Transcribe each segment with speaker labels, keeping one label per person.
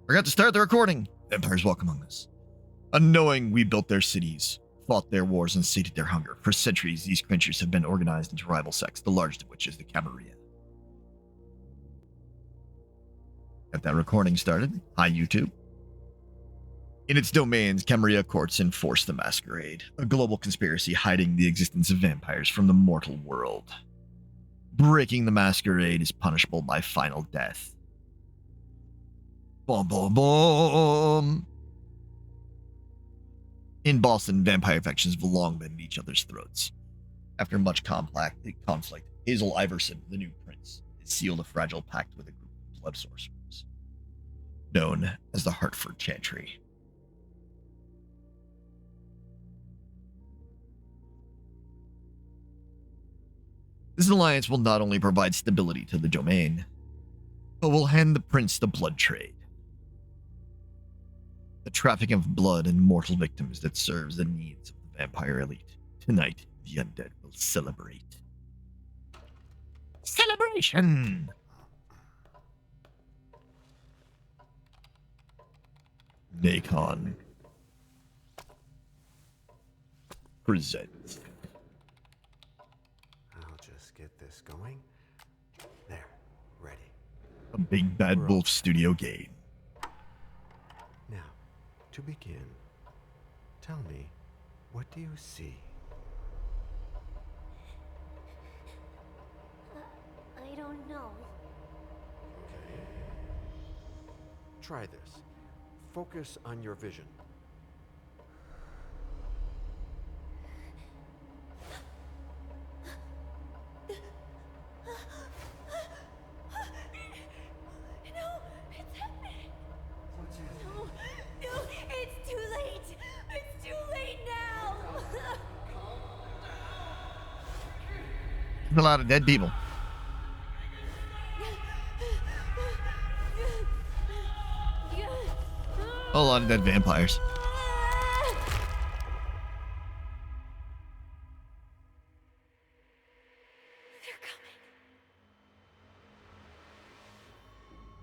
Speaker 1: Forgot to start the recording. Vampires walk among us. Unknowing, we built their cities, fought their wars, and sated their hunger. For centuries, these creatures have been organized into rival sects, the largest of which is the Camarilla. Got that recording started. Hi, YouTube. In its domains, Camarilla courts enforce the Masquerade, a global conspiracy hiding the existence of vampires from the mortal world. Breaking the Masquerade is punishable by final death. Boom, boom, boom. In Boston, vampire factions have long been at each other's throats. After much conflict, Hazel Iverson, the new prince, has sealed a fragile pact with a group of blood sorcerers, known as the Hartford Chantry. This alliance will not only provide stability to the domain, but will hand the prince the blood trade. The trafficking of blood and mortal victims that serves the needs of the vampire elite. Tonight, the undead will celebrate. Celebration! Nacon presents.
Speaker 2: I'll just get this going. There, ready.
Speaker 1: A Big Bad Wolf Studio game.
Speaker 2: Now, to begin, tell me, what do you see?
Speaker 3: I don't know.
Speaker 2: Okay. Try this. Focus on your vision.
Speaker 3: No, it's happening. No, it's too late. It's too late now.
Speaker 1: There's a lot of dead people. A lot of dead vampires.
Speaker 3: They're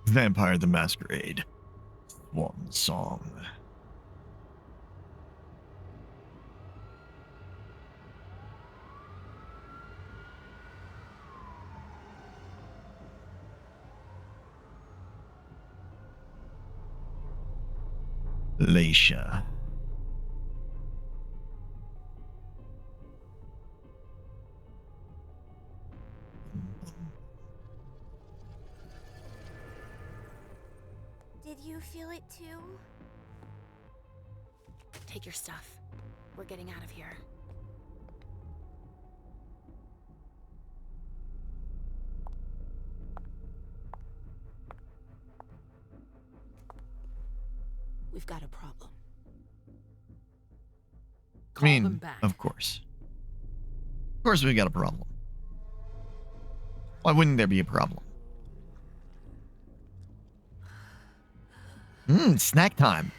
Speaker 3: coming.
Speaker 1: Vampire the Masquerade Swansong. Leisha.
Speaker 3: Did you feel it too?
Speaker 4: Take your stuff. We're getting out of here. We've got a problem.
Speaker 1: I mean,
Speaker 4: them back.
Speaker 1: of course. Of course we got a problem. Why wouldn't there be a problem? Snack time.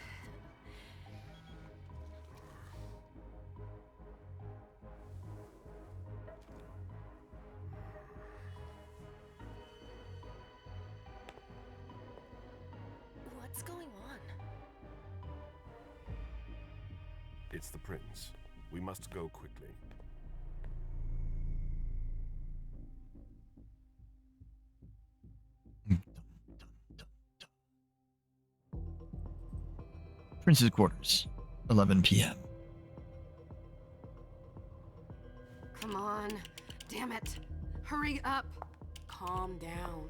Speaker 4: What's going on?
Speaker 5: It's the prince. We must go quickly.
Speaker 1: Prince's quarters, 11 p.m.
Speaker 4: Come on. Damn it. Hurry up. Calm down.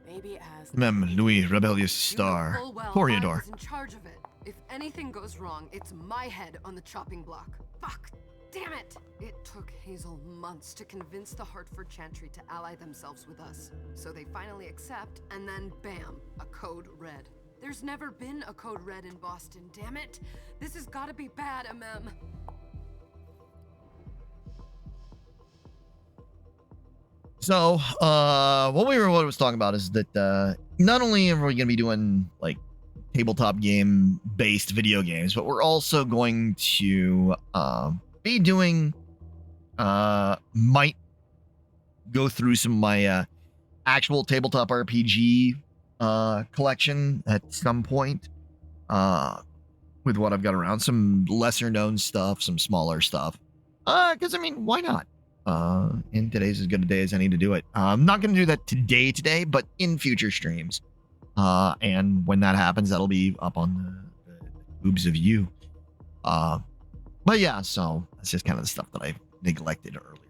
Speaker 4: Maybe as
Speaker 1: Mem, Louis, rebellious
Speaker 6: You know
Speaker 1: star,
Speaker 6: full well I
Speaker 1: Toreador.
Speaker 6: was in charge of it. If anything goes wrong, it's my head on the chopping block. Fuck! Damn it! It took Hazel months to convince the Hartford Chantry to ally themselves with us. So they finally accept, and then bam, a code red. There's never been a code red in Boston, damn it! This has gotta be bad, MM.
Speaker 1: So, what we was talking about is that not only are we going to be doing like tabletop game based video games, but we're also going to be doing might go through some of my actual tabletop RPG collection at some point. With what I've got around, some lesser known stuff, some smaller stuff. Because I mean, why not? In today's as good a day as any to do it. I'm not going to do that today, but in future streams. And when that happens, that'll be up on the boobs of you. But yeah, so that's just kind of the stuff that I neglected earlier.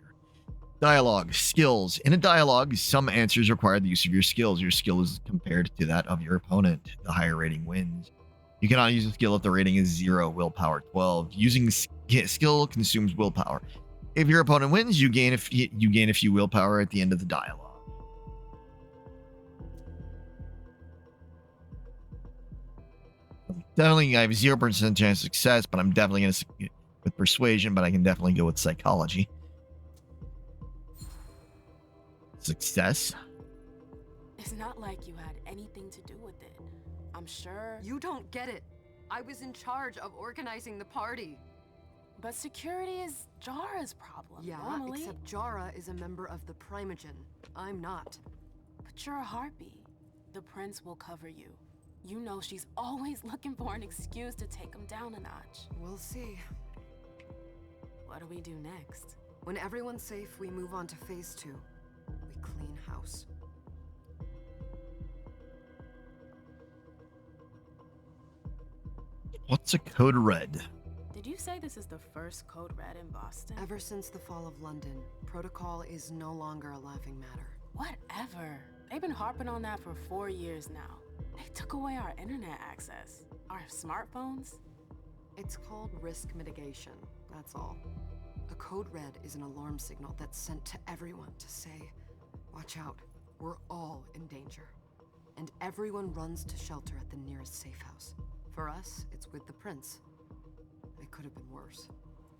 Speaker 1: Dialogue, skills. In a dialogue, some answers require the use of your skills. Your skill is compared to that of your opponent. The higher rating wins. You cannot use a skill if the rating is 0, willpower 12. Using skill consumes willpower. If your opponent wins, you gain a few willpower at the end of the dialogue. Definitely, I have a 0% chance of success, but I'm definitely going to with persuasion, but I can definitely go with psychology. Success?
Speaker 4: It's not like you had anything to do with it. I'm sure.
Speaker 6: You don't get it. I was in charge of organizing the party.
Speaker 4: But security is Jara's problem,
Speaker 6: Yeah,
Speaker 4: normally.
Speaker 6: except Jara is a member of the Primogen. I'm not.
Speaker 4: But you're a harpy. The prince will cover you. You know she's always looking for an excuse to take him down a notch.
Speaker 6: We'll see.
Speaker 4: What do we do next?
Speaker 6: When everyone's safe, we move on to phase 2. We clean house.
Speaker 1: What's a code red?
Speaker 4: Did you say this is the first code red in Boston?
Speaker 6: Ever since the fall of London, protocol is no longer a laughing matter.
Speaker 4: Whatever. They've been harping on that for 4 years now. They took away our internet access. Our smartphones.
Speaker 6: It's called risk mitigation, that's all. A code red is an alarm signal that's sent to everyone to say, watch out, we're all in danger. And everyone runs to shelter at the nearest safe house. For us, it's with the prince. It could have been worse.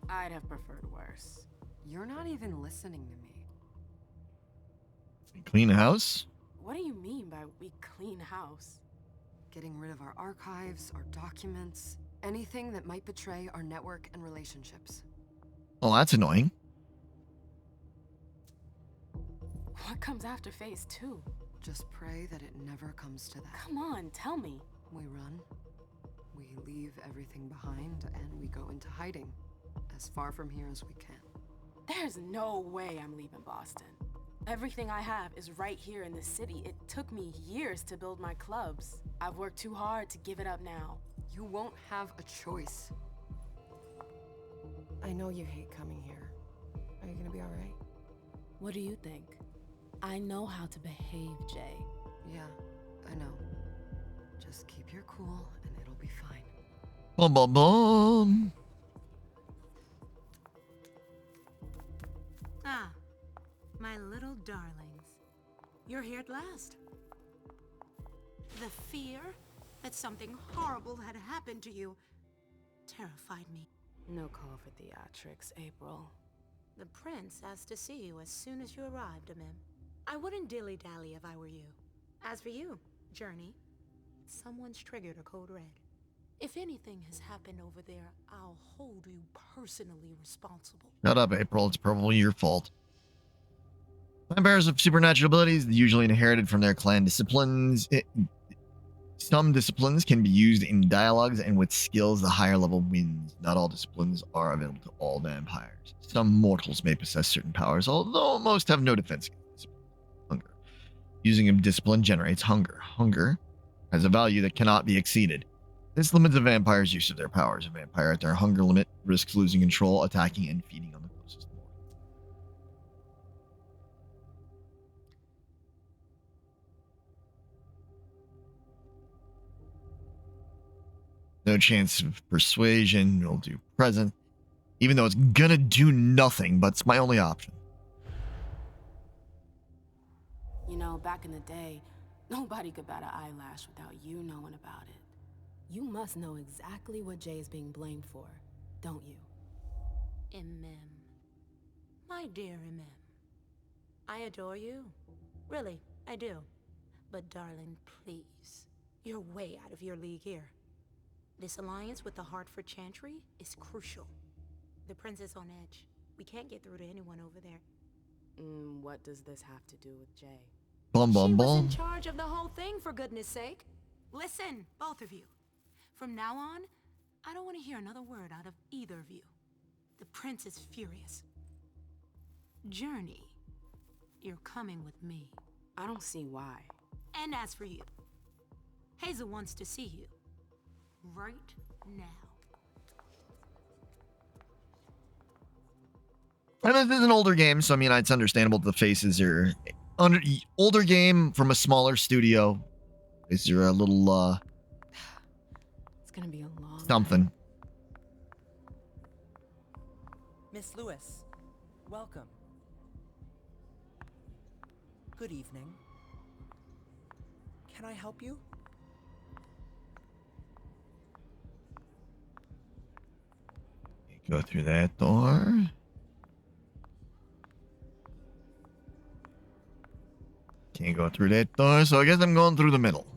Speaker 4: I'd have preferred worse.
Speaker 6: You're not even listening to me.
Speaker 1: Clean house?
Speaker 4: What do you mean by we clean house?
Speaker 6: Getting rid of our archives, our documents, anything that might betray our network and relationships.
Speaker 1: Well, that's annoying.
Speaker 4: What comes after phase 2?
Speaker 6: Just pray that it never comes to that.
Speaker 4: Come on, tell me.
Speaker 6: We run, we leave everything behind, and we go into hiding. As far from here as we can.
Speaker 4: There's no way I'm leaving Boston. Everything I have is right here in the city. It took me years to build my clubs. I've worked too hard to give it up now.
Speaker 6: You won't have a choice. I know you hate coming here. Are you gonna be alright?
Speaker 4: What do you think? I know how to behave, Jay.
Speaker 6: Yeah, I know. Just keep your cool and it'll be fine.
Speaker 1: Bum bum bum.
Speaker 7: Ah, my little darlings. You're here at last. The fear that something horrible had happened to you terrified me.
Speaker 4: No call for theatrics, April.
Speaker 7: The prince asked to see you as soon as you arrived, Amim. I wouldn't dilly-dally if I were you. As for you, Journey, someone's triggered a code red. If anything has happened over there, I'll hold you personally responsible.
Speaker 1: Shut up, April. It's probably your fault. Vampires of supernatural abilities, usually inherited from their clan disciplines. Some disciplines can be used in dialogues, and with skills, the higher level wins. Not all disciplines are available to all vampires. Some mortals may possess certain powers, although most have no defense against hunger. Using a discipline generates hunger. Hunger has a value that cannot be exceeded. This limits a vampire's use of their powers. A vampire at their hunger limit risks losing control, attacking, and feeding on the closest mortal. No chance of persuasion. We'll do present. Even though it's gonna do nothing, but it's my only option.
Speaker 4: You know, back in the day, nobody could bat an eyelash without you knowing about it. You must know exactly what Jay is being blamed for, don't you?
Speaker 7: Imim. My dear Imim. I adore you. Really, I do. But darling, please. You're way out of your league here. This alliance with the Hartford Chantry is crucial. The prince is on edge. We can't get through to anyone over there.
Speaker 4: What does this have to do with Jay?
Speaker 1: Bum
Speaker 7: She
Speaker 1: bum
Speaker 7: was
Speaker 1: bum.
Speaker 7: in charge of the whole thing, for goodness sake. Listen, both of you. From now on, I don't want to hear another word out of either of you. The prince is furious. Journey, you're coming with me.
Speaker 4: I don't see why.
Speaker 7: And as for you, Hazel wants to see you. Right now.
Speaker 1: And this is an older game, so I mean, it's understandable that the faces are older game from a smaller studio. Faces are a little
Speaker 4: It's gonna be a long
Speaker 1: something.
Speaker 8: Miss Lewis, welcome. Good evening. Can I help you?
Speaker 1: Go through that door. Can't go through that door, so I guess I'm going through the middle.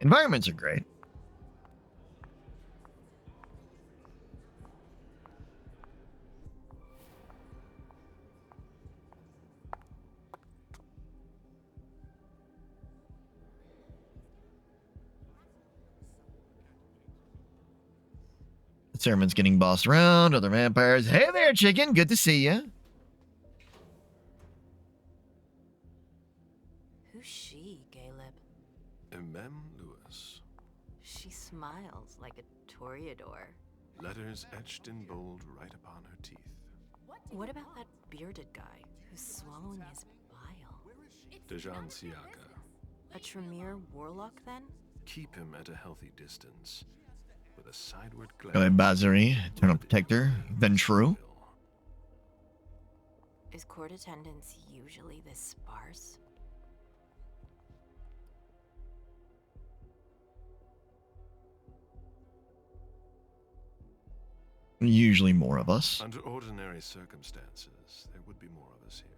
Speaker 1: Environments are great. The sermon's getting bossed around. Other vampires. Hey there, chicken. Good to see you.
Speaker 9: Who's she, Caleb?
Speaker 5: Mem Lewis.
Speaker 9: She smiles like a toreador.
Speaker 5: Letters etched in bold right upon her teeth.
Speaker 9: What about that bearded guy who's swallowing his bile?
Speaker 5: Dejan Siaka.
Speaker 9: A Tremere warlock, then?
Speaker 5: Keep him at a healthy distance. With a sideward glance.
Speaker 1: Go ahead, Bazari. Eternal Protector. Ventru.
Speaker 9: Is court attendance usually this sparse?
Speaker 1: Usually more of us.
Speaker 5: Under ordinary circumstances, there would be more of us here.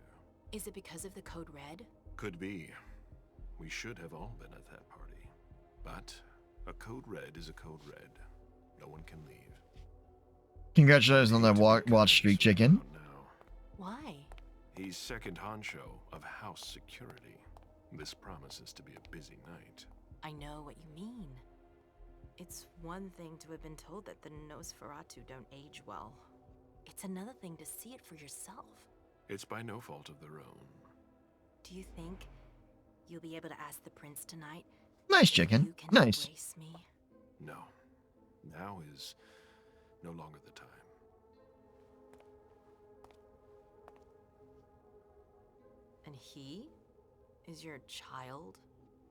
Speaker 9: Is it because of the Code Red?
Speaker 5: Could be. We should have all been at that party. But a code red is a code red. No one can leave.
Speaker 1: Congratulations on that watch streak, chicken.
Speaker 5: Now,
Speaker 9: Why?
Speaker 5: he's second honcho of house security. This promises to be a busy night.
Speaker 9: I know what you mean. It's one thing to have been told that the Nosferatu don't age well. It's another thing to see it for yourself.
Speaker 5: It's by no fault of their own.
Speaker 9: Do you think you'll be able to ask the prince tonight?
Speaker 1: Nice,
Speaker 9: if
Speaker 1: chicken.
Speaker 9: You can
Speaker 1: Nice.
Speaker 9: embrace me?
Speaker 5: No. Now is no longer the time.
Speaker 9: And he is your child?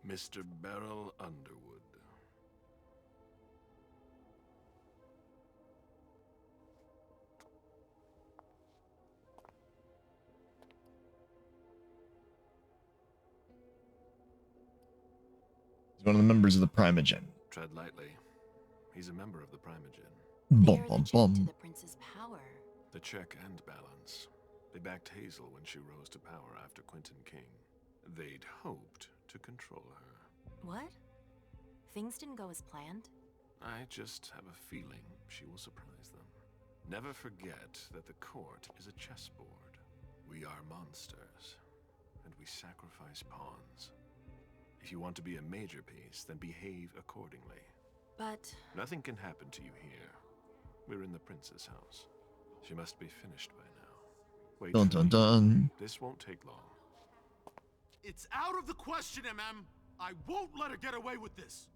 Speaker 5: Mr. Beryl Underwood.
Speaker 1: He's one of the members of the Primogen.
Speaker 5: Tread lightly. He's a member of the Primogen.
Speaker 1: Bum
Speaker 9: They are
Speaker 1: bum
Speaker 9: the check to
Speaker 1: bum.
Speaker 9: the prince's power.
Speaker 5: The check and balance. They backed Hazel when she rose to power after Quentin King. They'd hoped to control her.
Speaker 9: What? Things didn't go as planned?
Speaker 5: I just have a feeling she will surprise them. Never forget that the court is a chessboard. We are monsters, and we sacrifice pawns. If you want to be a major piece, then behave accordingly.
Speaker 9: But
Speaker 5: Nothing can happen to you here. We're in the prince's house. She must be finished by now. Wait
Speaker 1: Dun
Speaker 5: for
Speaker 1: dun
Speaker 5: me.
Speaker 1: dun.
Speaker 5: This won't take long.
Speaker 10: It's out of the question, MM. I won't let her get away with this.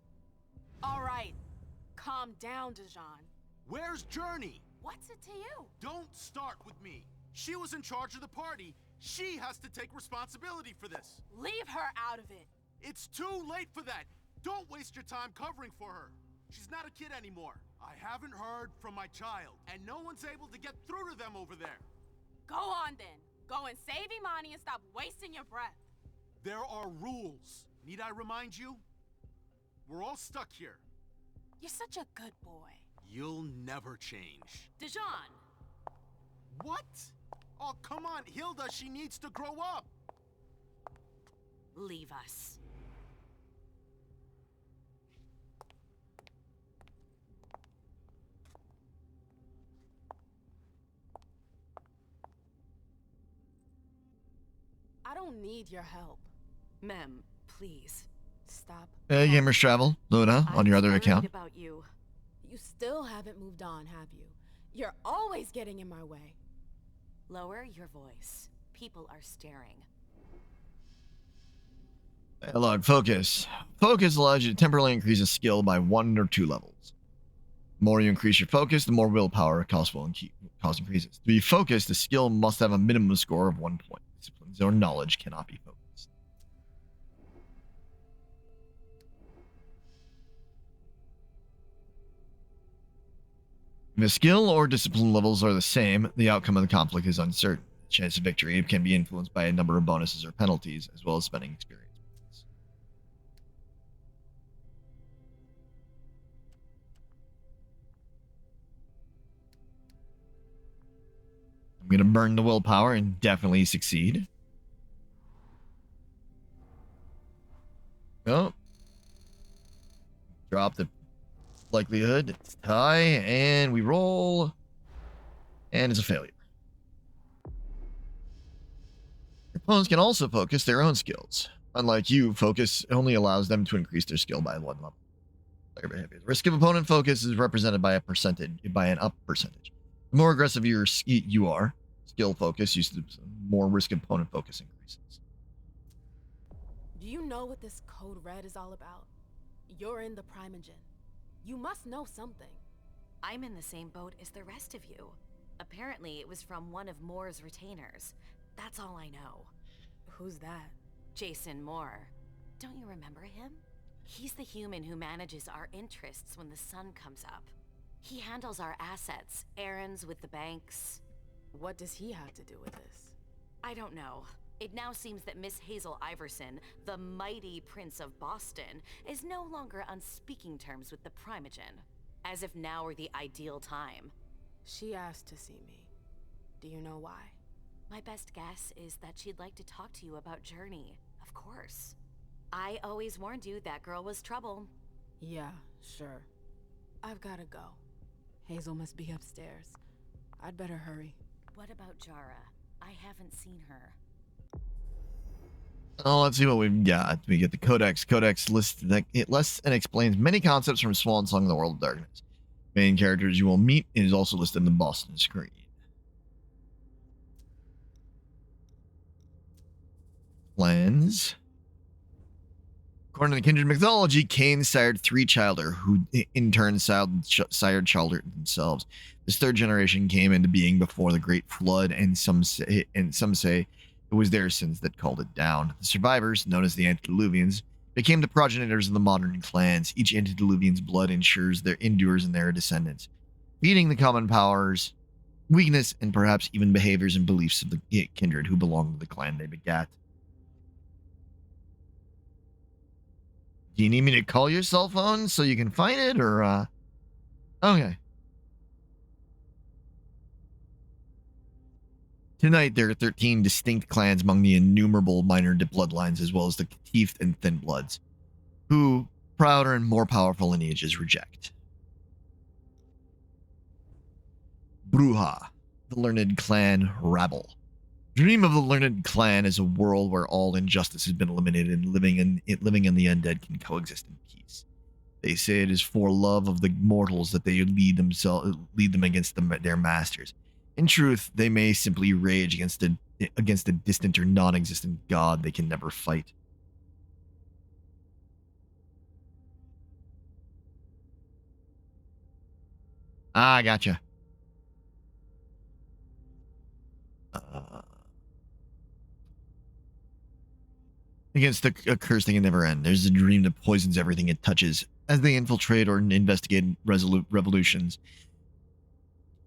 Speaker 4: All right. Calm down, Dejan.
Speaker 10: Where's Journey?
Speaker 4: What's it to you?
Speaker 10: Don't start with me. She was in charge of the party. She has to take responsibility for this.
Speaker 4: Leave her out of it.
Speaker 10: It's too late for that. Don't waste your time covering for her. She's not a kid anymore. I haven't heard from my child, and no one's able to get through to them over there.
Speaker 4: Go on then. Go and save Imani and stop wasting your breath.
Speaker 10: There are rules. Need I remind you? We're all stuck here.
Speaker 4: You're such a good boy.
Speaker 10: You'll never change.
Speaker 4: Dejan!
Speaker 10: What? Oh, come on, Hilda, she needs to grow up.
Speaker 9: leave us.
Speaker 4: I don't need your help.
Speaker 9: Mem, please.
Speaker 4: Stop.
Speaker 1: Gamers Travel, Luna, on your other
Speaker 9: worried
Speaker 1: account.
Speaker 9: about you.
Speaker 4: You still haven't moved on, have you? You're always getting in my way.
Speaker 9: Lower your voice. People are staring.
Speaker 1: Dialogue Focus. Focus allows you to temporarily increase a skill by 1 or 2 levels. The more you increase your focus, the more willpower cost increases. To be focused, the skill must have a minimum score of 1 point. Disciplines or knowledge cannot be focused. If the skill or discipline levels are the same, the outcome of the conflict is uncertain. The chance of victory can be influenced by a number of bonuses or penalties, as well as spending experience points. I'm going to burn the willpower and definitely succeed. Oh. Drop the likelihood. It's tie, and we roll. And it's a failure. Opponents can also focus their own skills. Unlike you, focus only allows them to increase their skill by 1 level. Player behavior. The risk of opponent focus is represented by an up percentage. The more aggressive you are, skill focus, more risk of opponent focus increases.
Speaker 4: Do you know what this code red is all about? You're in the Primogen. You must know something.
Speaker 9: I'm in the same boat as the rest of you. Apparently, it was from one of Moore's retainers. That's all I know.
Speaker 4: Who's that?
Speaker 9: Jason Moore. Don't you remember him? He's the human who manages our interests when the sun comes up. He handles our assets, errands with the banks.
Speaker 4: What does he have to do with this?
Speaker 9: I don't know. It now seems that Miss Hazel Iverson, the mighty Prince of Boston, is no longer on speaking terms with the Primogen. As if now were the ideal time.
Speaker 4: She asked to see me. Do you know why?
Speaker 9: My best guess is that she'd like to talk to you about Journey, of course. I always warned you that girl was trouble.
Speaker 4: Yeah, sure. I've gotta go. Hazel must be upstairs. I'd better hurry.
Speaker 9: What about Jara? I haven't seen her.
Speaker 1: Oh, let's see what we've got. We get the Codex. Codex lists it lists and explains many concepts from Swansong, the World of Darkness. Main characters you will meet is also listed in the Boston screen. Plans. According to the kindred mythology, Cain sired 3 children, who in turn sired children themselves. This 3rd generation came into being before the Great Flood, and some say it was their sins that called it down. The survivors, known as the Antediluvians, became the progenitors of the modern clans. Each Antediluvian's blood endures in their descendants, feeding the common powers, weakness, and perhaps even behaviors and beliefs of the kindred who belong to the clan they begat. Do you need me to call your cell phone so you can find it, or, Okay. Tonight, there are 13 distinct clans among the innumerable minor bloodlines, as well as the Teeth and Thin Bloods, who prouder and more powerful lineages reject. Bruja, the learned clan rabble. Dream of the learned clan is a world where all injustice has been eliminated and living and the undead can coexist in peace. They say it is for love of the mortals that they lead them against their masters. In truth, they may simply rage against a distant or non-existent god they can never fight. Ah, gotcha. Against a curse that can never end. There's a dream that poisons everything it touches. As they infiltrate or investigate revolutions,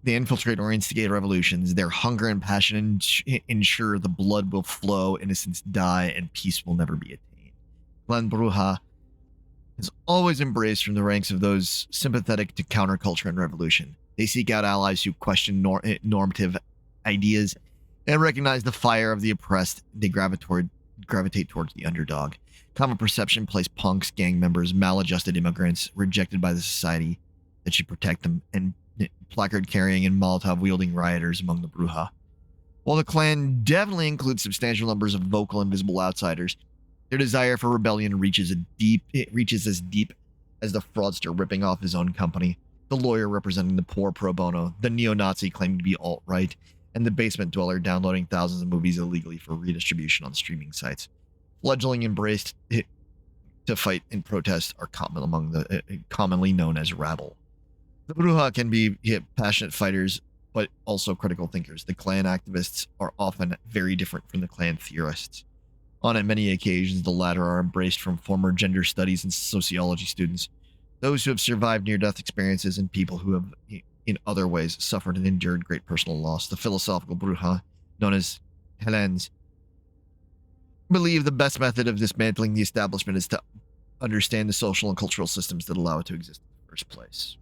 Speaker 1: their hunger and passion ensure the blood will flow, innocents die, and peace will never be attained. Clan Bruja is always embraced from the ranks of those sympathetic to counterculture and revolution. They seek out allies who question normative ideas and recognize the fire of the oppressed. They gravitate towards the underdog. Common perception place punks, gang members, maladjusted immigrants rejected by the society that should protect them, and placard-carrying and Molotov-wielding rioters among the Bruja. While the clan definitely includes substantial numbers of vocal and visible outsiders, Their desire for rebellion reaches as deep as the fraudster ripping off his own company, the lawyer representing the poor pro bono, the neo-Nazi claiming to be alt-right, and the basement dweller downloading thousands of movies illegally for redistribution on streaming sites. Fledgling embraced to fight and protest are common among the commonly known as rabble. The Bruja can be passionate fighters, but also critical thinkers. The clan activists are often very different from the clan theorists. On many occasions, the latter are embraced from former gender studies and sociology students, those who have survived near-death experiences, and people who have, in other ways, suffered and endured great personal loss. The philosophical Bruja, known as Helens, believe the best method of dismantling the establishment is to understand the social and cultural systems that allow it to exist in the first place.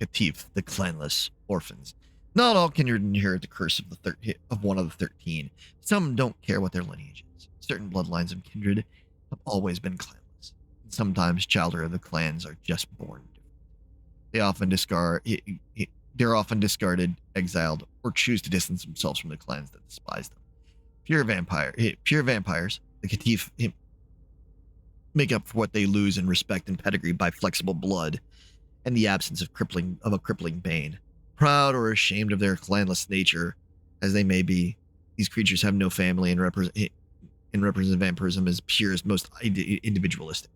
Speaker 1: Catif, the clanless orphans. Not all kindred inherit the curse of one of the 13. Some don't care what their lineage is. Certain bloodlines of kindred have always been clanless. Sometimes children of the clans are just born. They're often discarded, exiled, or choose to distance themselves from the clans that despise them. Pure vampires, the Catif, make up for what they lose in respect and pedigree by flexible blood and the absence of a crippling bane. Proud or ashamed of their clanless nature as they may be, these creatures have no family and represent vampirism as purest, most individualistic.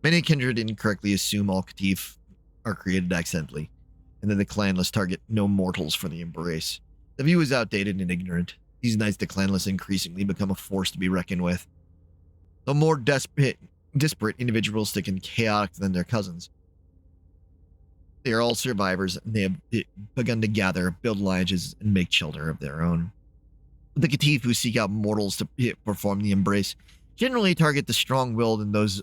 Speaker 1: Many kindred incorrectly assume all Catif are created accidentally, and that the clanless target no mortals for the embrace. The view is outdated and ignorant. These knights, the clanless, increasingly become a force to be reckoned with. Though more disparate, individualistic, and chaotic than their cousins, they are all survivors, and they have begun to gather, build lineages, and make children of their own. The Catif who seek out mortals to perform the embrace generally target the strong-willed and those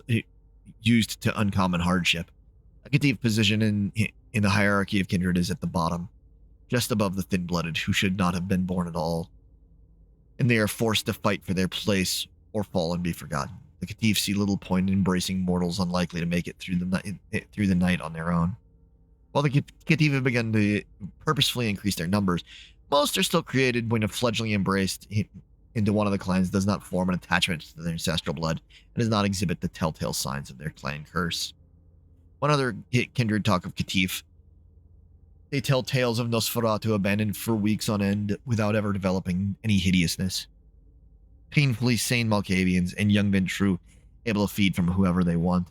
Speaker 1: used to uncommon hardship. A Catif position in the hierarchy of kindred is at the bottom, just above the thin-blooded who should not have been born at all, and they are forced to fight for their place or fall and be forgotten. The Catif see little point in embracing mortals unlikely to make it through the night on their own. While the Catif have begun to purposefully increase their numbers, most are still created when a fledgling embraced into one of the clans does not form an attachment to their ancestral blood and does not exhibit the telltale signs of their clan curse. One other kindred talk of Catif. They tell tales of Nosferatu abandoned for weeks on end without ever developing any hideousness. Painfully sane Malkavians and young Ventru able to feed from whoever they want.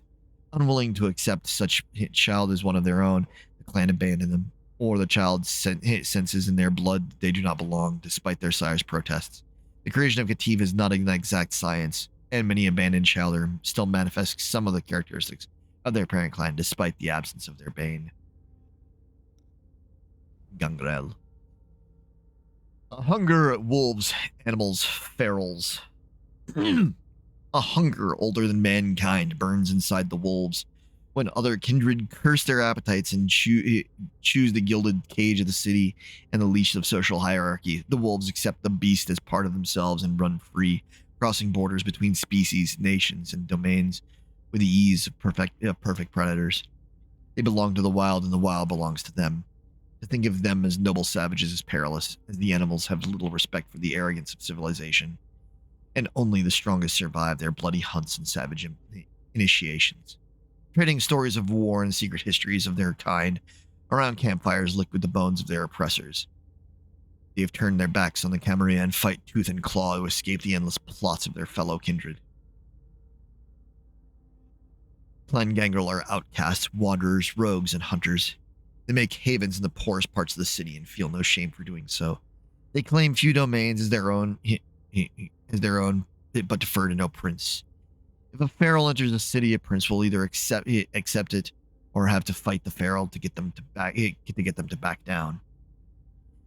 Speaker 1: Unwilling to accept such child as one of their own, the clan abandon them, or the child senses in their blood they do not belong, despite their sire's protests. The creation of Catif is not an exact science, and many abandoned children still manifest some of the characteristics of their parent clan, despite the absence of their bane. Gangrel. A hunger at wolves, animals, ferals. A hunger older than mankind burns inside the wolves. When other kindred curse their appetites and choose the gilded cage of the city and the leash of social hierarchy, the wolves accept the beast as part of themselves and run free, crossing borders between species, nations, and domains with the ease of perfect predators. They belong to the wild, and the wild belongs to them. To think of them as noble savages is perilous, as the animals have little respect for the arrogance of civilization, and only the strongest survive their bloody hunts and savage initiations. Trading stories of war and secret histories of their kind around campfires licked with the bones of their oppressors. They have turned their backs on the Camarilla and fight tooth and claw to escape the endless plots of their fellow kindred. Clan Gangrel are outcasts, wanderers, rogues, and hunters. They make havens in the poorest parts of the city and feel no shame for doing so. They claim few domains as their own, but defer to no prince. If a feral enters a city, a prince will either accept it or have to fight the feral to get them to back down.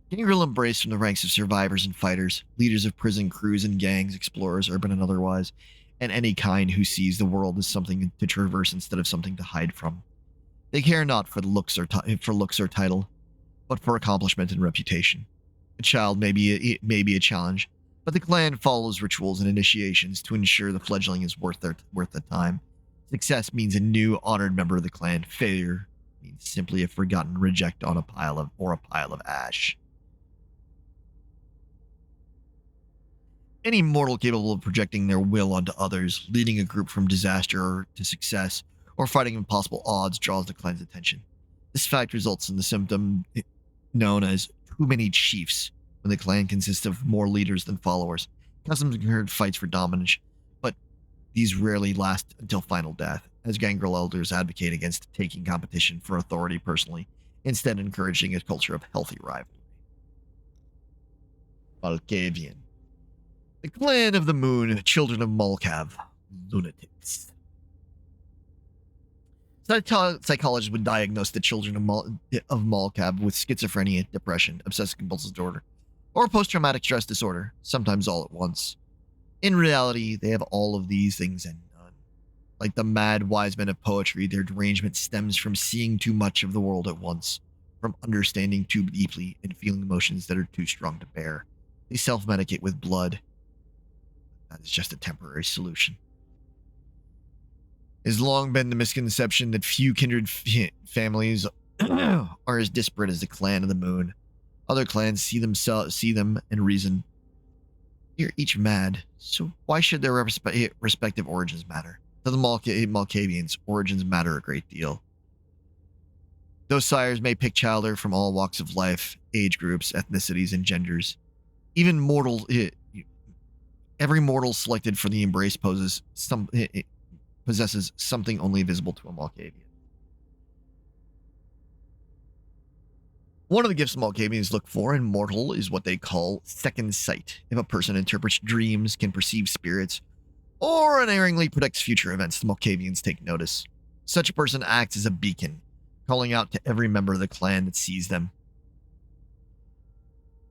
Speaker 1: Gangrel embraced from the ranks of survivors and fighters, leaders of prison crews and gangs, explorers, urban and otherwise, and any kind who sees the world as something to traverse instead of something to hide from. They care not for looks or title, but for accomplishment and reputation. A child may be a challenge, but the clan follows rituals and initiations to ensure the fledgling is worth the time. Success means a new, honored member of the clan. Failure means simply a forgotten reject on a pile of ash. any mortal capable of projecting their will onto others, leading a group from disaster to success, or fighting impossible odds draws the clan's attention. This fact results in the symptom known as too many chiefs, when the clan consists of more leaders than followers. Customs incurred fights for dominance, but these rarely last until final death, as gangrel elders advocate against taking competition for authority personally, instead encouraging a culture of healthy rivalry. Malkavian. The Clan of the Moon, Children of Malkav, lunatics. Psychologists would diagnose the children of Malkav with schizophrenia, depression, obsessive-compulsive disorder, or post-traumatic stress disorder, sometimes all at once. In reality, they have all of these things and none. Like the mad wise men of poetry, their derangement stems from seeing too much of the world at once, from understanding too deeply and feeling emotions that are too strong to bear. They self-medicate with blood. That is just a temporary solution. It has long been the misconception that few kindred families are as disparate as the Clan of the Moon. Other clans see them and reason, you're each mad, so why should their respective origins matter? To the Malkavians, origins matter a great deal. Those sires may pick children from all walks of life, age groups, ethnicities, and genders. Even every mortal selected for the embrace possesses something only visible to a Malkavian. One of the gifts Malkavians look for in mortal is what they call second sight. If a person interprets dreams, can perceive spirits, or unerringly predicts future events, the Malkavians take notice. Such a person acts as a beacon, calling out to every member of the clan that sees them.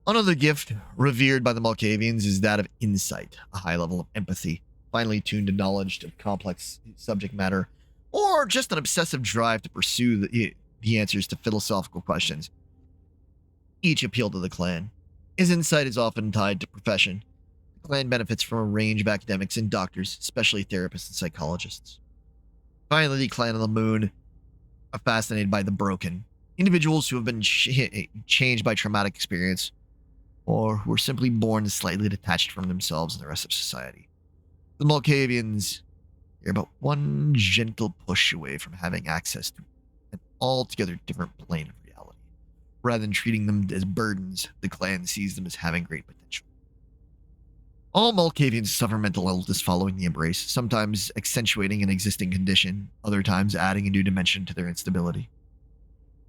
Speaker 1: Another gift revered by the Malkavians is that of insight, a high level of empathy, finely tuned to knowledge of complex subject matter, or just an obsessive drive to pursue the answers to philosophical questions. Each appeal to the clan. His insight is often tied to profession. The clan benefits from a range of academics and doctors, especially therapists and psychologists. Finally, the Clan of the Moon are fascinated by the broken, individuals who have been changed by traumatic experience, or who are simply born slightly detached from themselves and the rest of society. The Malkavians are about one gentle push away from having access to an altogether different plane of reality. Rather than treating them as burdens, the clan sees them as having great potential. All Malkavians suffer mental illness following the embrace, sometimes accentuating an existing condition, other times adding a new dimension to their instability.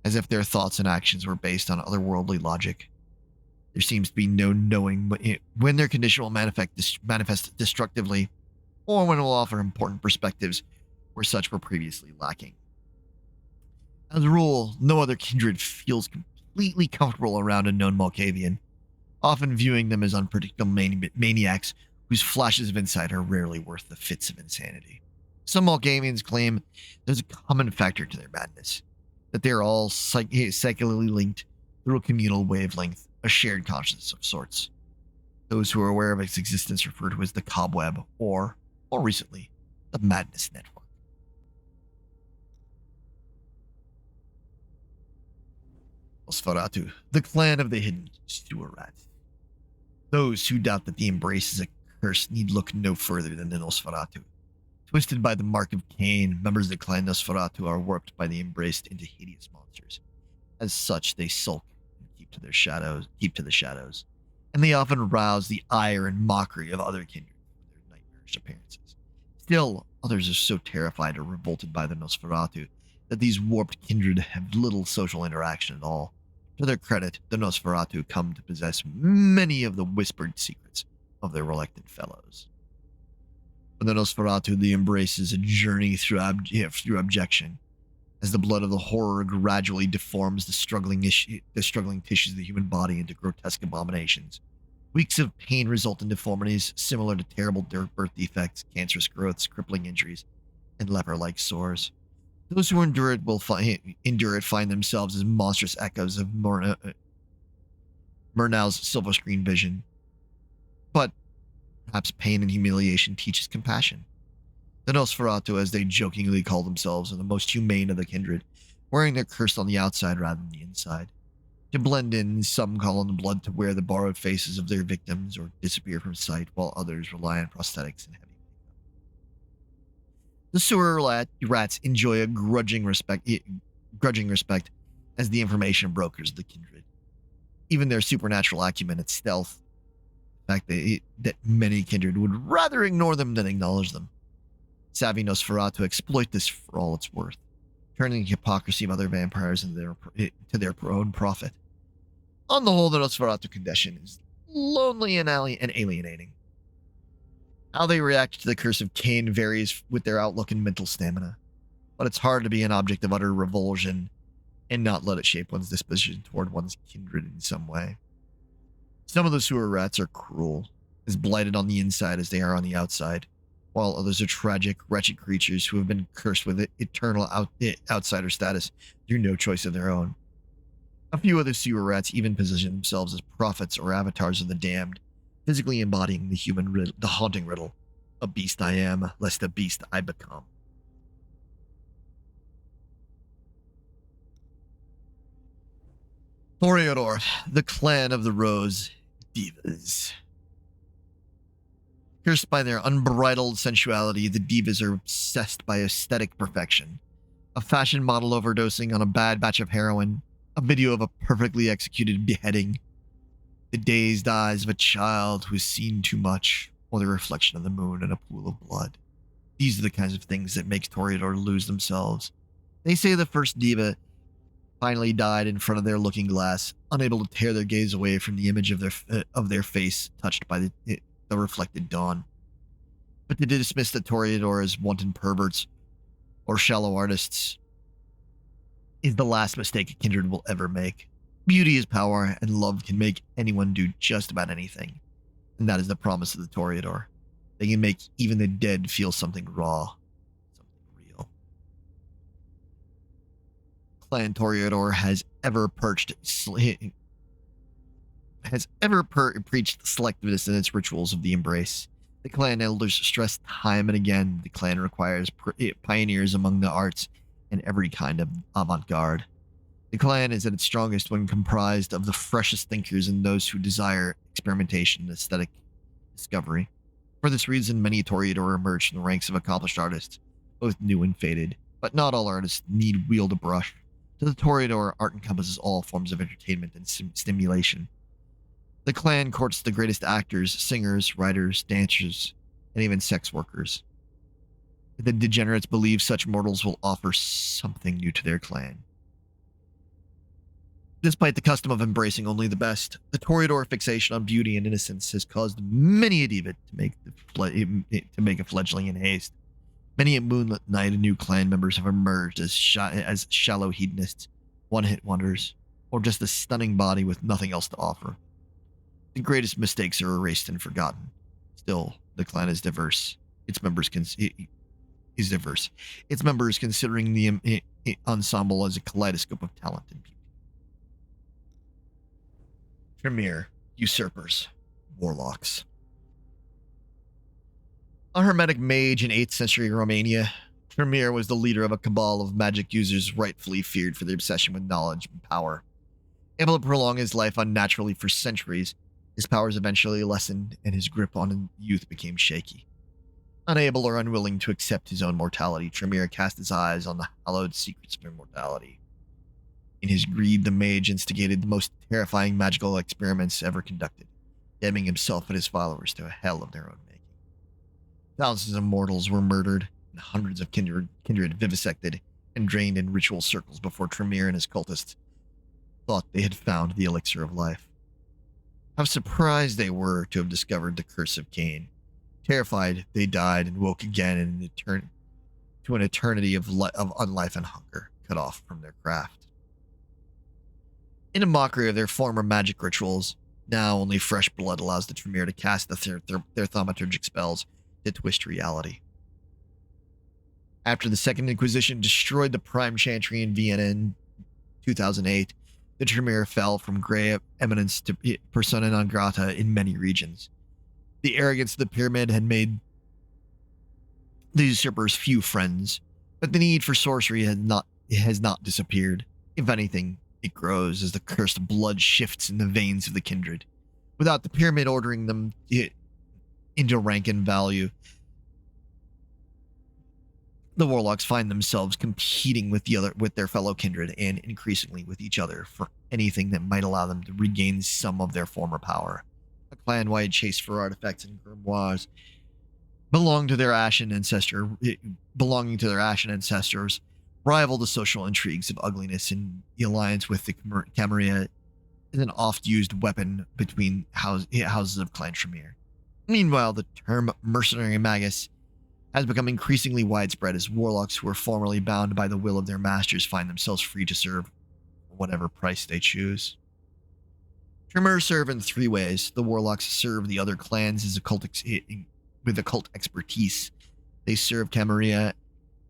Speaker 1: As if their thoughts and actions were based on otherworldly logic. There seems to be no knowing when their condition will manifest destructively, or when it will offer important perspectives where such were previously lacking. As a rule, no other kindred feels completely comfortable around a known Malkavian, often viewing them as unpredictable maniacs whose flashes of insight are rarely worth the fits of insanity. Some Malkavians claim there's a common factor to their madness, that they are all psychically linked through a communal wavelength, a shared consciousness of sorts. Those who are aware of its existence refer to it as the Cobweb, or, more recently, the Madness Network. Nosferatu, the clan of the hidden sewer rats. Those who doubt that the embrace is a curse need look no further than the Nosferatu. Twisted by the mark of Cain, members of the clan Nosferatu are warped by the embrace into hideous monsters. As such, they sulk and keep to the shadows, and they often rouse the ire and mockery of other kindred with their nightmarish appearances. Still, others are so terrified or revolted by the Nosferatu that these warped kindred have little social interaction at all. To their credit, the Nosferatu come to possess many of the whispered secrets of their reluctant fellows. For the Nosferatu, the embrace is a journey through abjection, as the blood of the horror gradually deforms the struggling tissues of the human body into grotesque abominations. Weeks of pain result in deformities similar to terrible birth defects, cancerous growths, crippling injuries, and leper-like sores. Those who endure it find themselves as monstrous echoes of Murnau's silver screen vision. But perhaps pain and humiliation teaches compassion. The Nosferatu, as they jokingly call themselves, are the most humane of the kindred, wearing their curse on the outside rather than the inside. To blend in, some call on the blood to wear the borrowed faces of their victims or disappear from sight, while others rely on prosthetics and heavy makeup. The sewer rats enjoy a grudging respect as the information brokers of the kindred. Even their supernatural acumen and stealth, the fact that many kindred would rather ignore them than acknowledge them. Savvy Nosferatu exploit this for all it's worth, turning the hypocrisy of other vampires to their own profit. On the whole, the Nosferatu condition is lonely and alienating. How they react to the curse of Cain varies with their outlook and mental stamina, but it's hard to be an object of utter revulsion and not let it shape one's disposition toward one's kindred in some way. Some of the sewer rats are cruel, as blighted on the inside as they are on the outside, while others are tragic, wretched creatures who have been cursed with eternal outsider status through no choice of their own. A few of the sewer rats even position themselves as prophets or avatars of the damned, physically embodying the haunting riddle, "A beast I am, lest a beast I become." Toreador, the clan of the Rose Divas. Cursed by their unbridled sensuality, the divas are obsessed by aesthetic perfection. A fashion model overdosing on a bad batch of heroin, a video of a perfectly executed beheading, the dazed eyes of a child who has seen too much, or the reflection of the moon in a pool of blood. These are the kinds of things that make Toreador lose themselves. They say the first diva finally died in front of their looking glass, unable to tear their gaze away from the image of their face touched by the reflected dawn. But to dismiss the Toreador as wanton perverts or shallow artists is the last mistake a kindred will ever make. Beauty is power, and love can make anyone do just about anything. And that is the promise of the Toreador. They can make even the dead feel something raw, something real. Clan Toreador has ever preached selectiveness in its rituals of the embrace. The clan elders stress time and again the clan requires pioneers among the arts and every kind of avant-garde. The clan is at its strongest when comprised of the freshest thinkers and those who desire experimentation and aesthetic discovery. For this reason, many Toreador emerge from the ranks of accomplished artists, both new and faded. But not all artists need wield a brush. To the Toreador, art encompasses all forms of entertainment and stimulation. The clan courts the greatest actors, singers, writers, dancers, and even sex workers. The degenerates believe such mortals will offer something new to their clan. Despite the custom of embracing only the best, the Toreador fixation on beauty and innocence has caused many a diva to make a fledgling in haste. Many a moonlit night, new clan members have emerged as shallow hedonists, one-hit wonders, or just a stunning body with nothing else to offer. The greatest mistakes are erased and forgotten. Still, the clan is diverse. Its members considering the ensemble as a kaleidoscope of talent and beauty. Tremere, usurpers, warlocks. A hermetic mage in 8th century Romania, Tremere was the leader of a cabal of magic users rightfully feared for their obsession with knowledge and power. Able to prolong his life unnaturally for centuries, his powers eventually lessened and his grip on youth became shaky. Unable or unwilling to accept his own mortality, Tremere cast his eyes on the hallowed secrets of immortality. In his greed, the mage instigated the most terrifying magical experiments ever conducted, damning himself and his followers to a hell of their own making. Thousands of mortals were murdered, and hundreds of kindred vivisected and drained in ritual circles before Tremere and his cultists thought they had found the elixir of life. How surprised they were to have discovered the curse of Cain. Terrified, they died and woke again to an eternity of unlife and hunger, cut off from their craft. In a mockery of their former magic rituals, now only fresh blood allows the Tremere to cast their thaumaturgic spells to twist reality. After the Second Inquisition destroyed the Prime Chantry in Vienna in 2008, the Tremere fell from grey eminence to persona non grata in many regions. The arrogance of the pyramid had made the usurpers few friends, but the need for sorcery has not disappeared. If anything, It grows as the cursed blood shifts in the veins of the kindred. Without the pyramid ordering them into rank and value, the warlocks find themselves competing with their fellow kindred and increasingly with each other for anything that might allow them to regain some of their former power. A clan-wide chase for artifacts and grimoires belonging to their ashen ancestors rival the social intrigues of ugliness, and the alliance with the Camarilla is an oft-used weapon between houses of Clan Tremere. Meanwhile, the term mercenary magus has become increasingly widespread as warlocks who are formerly bound by the will of their masters find themselves free to serve for whatever price they choose. Tremere serve in 3 ways. The warlocks serve the other clans as with occult expertise. They serve Camarilla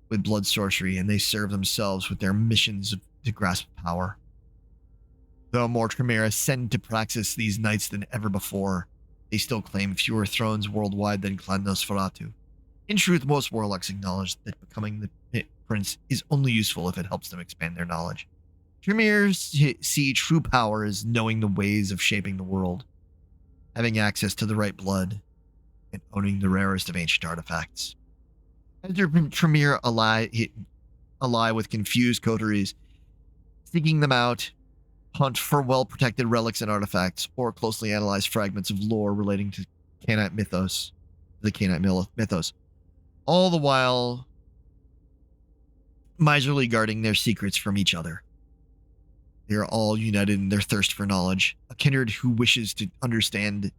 Speaker 1: with blood sorcery, and they serve themselves with their missions to grasp power. Though more Tremere ascend to praxis these nights than ever before, they still claim fewer thrones worldwide than Clan Nosferatu. In truth, most warlocks acknowledge that becoming the prince is only useful if it helps them expand their knowledge. Tremere see true power as knowing the ways of shaping the world, having access to the right blood, and owning the rarest of ancient artifacts. As Tremere ally with confused coteries, seeking them out, hunt for well-protected relics and artifacts, or closely analyze fragments of lore relating to Canaanite mythos, all the while miserly guarding their secrets from each other. They are all united in their thirst for knowledge. A kindred who wishes to understand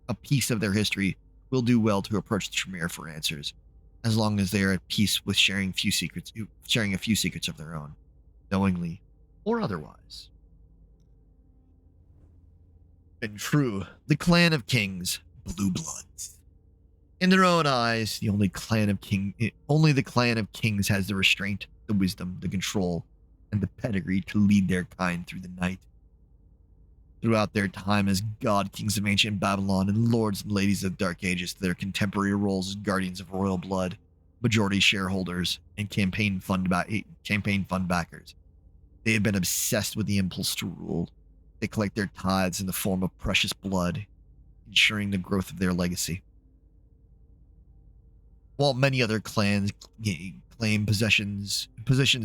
Speaker 1: a piece of their history will do well to approach the Tremere for answers, as long as they are at peace with sharing a few secrets of their own, knowingly or otherwise. And true, the clan of kings, blue bloods. In their own eyes, only the clan of kings has the restraint, the wisdom, the control, and the pedigree to lead their kind through the night. Throughout their time as god kings of ancient Babylon and lords and ladies of the Dark Ages to their contemporary roles as guardians of royal blood, majority shareholders, and campaign fund backers, they have been obsessed with the impulse to rule. They collect their tithes in the form of precious blood, ensuring the growth of their legacy. While many other clans claim positions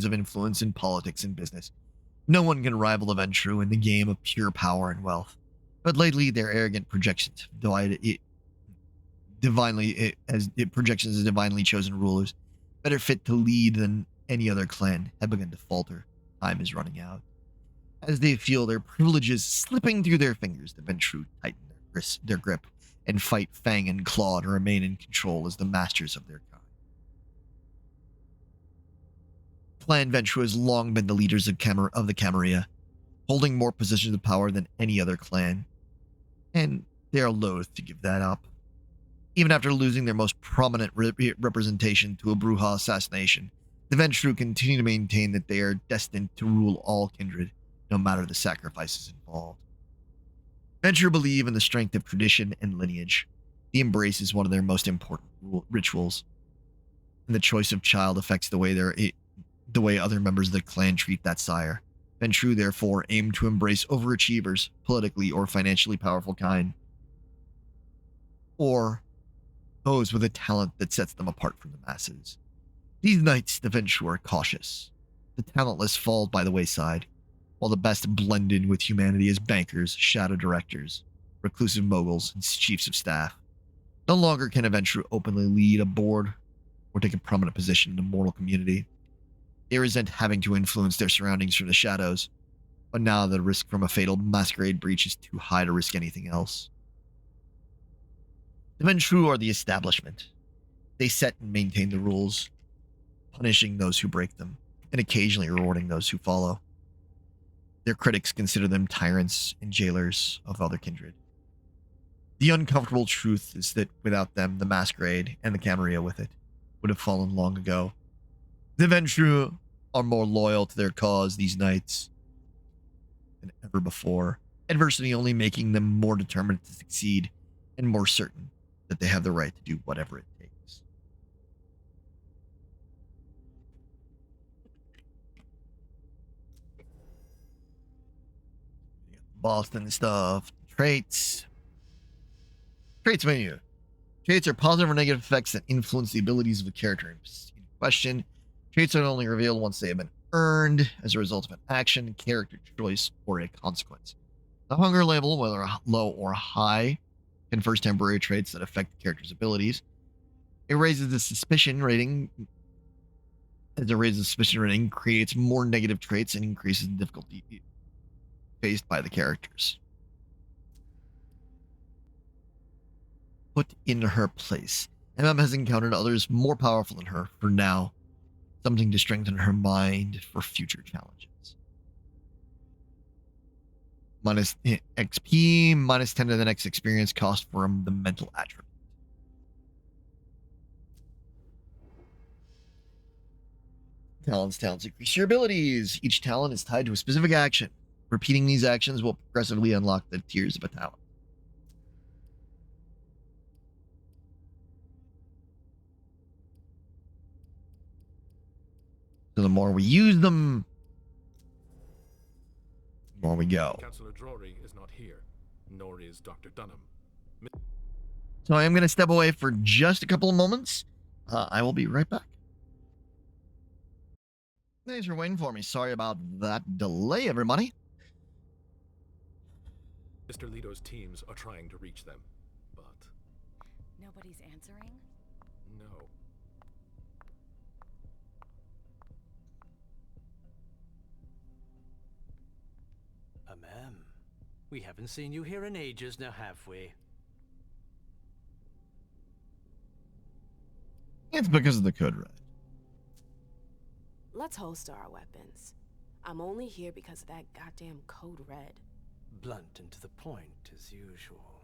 Speaker 1: of influence in politics and business, no one can rival the Ventrue in the game of pure power and wealth. But lately, their arrogant projections as divinely chosen rulers, better fit to lead than any other clan, have begun to falter. Time is running out. As they feel their privileges slipping through their fingers, the Ventrue tighten their grip and fight fang and claw to remain in control as the masters of their kind. Clan Ventrue has long been the leaders of the Camarilla, holding more positions of power than any other clan, and they are loath to give that up. Even after losing their most prominent representation to a Bruja assassination, the Ventrue continue to maintain that they are destined to rule all kindred, no matter the sacrifices involved. Ventrue believe in the strength of tradition and lineage. The embrace is one of their most important rituals, and the choice of child affects the way other members of the clan treat that sire. Ventrue therefore aim to embrace overachievers, politically or financially powerful kind, or those with a talent that sets them apart from the masses. These nights, the Ventrue are cautious. The talentless fall by the wayside, while the best blend in with humanity as bankers, shadow directors, reclusive moguls, and chiefs of staff. No longer can a Ventrue openly lead a board or take a prominent position in the mortal community. They resent having to influence their surroundings from the shadows, but now the risk from a fatal masquerade breach is too high to risk anything else. The Ventrue are the establishment. They set and maintain the rules, punishing those who break them, and occasionally rewarding those who follow. Their critics consider them tyrants and jailers of other kindred. The uncomfortable truth is that without them, the Masquerade, and the Camarilla with it, would have fallen long ago. The Ventrue are more loyal to their cause these nights than ever before, adversity only making them more determined to succeed and more certain that they have the right to do whatever it takes. Boston stuff. Traits. Traits menu. Traits are positive or negative effects that influence the abilities of the character in question. Traits are only revealed once they have been earned as a result of an action, character choice, or a consequence. The hunger level, whether low or high, confers temporary traits that affect the character's abilities. It raises the suspicion rating. As it raises the suspicion rating, creates more negative traits and increases the difficulty faced by the characters. Put in her place. MM has encountered others more powerful than her for now, something to strengthen her mind for future challenges. Minus XP, minus 10 to the next experience cost from the mental attribute. Talents increase your abilities. Each talent is tied to a specific action. Repeating these actions will progressively unlock the tiers of a talent. So the more we use them, the more we go.
Speaker 11: Councillor Drury is not here, nor is Dr. Dunham.
Speaker 1: So I am going to step away for just a couple of moments. I will be right back. Thanks for waiting for me. Sorry about that delay, everybody.
Speaker 11: Mr. Leto's teams are trying to reach them, but...
Speaker 9: Nobody's answering?
Speaker 11: No.
Speaker 12: Ma'am, we haven't seen you here in ages now, have we?
Speaker 1: It's because of the code red.
Speaker 4: Let's holster our weapons. I'm only here because of that goddamn code red.
Speaker 12: Blunt and to the point, as usual.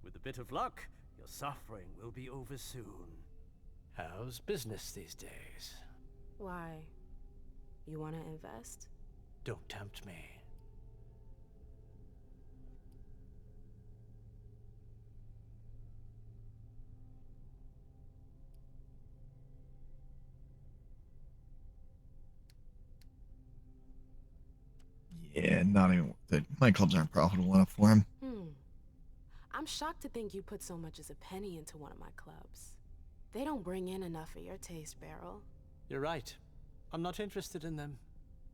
Speaker 12: With a bit of luck, your suffering will be over soon. How's business these days?
Speaker 4: Why? You want to invest?
Speaker 12: Don't tempt me.
Speaker 1: Yeah, not even worth it. My clubs aren't profitable enough for him.
Speaker 4: I'm shocked to think you put so much as a penny into one of my clubs. They don't bring in enough for your taste, Beryl.
Speaker 12: You're right. I'm not interested in them.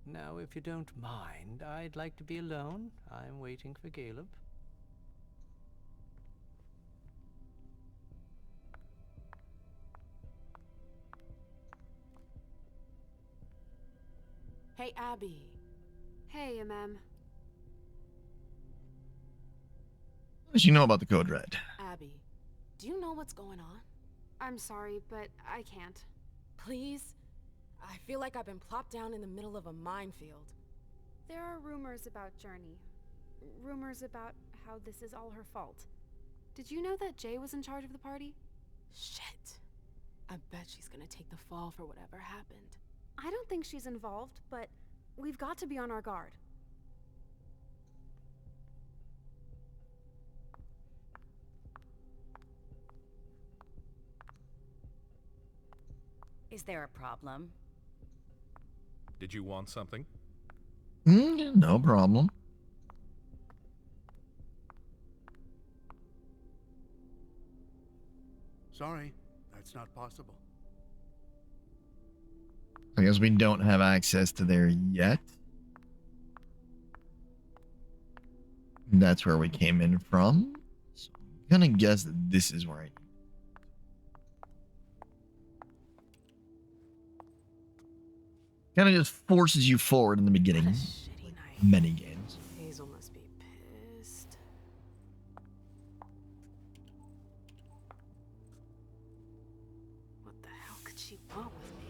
Speaker 12: Now, if you don't mind, I'd like to be alone. I'm waiting for Caleb.
Speaker 4: Hey, Abby.
Speaker 6: Hey, MM.
Speaker 1: What does she know about the code red?
Speaker 4: Abby, do you know what's going on?
Speaker 6: I'm sorry, but I can't.
Speaker 4: Please? I feel like I've been plopped down in the middle of a minefield.
Speaker 6: There are rumors about Journey. Rumors about how this is all her fault. Did you know that Jay was in charge of the party?
Speaker 4: Shit. I bet she's gonna take the fall for whatever happened.
Speaker 6: I don't think she's involved, but we've got to be on our guard.
Speaker 9: Is there a problem?
Speaker 11: Did you want something?
Speaker 1: No problem.
Speaker 10: Sorry, that's not possible.
Speaker 1: I guess we don't have access to there yet. That's where we came in from. So I'm gonna guess that this is where I... Kind of just forces you forward in the beginning.
Speaker 4: What a shitty night.
Speaker 1: Many games.
Speaker 4: Hazel must be pissed. What the hell could she want with me?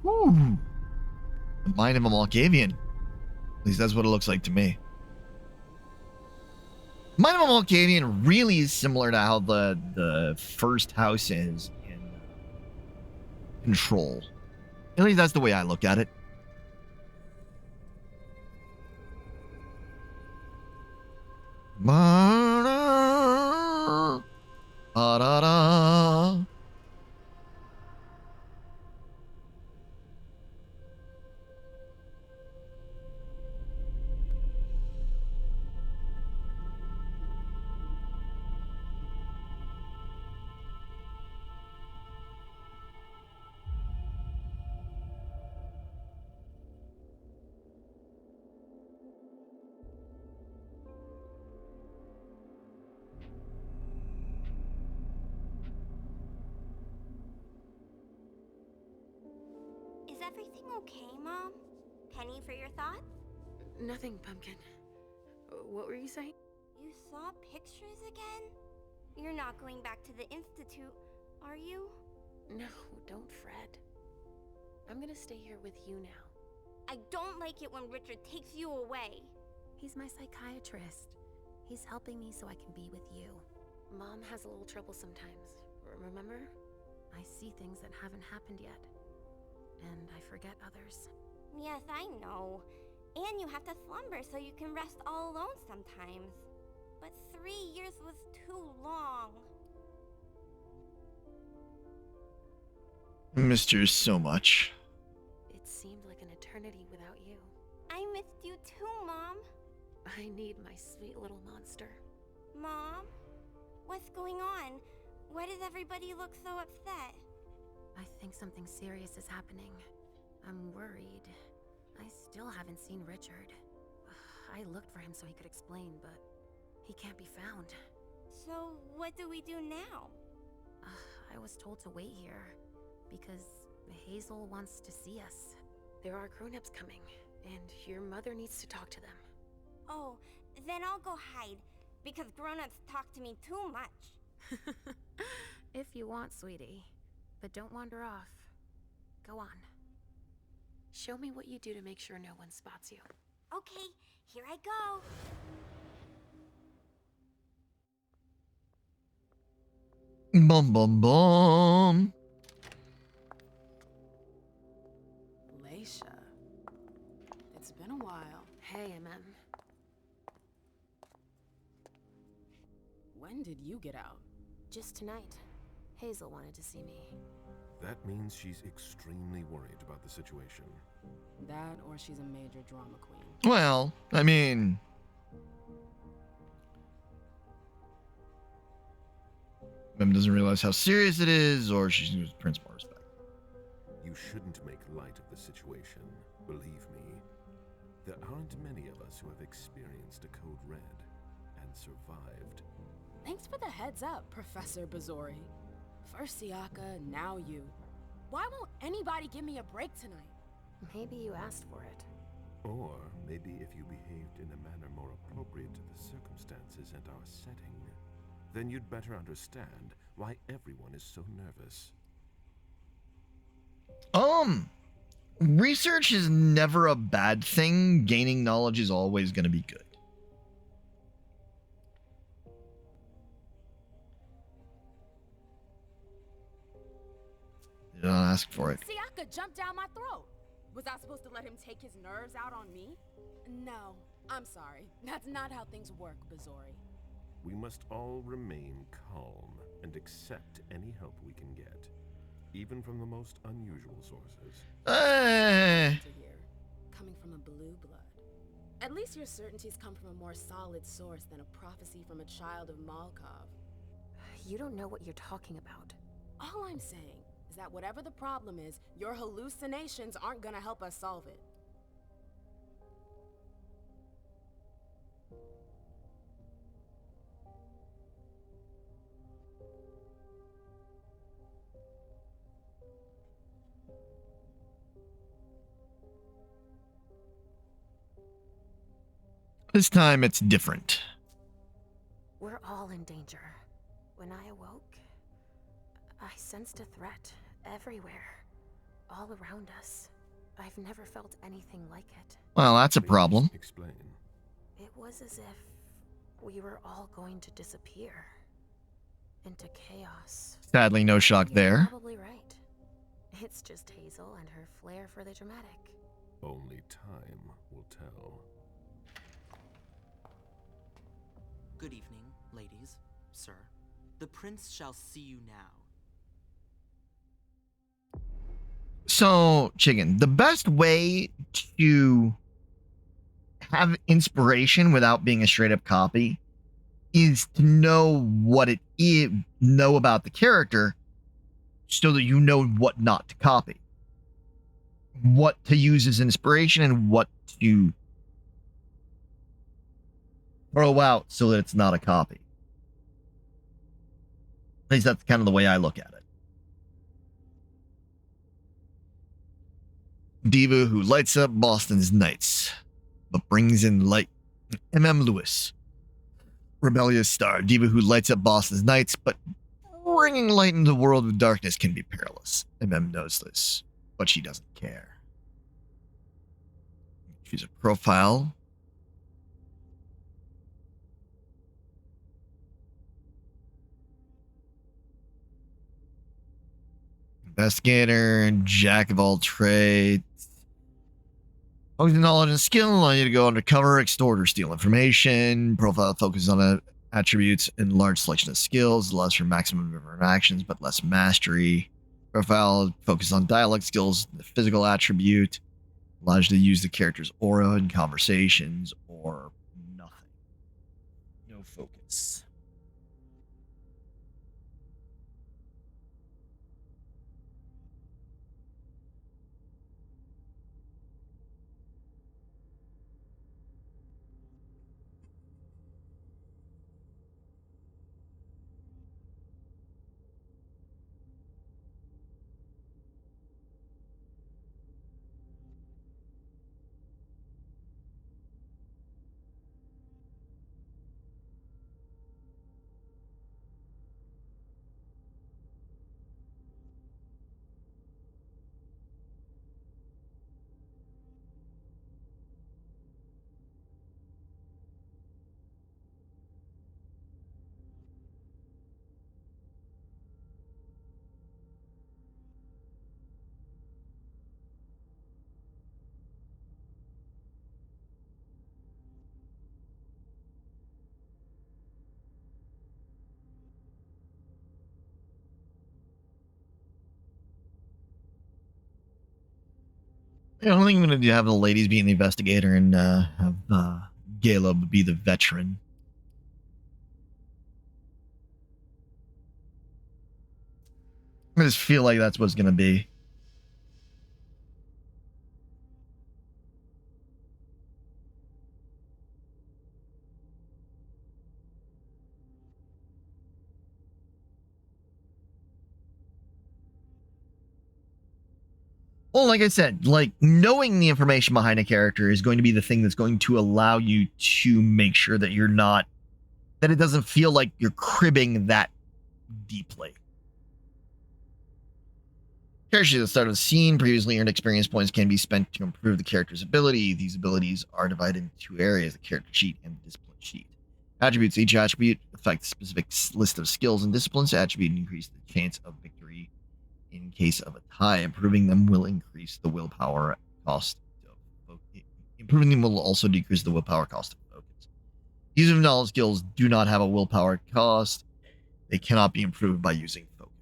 Speaker 1: Woo! The mind of a Malkavian. At least that's what it looks like to me. Mind of a Malkavian really is similar to how the first house is in Control. At least that's the way I look at it.
Speaker 3: everything okay, Mom? Penny for your thoughts?
Speaker 4: Nothing, Pumpkin. What were you saying?
Speaker 3: You saw pictures again? You're not going back to the Institute, are you?
Speaker 4: No, don't fret. I'm gonna stay here with you now.
Speaker 3: I don't like it when Richard takes you away.
Speaker 13: He's my psychiatrist. He's helping me so I can be with you.
Speaker 4: Mom has a little trouble sometimes, remember?
Speaker 13: I see things that haven't happened yet. And I forget others.
Speaker 3: Yes, I know. And you have to slumber so you can rest all alone sometimes. But 3 years was too long.
Speaker 1: Missed you so much.
Speaker 4: It seemed like an eternity without you.
Speaker 3: I missed you too, Mom.
Speaker 4: I need my sweet little monster.
Speaker 3: Mom? What's going on? Why does everybody look so upset?
Speaker 13: I think something serious is happening. I'm worried. I still haven't seen Richard. I looked for him so he could explain, but he can't be found.
Speaker 3: So, what do we do now?
Speaker 13: I was told to wait here, because Hazel wants to see us.
Speaker 4: There are grown-ups coming, and your mother needs to talk to them.
Speaker 3: Oh, then I'll go hide, because grown-ups talk to me too much.
Speaker 13: If you want, sweetie. But don't wander off. Go on.
Speaker 4: Show me what you do to make sure no one spots you.
Speaker 3: Okay, here I go.
Speaker 1: Bum bum bum.
Speaker 4: Leisha. It's been a while. Hey, MM. When did you get out?
Speaker 13: Just tonight. Hazel wanted to see me.
Speaker 5: That means she's extremely worried about the situation.
Speaker 4: That, or she's a major drama queen.
Speaker 1: Well, I mean, Mem doesn't realize how serious it is, or she gives Prince more respect.
Speaker 5: You shouldn't make light of the situation. Believe me, there aren't many of us who have experienced a code red and survived.
Speaker 4: Thanks for the heads up, Professor Bazori. First Siaka, now you. Why won't anybody give me a break tonight?
Speaker 13: Maybe you asked for it.
Speaker 5: Or maybe if you behaved in a manner more appropriate to the circumstances and our setting, then you'd better understand why everyone is so nervous.
Speaker 1: Research is never a bad thing. Gaining knowledge is always going to be good. You don't ask for it.
Speaker 4: Siaka jumped down my throat. Was I supposed to let him take his nerves out on me? No, I'm sorry. That's not how things work, Bazori.
Speaker 5: We must all remain calm and accept any help we can get, even from the most unusual sources.
Speaker 4: Coming from a blue blood. At least your certainties come from a more solid source than a prophecy from a child of Malkov.
Speaker 13: You don't know what you're talking about.
Speaker 4: All I'm saying is that whatever the problem is, your hallucinations aren't gonna help us solve it.
Speaker 1: This time it's different.
Speaker 13: We're all in danger. When I awoke, I sensed a threat everywhere, all around us. I've never felt anything like it.
Speaker 1: Well, that's a problem.
Speaker 5: Explain.
Speaker 13: It was as if we were all going to disappear into chaos.
Speaker 1: Sadly, no shock there.
Speaker 13: You're probably right. It's just Hazel and her flair for the dramatic.
Speaker 5: Only time will tell.
Speaker 8: Good evening, ladies, sir. The prince shall see you now.
Speaker 1: So, Chicken, the best way to have inspiration without being a straight up copy is to know what it is, know about the character, so that you know what not to copy, what to use as inspiration, and what to throw out so that it's not a copy. At least that's kind of the way I look at it. Diva who lights up Boston's nights, but brings in light. M.M. Lewis. Rebellious star. Diva who lights up Boston's nights, but bringing light into the world of darkness can be perilous. M.M. knows this, but she doesn't care. Choose a profile. Investigator, jack of all trades. Focusing knowledge and skill allow you to go undercover, extort, or steal information. Profile focuses on attributes and large selection of skills. Allows for maximum number of actions, but less mastery. Profile focuses on dialogue skills, the physical attribute. Allows you to use the character's aura in conversations or nothing. No focus. I don't think I'm going to have the ladies being the investigator and have Caleb be the veteran. I just feel like that's what it's going to be. Well, like I said, like knowing the information behind a character is going to be the thing that's going to allow you to make sure that you're not, that it doesn't feel like you're cribbing that deeply. Characters at the start of the scene, previously earned experience points can be spent to improve the character's ability. These abilities are divided into two areas, the character sheet and the discipline sheet. Attributes. Each attribute affects a specific list of skills and disciplines. Attribute increase the chance of victory in case of a tie. Improving them will increase the willpower cost of focus. Improving them will also decrease the willpower cost of focus. Use of knowledge skills do not have a willpower cost. They cannot be improved by using focus.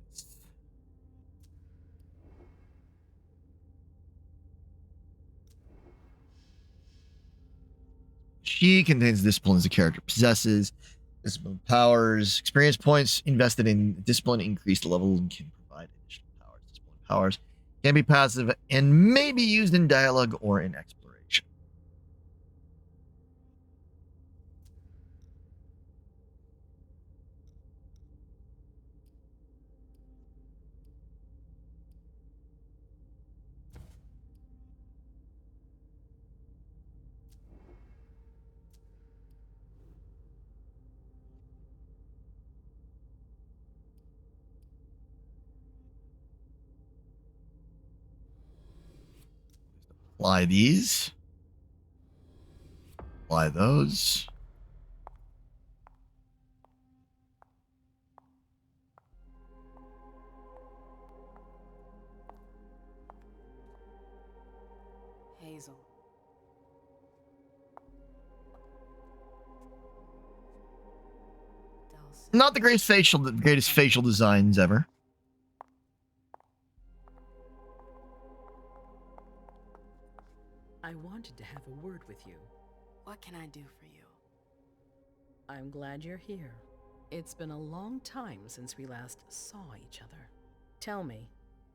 Speaker 1: She contains disciplines the character possesses. Discipline powers. Experience points invested in discipline increase the level and can provide additional powers. Discipline powers can be passive and may be used in dialogue or in exploration. Apply these. Apply those.
Speaker 4: Hazel.
Speaker 1: Not the greatest facial designs ever.
Speaker 14: I wanted to have a word with you.
Speaker 4: What can I do for you?
Speaker 14: I'm glad you're here. It's been a long time since we last saw each other. Tell me,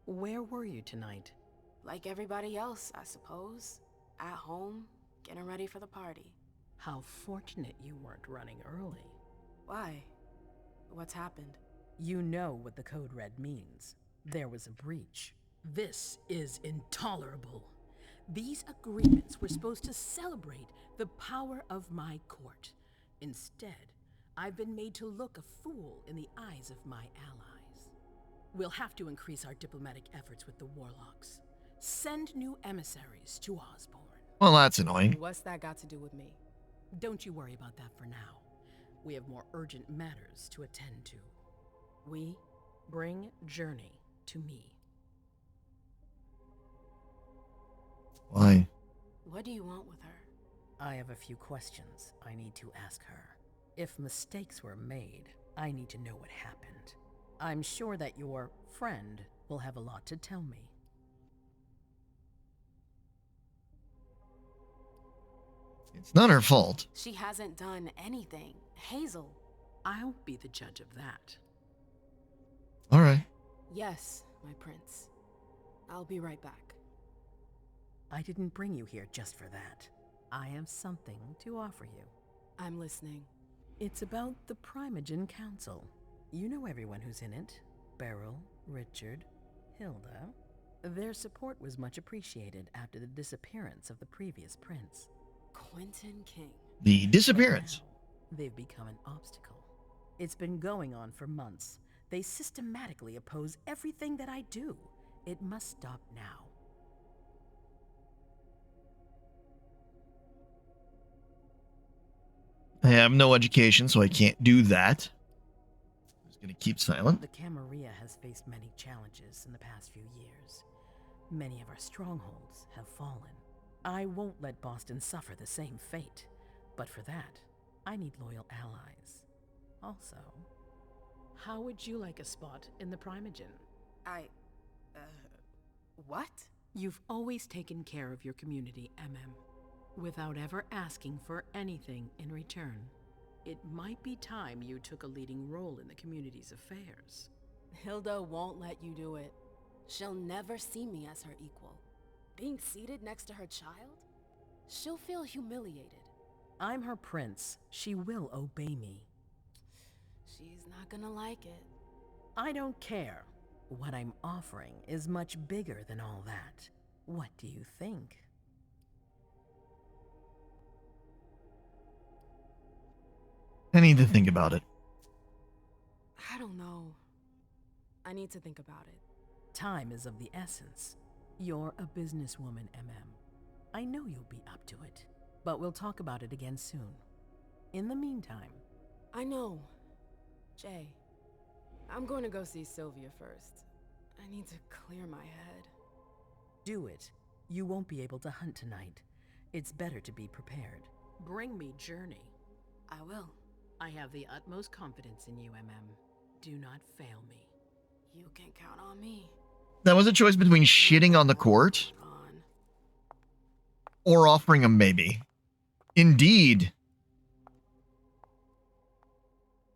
Speaker 14: where were you tonight?
Speaker 4: Like everybody else, I suppose. At home, getting ready for the party.
Speaker 14: How fortunate you weren't running early.
Speaker 4: Why? What's happened?
Speaker 14: You know what the Code Red means. There was a breach. This is intolerable. These agreements were supposed to celebrate the power of my court. Instead, I've been made to look a fool in the eyes of my allies. We'll have to increase our diplomatic efforts with the warlocks. Send new emissaries to Osborne.
Speaker 1: Well, that's annoying.
Speaker 4: What's that got to do with me?
Speaker 14: Don't you worry about that for now. We have more urgent matters to attend to. We bring Journey to me.
Speaker 1: Why?
Speaker 4: What do you want with her?
Speaker 14: I have a few questions I need to ask her. If mistakes were made, I need to know what happened. I'm sure that your friend will have a lot to tell me.
Speaker 1: It's not her fault.
Speaker 4: She hasn't done anything. Hazel.
Speaker 14: I'll be the judge of that.
Speaker 1: All right.
Speaker 4: Yes, my prince. I'll be right back.
Speaker 14: I didn't bring you here just for that. I have something to offer you.
Speaker 4: I'm listening.
Speaker 14: It's about the Primogen Council. You know everyone who's in it. Beryl, Richard, Hilda. Their support was much appreciated after the disappearance of the previous prince.
Speaker 4: Quentin King.
Speaker 1: The disappearance.
Speaker 14: They've become an obstacle. It's been going on for months. They systematically oppose everything that I do. It must stop now.
Speaker 1: I have no education, so I can't do that. I'm just gonna keep silent.
Speaker 14: The Camarilla has faced many challenges in the past few years. Many of our strongholds have fallen. I won't let Boston suffer the same fate. But for that, I need loyal allies. Also, how would you like a spot in the Primogen?
Speaker 4: What?
Speaker 14: You've always taken care of your community, without ever asking for anything in return. It might be time you took a leading role in the community's affairs.
Speaker 4: Hilda won't let you do it. She'll never see me as her equal. Being seated next to her child? She'll feel humiliated.
Speaker 14: I'm her prince. She will obey me.
Speaker 4: She's not gonna like it.
Speaker 14: I don't care. What I'm offering is much bigger than all that. What do you think?
Speaker 1: I need to think about it.
Speaker 4: I don't know. I need to think about it.
Speaker 14: Time is of the essence. You're a businesswoman, I know you'll be up to it, but we'll talk about it again soon. In the meantime...
Speaker 4: I know. Jay, I'm going to go see Sylvia first. I need to clear my head.
Speaker 14: Do it. You won't be able to hunt tonight. It's better to be prepared. Bring me Journey.
Speaker 4: I will.
Speaker 14: I have the utmost confidence in you, Do not fail me.
Speaker 4: You can count on me.
Speaker 1: That was a choice between shitting on the court or offering a maybe. Indeed.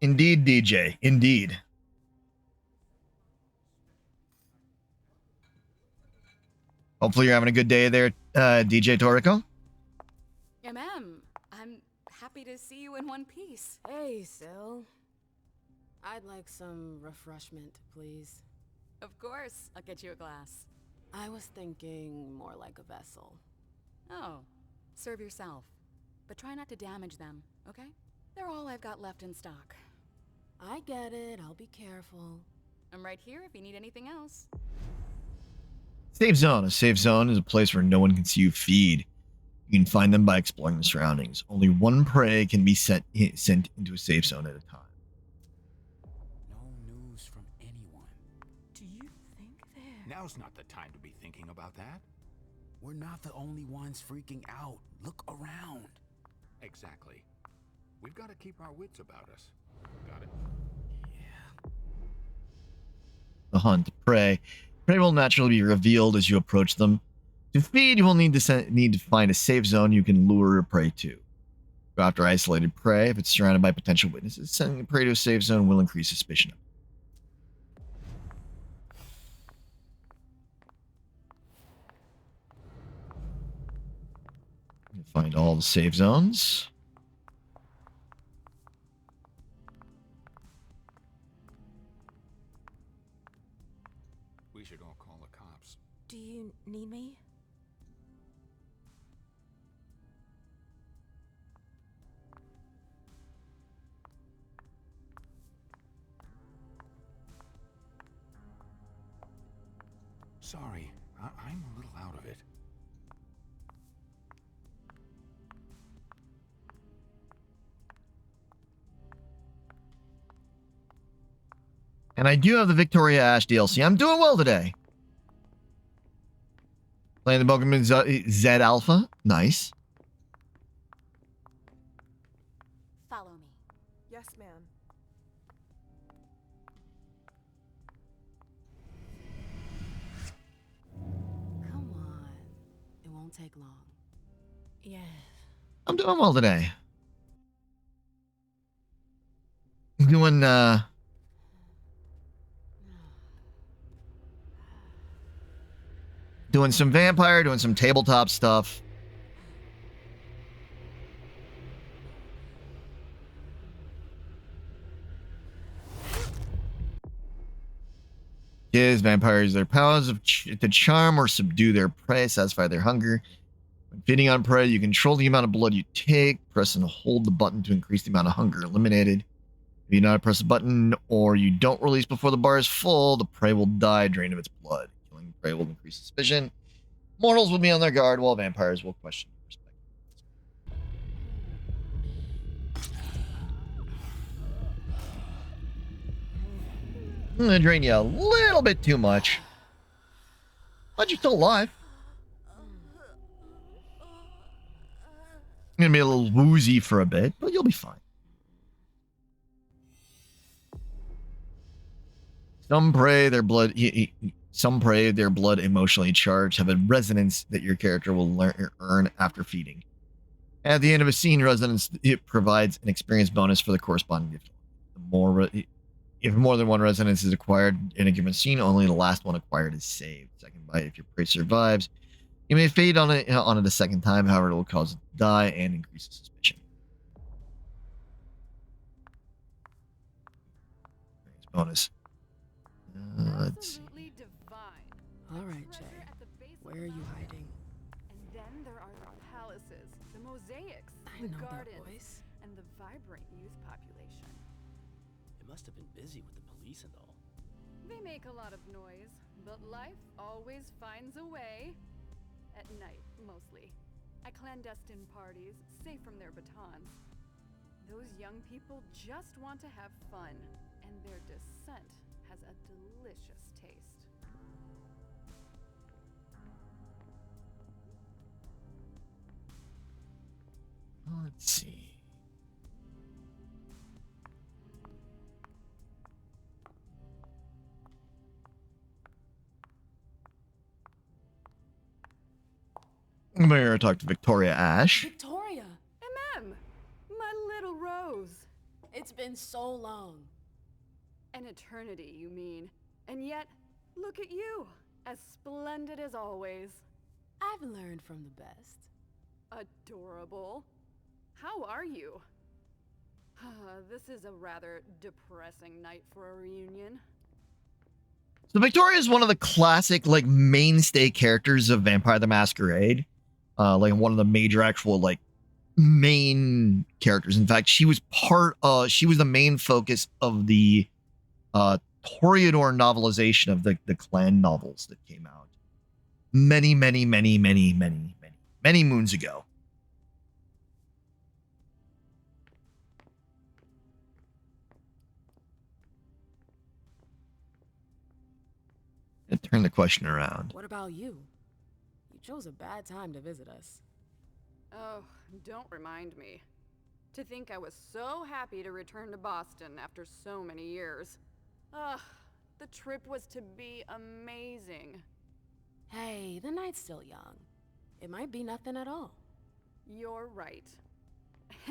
Speaker 1: Indeed, DJ. Indeed. Hopefully you're having a good day there, DJ Toriko.
Speaker 15: I'm happy to see you in one piece.
Speaker 4: Hey, Sil. I'd like some refreshment, please.
Speaker 15: Of course, I'll get you a glass.
Speaker 4: I was thinking more like a vessel.
Speaker 15: Oh, serve yourself. But try not to damage them, okay? They're all I've got left in stock.
Speaker 4: I get it, I'll be careful.
Speaker 15: I'm right here if you need anything else.
Speaker 1: Safe zone. A safe zone is a place where no one can see you feed. You can find them by exploring the surroundings. Only one prey can be sent into a safe zone at a time.
Speaker 10: No news from anyone.
Speaker 4: Do you think they're...
Speaker 10: Now's not the time to be thinking about that. We're not the only ones freaking out. Look around. Exactly. We've got to keep our wits about us. Got it?
Speaker 1: Yeah. The hunt. Prey. Prey will naturally be revealed as you approach them. To feed, you will need to find a safe zone you can lure your prey to. Go after isolated prey. If it's surrounded by potential witnesses, sending the prey to a safe zone will increase suspicion. Find all the safe zones.
Speaker 10: We should all call the cops.
Speaker 13: Do you need me?
Speaker 10: sorry. I'm a little out of it.
Speaker 1: And I do have the Victoria Ash DLC. I'm doing well today. Playing the Pokemon Z Alpha. Nice.
Speaker 15: Follow me.
Speaker 16: Yes, ma'am.
Speaker 4: Come on. It won't take long.
Speaker 7: Yes.
Speaker 1: I'm doing well today. Doing, doing some vampire, doing some tabletop stuff. Gives vampires their powers to charm or subdue their prey, satisfy their hunger. When feeding on prey, you control the amount of blood you take. Press and hold the button to increase the amount of hunger eliminated. If you not press the button or you don't release before the bar is full, the prey will die, drained of its blood. Killing the prey will increase suspicion. Mortals will be on their guard, while vampires will question I'm gonna drain you a little bit too much. But you're still alive. You're gonna be a little woozy for a bit, but you'll be fine. Some prey, their blood emotionally charged, have a resonance that your character will earn after feeding. At the end of a scene, resonance it provides an experience bonus for the corresponding gift. If more than one resonance is acquired in a given scene, only the last one acquired is saved. Second bite, if your prey survives, you may feed on it a second time. However, it will cause it to die and increase the suspicion. Bonus. Let's see.
Speaker 4: All right, Jay. Where are you hiding?
Speaker 15: And then there are the palaces, the mosaics,
Speaker 4: I
Speaker 15: the
Speaker 4: know that
Speaker 15: gardens,
Speaker 4: voice.
Speaker 15: and the vibrant youth population.
Speaker 12: It must have been busy with the police and all.
Speaker 15: They make a lot of noise, but life always finds a way. At night, mostly. At clandestine parties, safe from their batons. Those young people just want to have fun, and their descent has a delicious taste.
Speaker 1: Let's see. I'm going to talk to Victoria Ash.
Speaker 4: Victoria!
Speaker 15: My little Rose.
Speaker 4: It's been so long.
Speaker 15: An eternity, you mean. And yet, look at you, as splendid as always.
Speaker 4: I've learned from the best.
Speaker 15: Adorable. How are you? This is a rather depressing night for a reunion.
Speaker 1: So Victoria is one of the classic, like, mainstay characters of Vampire the Masquerade. Like one of the major actual, like, main characters. In fact, she was the main focus of the Toreador novelization of the clan novels that came out many moons ago. And turn the question around.
Speaker 4: What about you? You chose a bad time to visit us.
Speaker 15: Oh, don't remind me. To think I was so happy to return to Boston after so many years. Ugh, the trip was to be amazing.
Speaker 4: Hey, the night's still young. It might be nothing at all.
Speaker 15: You're right.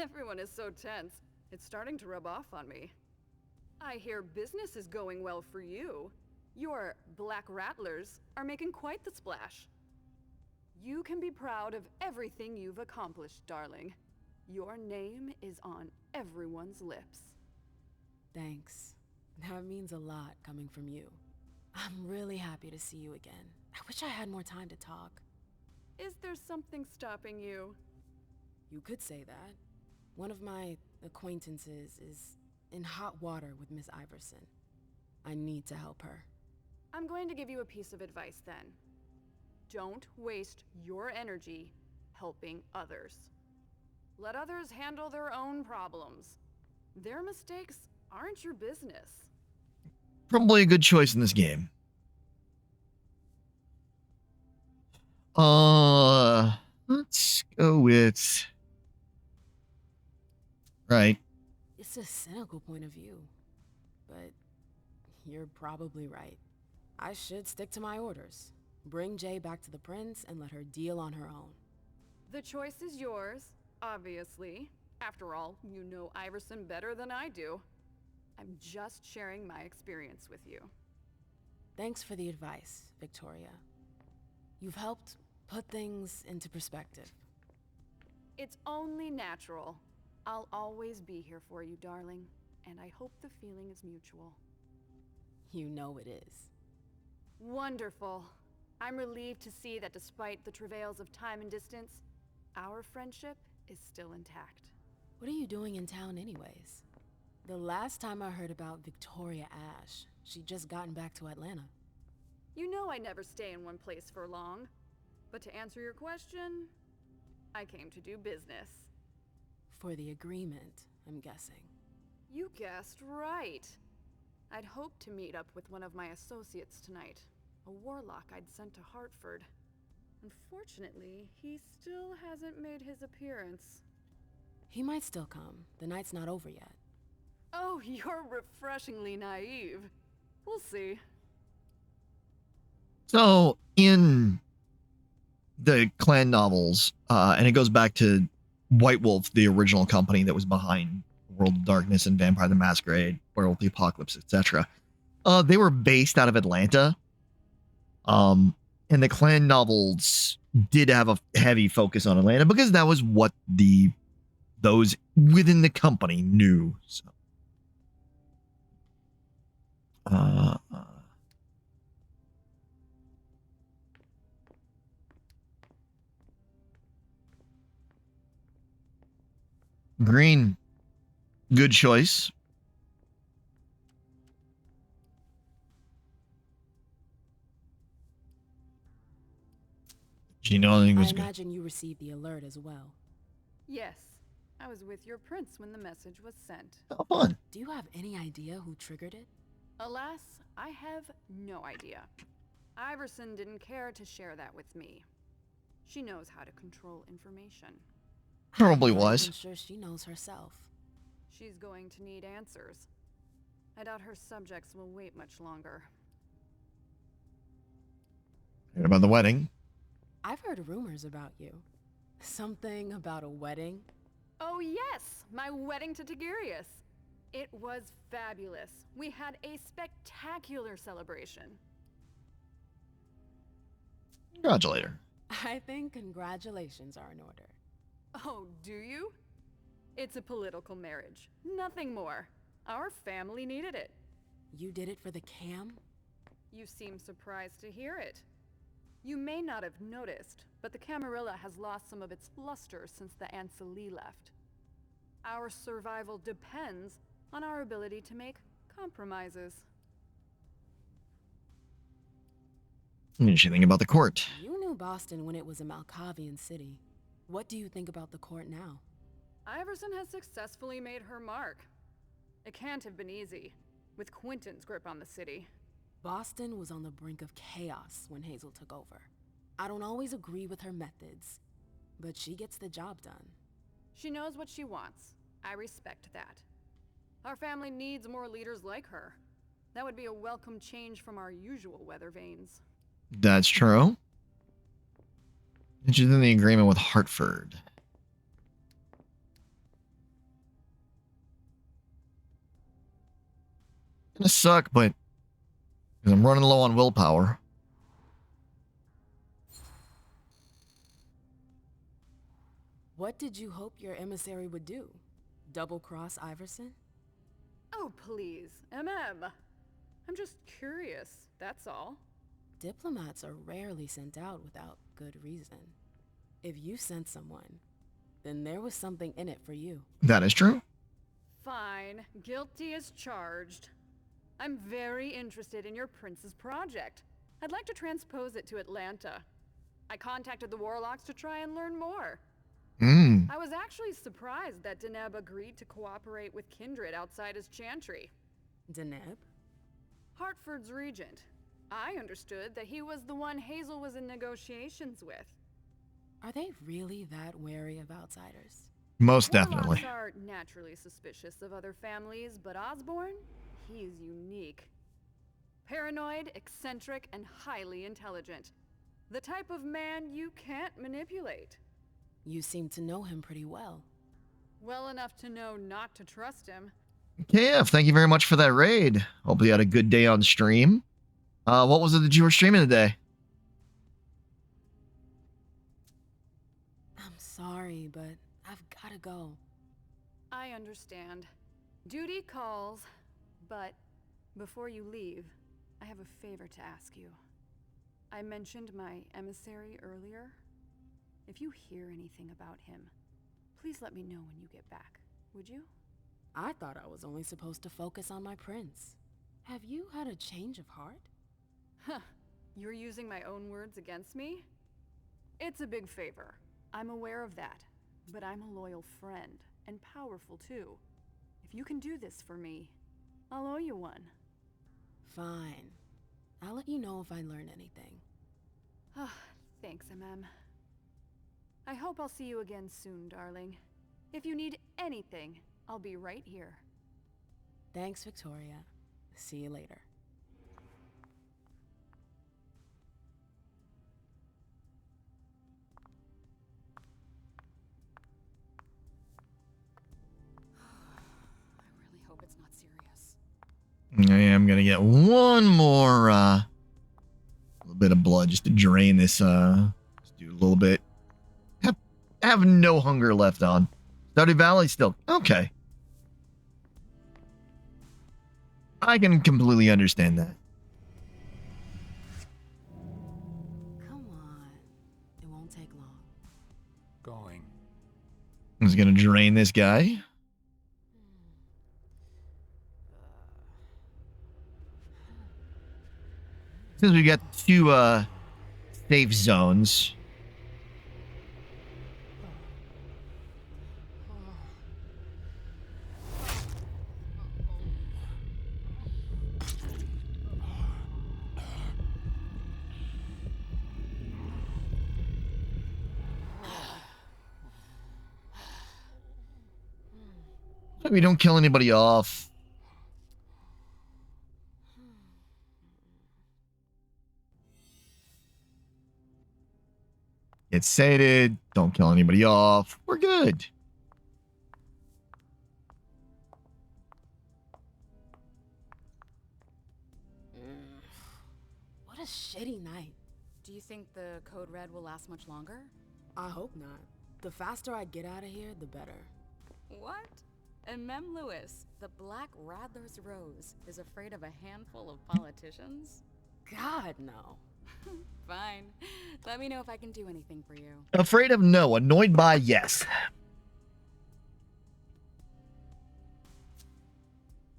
Speaker 15: Everyone is so tense. It's starting to rub off on me. I hear business is going well for you. Your Black Rattlers are making quite the splash. You can be proud of everything you've accomplished, darling. Your name is on everyone's lips.
Speaker 4: Thanks. That means a lot coming from you. I'm really happy to see you again. I wish I had more time to talk.
Speaker 15: Is there something stopping you?
Speaker 4: You could say that. One of my acquaintances is in hot water with Miss Iverson. I need to help her.
Speaker 15: I'm going to give you a piece of advice then. Don't waste your energy helping others. Let others handle their own problems. Their mistakes aren't your business.
Speaker 1: Probably a good choice in this game. Let's go with... Right.
Speaker 4: It's a cynical point of view, but you're probably right. I should stick to my orders. Bring Jay back to the prince and let her deal on her own.
Speaker 15: The choice is yours, obviously. After all, you know Iverson better than I do. I'm just sharing my experience with you.
Speaker 4: Thanks for the advice, Victoria. You've helped put things into perspective.
Speaker 15: It's only natural. I'll always be here for you, darling, and I hope the feeling is mutual.
Speaker 4: You know it is.
Speaker 15: Wonderful. I'm relieved to see that despite the travails of time and distance, our friendship is still intact.
Speaker 4: What are you doing in town anyways? The last time I heard about Victoria Ash, she'd just gotten back to Atlanta.
Speaker 15: You know I never stay in one place for long. But to answer your question, I came to do business.
Speaker 4: For the agreement, I'm guessing.
Speaker 15: You guessed right. I'd hoped to meet up with one of my associates tonight, a warlock I'd sent to Hartford. Unfortunately, he still hasn't made his appearance.
Speaker 4: He might still come. The night's not over yet.
Speaker 15: Oh, you're refreshingly naive. We'll see.
Speaker 1: So, in the clan novels, and it goes back to White Wolf, the original company that was behind World of Darkness and Vampire the Masquerade, Werewolf the Apocalypse, etc. They were based out of Atlanta. And the clan novels did have a heavy focus on Atlanta because that was what those within the company knew. So, green, good choice. Do you know anything was
Speaker 4: I
Speaker 1: good?
Speaker 4: imagine you received the alert as well.
Speaker 15: Yes, I was with your prince when the message was sent.
Speaker 1: Oh, fun.
Speaker 4: Do you have any idea who triggered it?
Speaker 15: Alas, I have no idea. Iverson didn't care to share that with me. She knows how to control information.
Speaker 1: Probably
Speaker 4: I'm
Speaker 1: was.
Speaker 4: sure she knows herself.
Speaker 15: She's going to need answers. I doubt her subjects will wait much longer.
Speaker 1: And about the wedding?
Speaker 4: I've heard rumors about you. Something about a wedding?
Speaker 15: Oh yes, my wedding to Tigurius. It was fabulous. We had a spectacular celebration.
Speaker 1: Congratulate her.
Speaker 4: I think congratulations are in order.
Speaker 15: Oh, do you? It's a political marriage. Nothing more. Our family needed it.
Speaker 4: You did it for the cam?
Speaker 15: You seem surprised to hear it. You may not have noticed, but the Camarilla has lost some of its luster since the Ancili left. Our survival depends on our ability to make compromises.
Speaker 1: What did you think about the court?
Speaker 4: You knew Boston when it was a Malkavian city. What do you think about the court now?
Speaker 15: Iverson has successfully made her mark. It can't have been easy, with Quentin's grip on the city.
Speaker 4: Boston was on the brink of chaos when Hazel took over. I don't always agree with her methods, but she gets the job done.
Speaker 15: She knows what she wants. I respect that. Our family needs more leaders like her. That would be a welcome change from our usual weather vanes.
Speaker 1: That's true. Interested in the agreement with Hartford. Gonna suck, but because I'm running low on willpower.
Speaker 4: What did you hope your emissary would do? Double-cross Iverson?
Speaker 15: Oh, please, I'm just curious, that's all.
Speaker 4: Diplomats are rarely sent out without good reason. If you sent someone, then there was something in it for you.
Speaker 1: That is true.
Speaker 15: Fine, guilty as charged. I'm very interested in your prince's project. I'd like to transpose it to Atlanta. I contacted the Warlocks to try and learn more. I was actually surprised that Deneb agreed to cooperate with Kindred outside his chantry.
Speaker 4: Deneb?
Speaker 15: Hartford's regent. I understood that he was the one Hazel was in negotiations with.
Speaker 4: Are they really that wary of outsiders?
Speaker 1: Most definitely.
Speaker 15: Warlocks are naturally suspicious of other families, but Osborne? He's unique. Paranoid, eccentric, and highly intelligent. The type of man you can't manipulate.
Speaker 4: You seem to know him pretty well.
Speaker 15: Well enough to know not to trust him.
Speaker 1: KF, thank you very much for that raid. Hope you had a good day on stream. What was it that you were streaming today?
Speaker 4: I'm sorry, but I've gotta go.
Speaker 15: I understand. Duty calls, but before you leave, I have a favor to ask you. I mentioned my emissary earlier. If you hear anything about him, please let me know when you get back, would you?
Speaker 4: I thought I was only supposed to focus on my prince. Have you had a change of heart?
Speaker 15: Huh. You're using my own words against me? It's a big favor. I'm aware of that. But I'm a loyal friend, and powerful too. If you can do this for me, I'll owe you one.
Speaker 4: Fine. I'll let you know if I learn anything.
Speaker 15: Thanks, MM. I hope I'll see you again soon, darling. If you need anything, I'll be right here.
Speaker 4: Thanks, Victoria. See you later.
Speaker 15: I really hope it's not serious.
Speaker 1: I am gonna get one more little bit of blood just to drain this. Just do a little bit. Have no hunger left on. Stardew Valley still okay. I can completely understand that.
Speaker 4: Come on. It won't take long.
Speaker 10: Going.
Speaker 1: I'm just gonna drain this guy. Since we got two safe zones. We don't kill anybody off. Get sated. Don't kill anybody off. We're good.
Speaker 4: What a shitty night.
Speaker 16: Do you think the Code Red will last much longer?
Speaker 4: I hope not. The faster I get out of here, the better.
Speaker 16: What? And Mem Lewis, the Black Rattler's Rose, is afraid of a handful of politicians?
Speaker 4: God, no.
Speaker 16: Fine. Let me know if I can do anything for you.
Speaker 1: Afraid of no, annoyed by yes.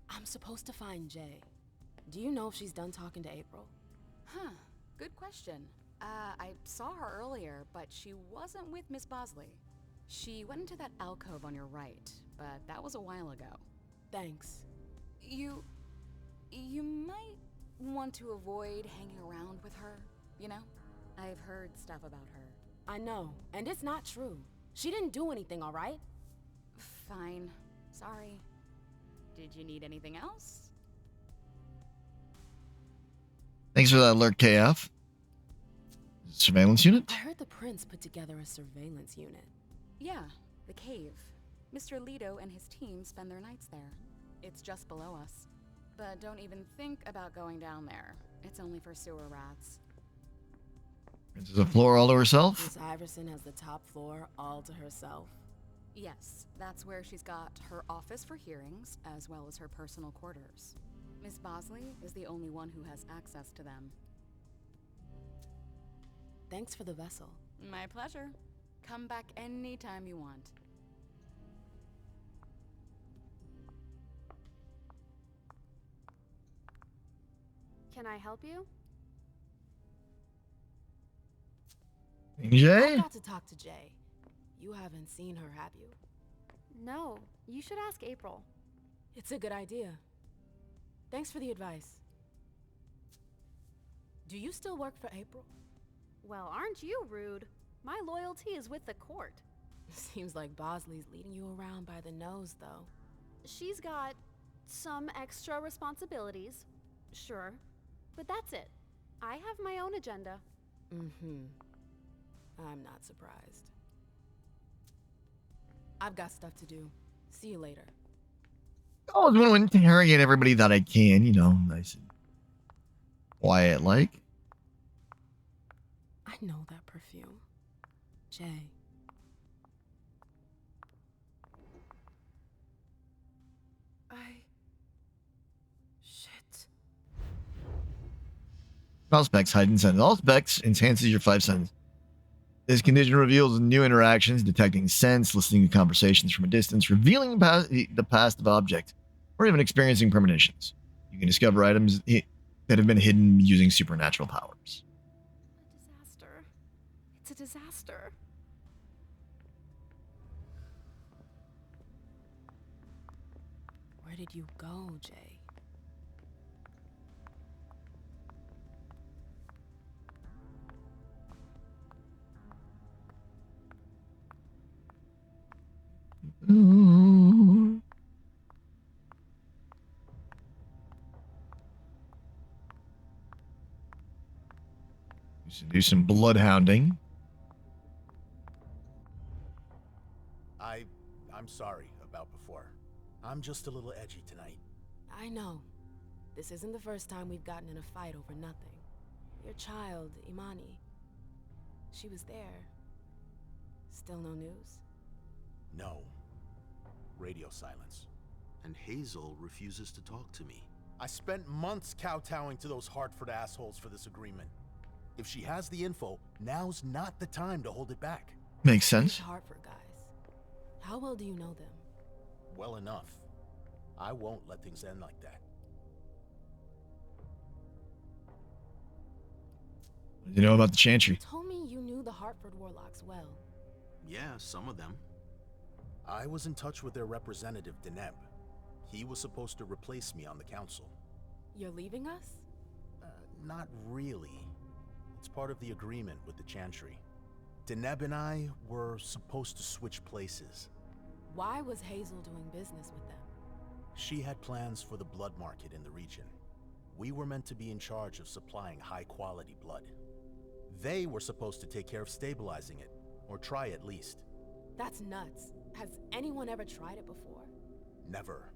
Speaker 4: I'm supposed to find Jay. Do you know if she's done talking to April?
Speaker 16: Huh. Good question. I saw her earlier, but she wasn't with Miss Bosley. She went into that alcove on your right, but that was a while ago.
Speaker 4: Thanks.
Speaker 16: You might want to avoid hanging around with her, you know? I've heard stuff about her.
Speaker 4: I know, and it's not true. She didn't do anything, all right?
Speaker 16: Fine. Sorry. Did you need anything else?
Speaker 1: Thanks for that alert, KF. Surveillance unit?
Speaker 4: I heard the prince put together a surveillance unit.
Speaker 16: Yeah, the cave. Mr. Leto and his team spend their nights there. It's just below us. But don't even think about going down there. It's only for sewer rats.
Speaker 1: Princess of Floor all to herself?
Speaker 4: Miss Iverson has the top floor all to herself.
Speaker 16: Yes, that's where she's got her office for hearings, as well as her personal quarters. Miss Bosley is the only one who has access to them.
Speaker 4: Thanks for the vessel.
Speaker 16: My pleasure. Come back anytime you want.
Speaker 17: Can I help you?
Speaker 1: Jay?
Speaker 4: I've got to talk to Jay. You haven't seen her, have you?
Speaker 17: No, you should ask April.
Speaker 4: It's a good idea. Thanks for the advice. Do you still work for April?
Speaker 17: Well, aren't you rude? My loyalty is with the court.
Speaker 4: Seems like Bosley's leading you around by the nose, though.
Speaker 17: She's got some extra responsibilities, sure, but that's it. I have my own agenda.
Speaker 4: Mm-hmm. I'm not surprised. I've got stuff to do. See you later.
Speaker 1: I always want to interrogate everybody that I can, you know, nice and quiet like.
Speaker 4: I know that perfume. Jay. Shit.
Speaker 1: All specs heightened sense. All specs enhances your 5 senses. This condition reveals new interactions, detecting sense, listening to conversations from a distance, revealing the past of objects, or even experiencing premonitions. You can discover items that have been hidden using supernatural powers.
Speaker 17: A disaster. It's a disaster.
Speaker 4: Where did you go, Jay?
Speaker 1: Do some bloodhounding.
Speaker 18: I'm sorry about before. I'm just a little edgy tonight.
Speaker 4: I know. This isn't the first time we've gotten in a fight over nothing. Your child, Imani. She was there. Still no news?
Speaker 18: No. Radio silence.
Speaker 19: And Hazel refuses to talk to me.
Speaker 18: I spent months kowtowing to those Hartford assholes for this agreement. If she has the info, now's not the time to hold it back.
Speaker 1: Makes sense.
Speaker 4: Hartford guys. How well do you know them?
Speaker 18: Well enough. I won't let things end like that.
Speaker 1: What do you know about the Chantry?
Speaker 4: You told me you knew the Hartford Warlocks well.
Speaker 19: Yeah, some of them.
Speaker 18: I was in touch with their representative, Deneb. He was supposed to replace me on the council.
Speaker 4: You're leaving us?
Speaker 18: Not really. It's part of the agreement with the Chantry. Deneb and I were supposed to switch places.
Speaker 4: Why was Hazel doing business with them?
Speaker 18: She had plans for the blood market in the region. We were meant to be in charge of supplying high-quality blood. They were supposed to take care of stabilizing it, or try at least.
Speaker 4: That's nuts. Has anyone ever tried it before?
Speaker 18: Never.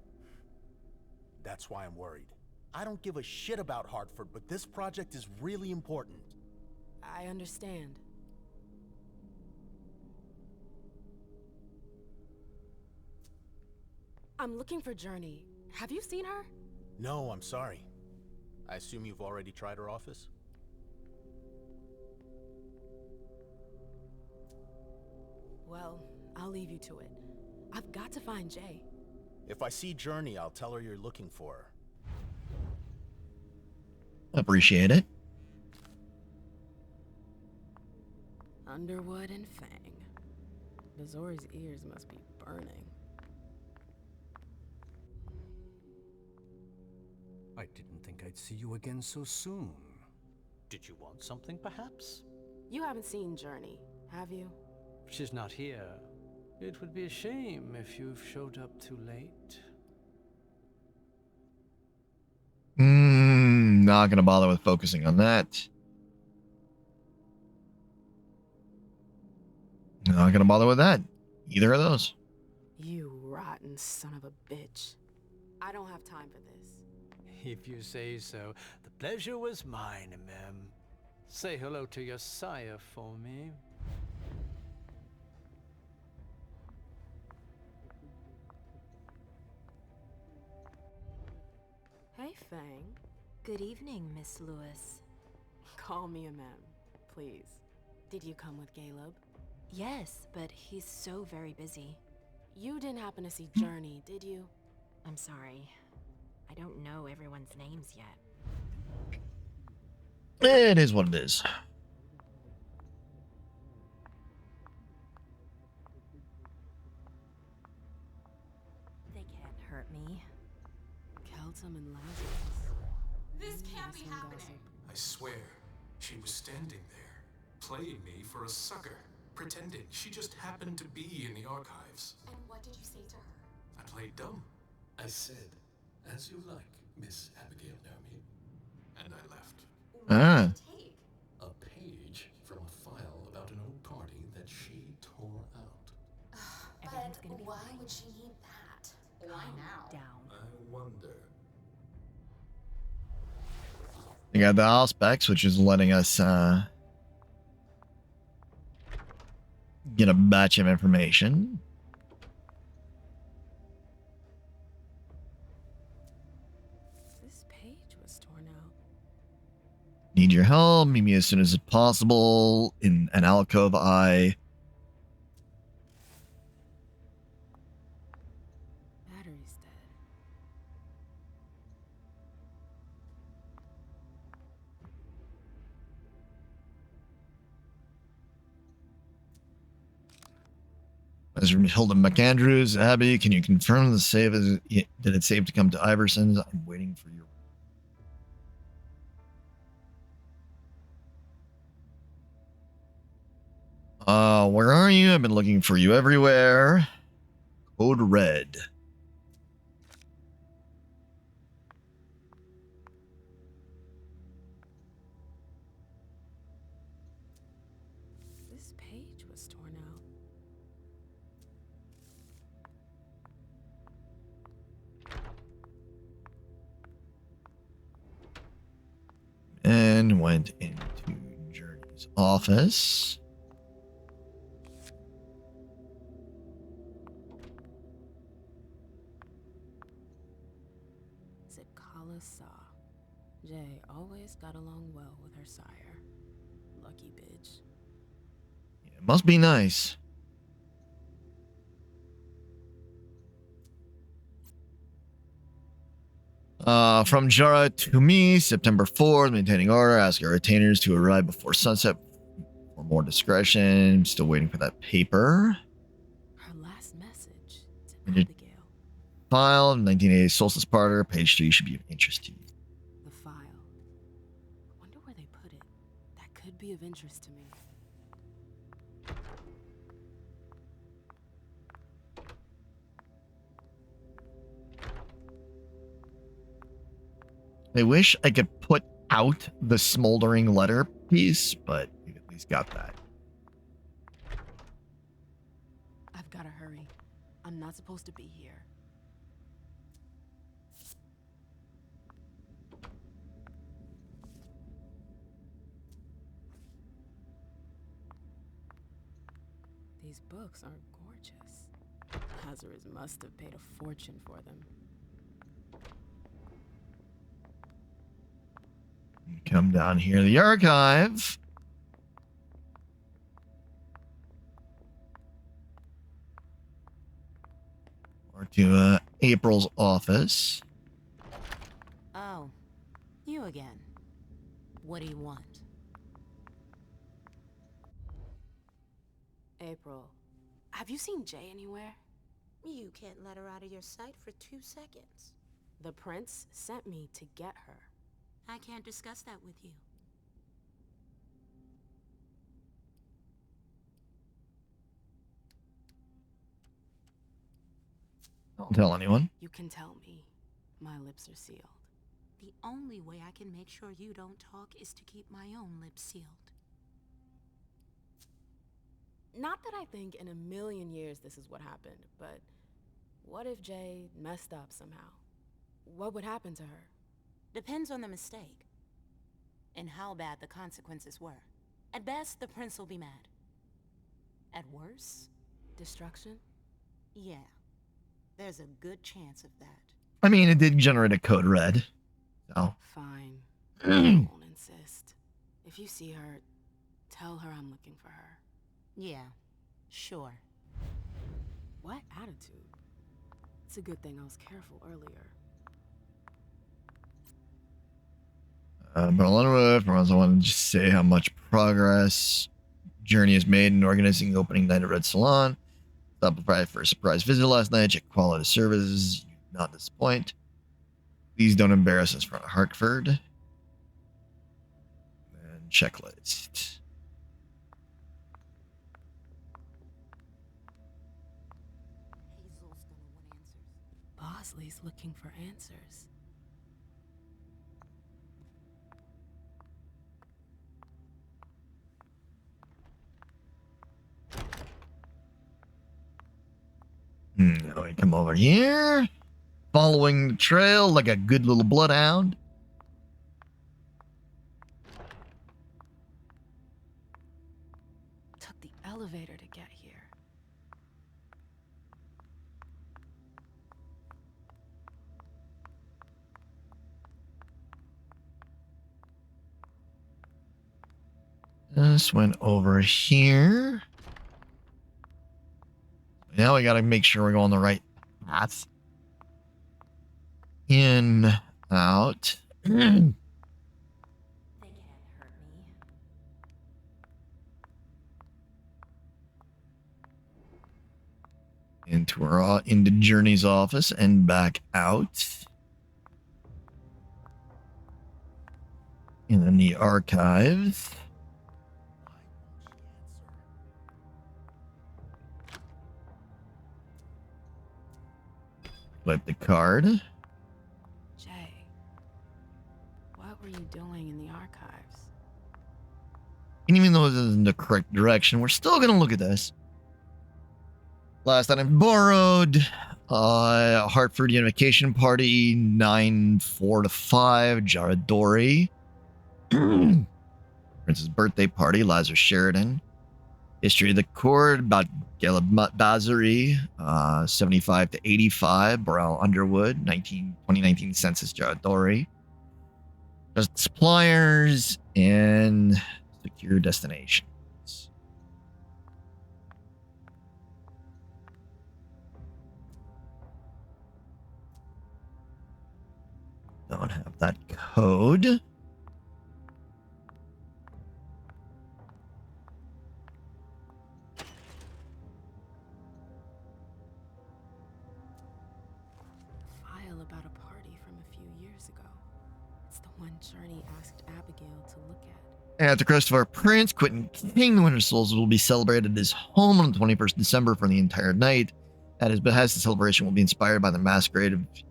Speaker 18: That's why I'm worried. I don't give a shit about Hartford, but this project is really important.
Speaker 4: I understand. I'm looking for Journey. Have you seen her?
Speaker 18: No, I'm sorry. I assume you've already tried her office?
Speaker 4: Well, I'll leave you to it. I've got to find Jay.
Speaker 18: If I see Journey, I'll tell her you're looking for her.
Speaker 1: Appreciate it.
Speaker 4: Underwood and Fang. Bazori's ears must be burning.
Speaker 12: I didn't think I'd see you again so soon. Did you want something, perhaps?
Speaker 4: You haven't seen Journey, have you?
Speaker 12: She's not here. It would be a shame if you've showed up too late.
Speaker 1: Not gonna bother with focusing on that. Not gonna bother with that. Either of those.
Speaker 4: You rotten son of a bitch. I don't have time for this.
Speaker 12: If you say so. The pleasure was mine, Mem. Say hello to your sire for me.
Speaker 4: Hey, Fang.
Speaker 20: Good evening, Miss Lewis.
Speaker 4: Call me a ma'am, please. Did you come with Caleb?
Speaker 20: Yes, but he's so very busy.
Speaker 4: You didn't happen to see Journey, did you?
Speaker 20: I'm sorry. I don't know everyone's names yet.
Speaker 1: It is what it is.
Speaker 20: They can't hurt me.
Speaker 4: Keltum and Lazarus.
Speaker 21: This can't be happening. I swear, she was standing there, playing me for a sucker, pretending she just happened to be in the archives.
Speaker 17: And what did you say to her?
Speaker 21: I played dumb. I said, as you like, Miss Abigail Naomi. And I left.
Speaker 1: Ah.
Speaker 21: A page from a file about an old party that she tore out.
Speaker 17: But why would she need that? Why now?
Speaker 20: Down.
Speaker 21: I wonder.
Speaker 1: We got the Auspex, which is letting us get a batch of information.
Speaker 4: This page was torn out.
Speaker 1: Need your help. Meet me as soon as possible in an alcove eye.
Speaker 4: Battery's dead.
Speaker 1: As from Hilda McAndrews, Abby, can you confirm the save is did it save to come to Iverson's? I'm waiting for your. Where are you? I've been looking for you everywhere. Code red.
Speaker 4: This page was torn out.
Speaker 1: And went into Journey's office.
Speaker 4: Zikala Saw. Jay always got along well with her sire. Lucky bitch.
Speaker 1: It must be nice. From Jara to me, September 4th, maintaining order. Ask our retainers to arrive before sunset for more discretion. Still waiting for that paper.
Speaker 4: Her last message to
Speaker 1: And
Speaker 4: Abigail.
Speaker 1: File, 1980 Solstice Parter, page 3 should be of interest to you.
Speaker 4: The file. I wonder where they put it. That could be of interest to me.
Speaker 1: I wish I could put out the smoldering letter piece, but we've at least got that.
Speaker 4: I've gotta hurry. I'm not supposed to be here. These books are gorgeous. Lazarus must have paid a fortune for them.
Speaker 1: Come down here to the archive. Or to April's office.
Speaker 9: Oh, you again. What do you want?
Speaker 4: April, have you seen Jay anywhere?
Speaker 7: You can't let her out of your sight for 2 seconds.
Speaker 4: The prince sent me to get her.
Speaker 7: I can't discuss that with you.
Speaker 1: Don't tell anyone.
Speaker 4: You can tell me. My lips are sealed.
Speaker 7: The only way I can make sure you don't talk is to keep my own lips sealed.
Speaker 4: Not that I think in a million years this is what happened, but what if Jay messed up somehow? What would happen to her?
Speaker 9: Depends on the mistake. And how bad the consequences were. At best, the prince will be mad. At worst,
Speaker 4: destruction?
Speaker 9: Yeah. There's a good chance of that.
Speaker 1: I mean, it did generate a code red. So.
Speaker 4: Fine. I won't insist. If you see her, tell her I'm looking for her.
Speaker 9: Yeah, sure.
Speaker 4: What attitude? It's a good thing I was careful earlier.
Speaker 1: But a lot of I want to just say how much progress Journey has made in organizing opening night at Red Salon. Stopped by for a surprise visit last night. Check quality services. You did not disappoint. Please don't embarrass us in front of Hartford. And checklist.
Speaker 4: Bosley's looking for answers.
Speaker 1: Now we come over here. Following the trail like a good little bloodhound.
Speaker 4: Took the elevator to get here.
Speaker 1: This went over here. Now we gotta make sure we're going the right path. In, out. Into Journey's office and back out. And then the archives. Flip the card.
Speaker 4: Jay, what were you doing in the archives?
Speaker 1: And even though this isn't the correct direction, we're still gonna look at this. Last item borrowed. Hartford Unification Party, 9-4 to 5, Jaradori. Prince's birthday party, Lazarus Sheridan. History of the Court, about Galabazari, 75 to 85, Burrell Underwood, 2019 Census, Jaradori. Just suppliers and secure destinations. Don't have that code.
Speaker 4: File about a party from a few years ago. It's the one Journey asked Abigail to look at.
Speaker 1: At the crest of our prince, Quentin King, the Winter Souls will be celebrated at his home on the 21st of December for the entire night. At his behest, the celebration will be inspired by the Masquerade of the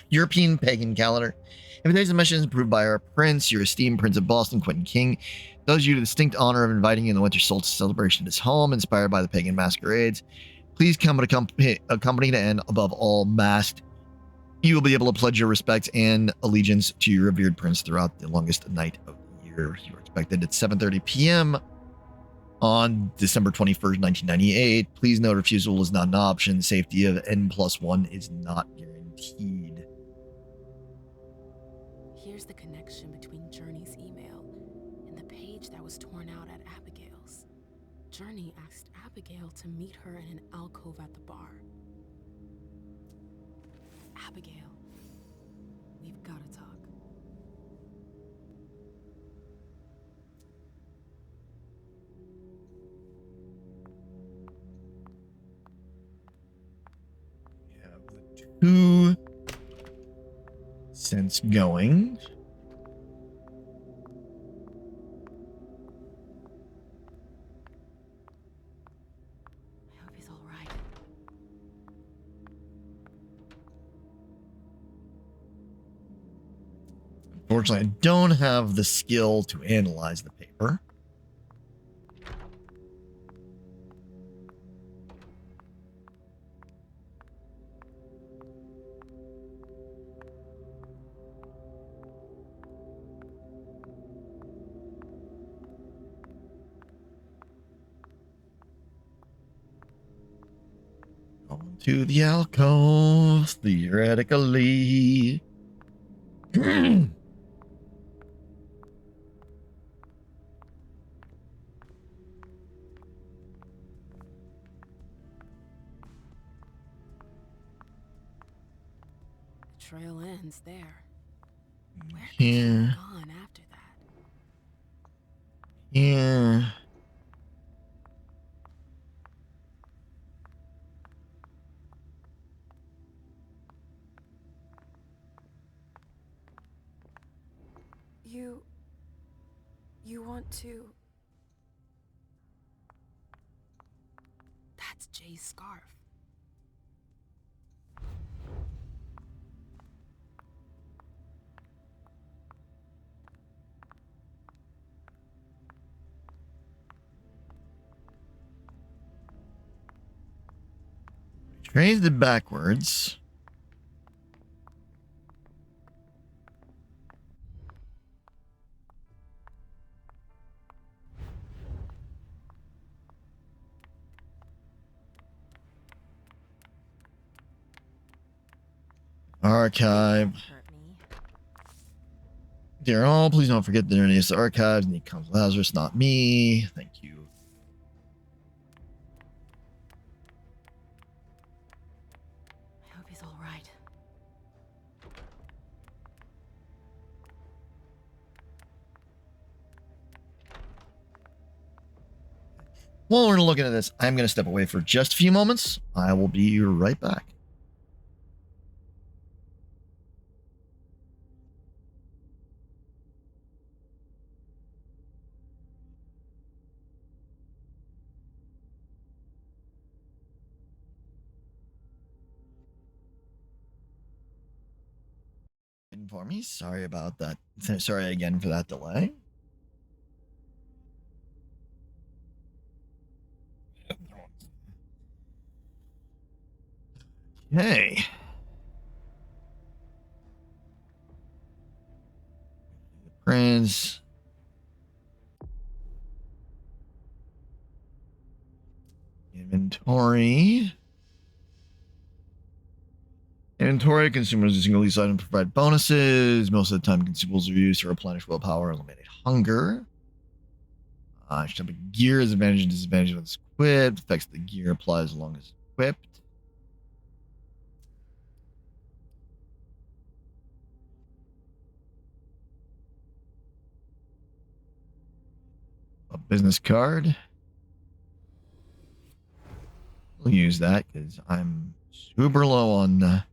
Speaker 1: European pagan calendar. Invitation mission is approved by our prince, your esteemed Prince of Boston, Quentin King. Does you the distinct honor of inviting you in the Winter Solstice celebration at his home, inspired by the pagan masquerades. Please come accompanied and above all masked. You will be able to pledge your respects and allegiance to your revered prince throughout the longest night of the year. You are expected at 7:30 p.m. on December 21st, 1998. Please note refusal is not an option. Safety of N+1 is not guaranteed.
Speaker 4: Here's the connection between Journey's email and the page that was torn out at Abigail's. Journey asked Abigail to meet her in an alcove at the bar. Abigail, we've got to talk.
Speaker 1: Two cents going.
Speaker 4: I hope he's all right.
Speaker 1: Unfortunately, I don't have the skill to analyze the paper. On to the alcove, theoretically.
Speaker 4: The trail ends there.
Speaker 1: here.
Speaker 4: Gone after that.
Speaker 1: Here.
Speaker 4: You want to... That's Jay's scarf.
Speaker 1: Traced it backwards. Archive. Dear all, please don't forget the earliest archives. Need comes Lazarus, not me. Thank you.
Speaker 9: I hope he's all right.
Speaker 1: While we're looking at this, I'm going to step away for just a few moments. I will be right back. For me, sorry about that. Sorry again for that delay. Okay. Friends. Inventory. Inventory, consumers using a lease item provide bonuses. Most of the time, consumables are used to replenish willpower and eliminate hunger. Gear is advantage and disadvantage when it's equipped. Affects the gear applies as long as it's equipped. A business card. We'll use that because I'm super low on...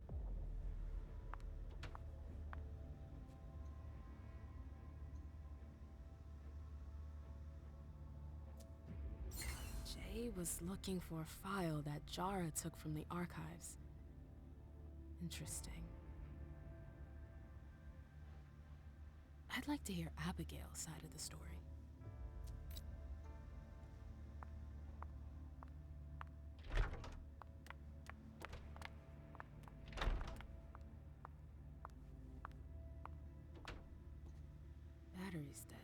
Speaker 4: Jay was looking for a file that Jara took from the archives. Interesting. I'd like to hear Abigail's side of the story. Battery's dead.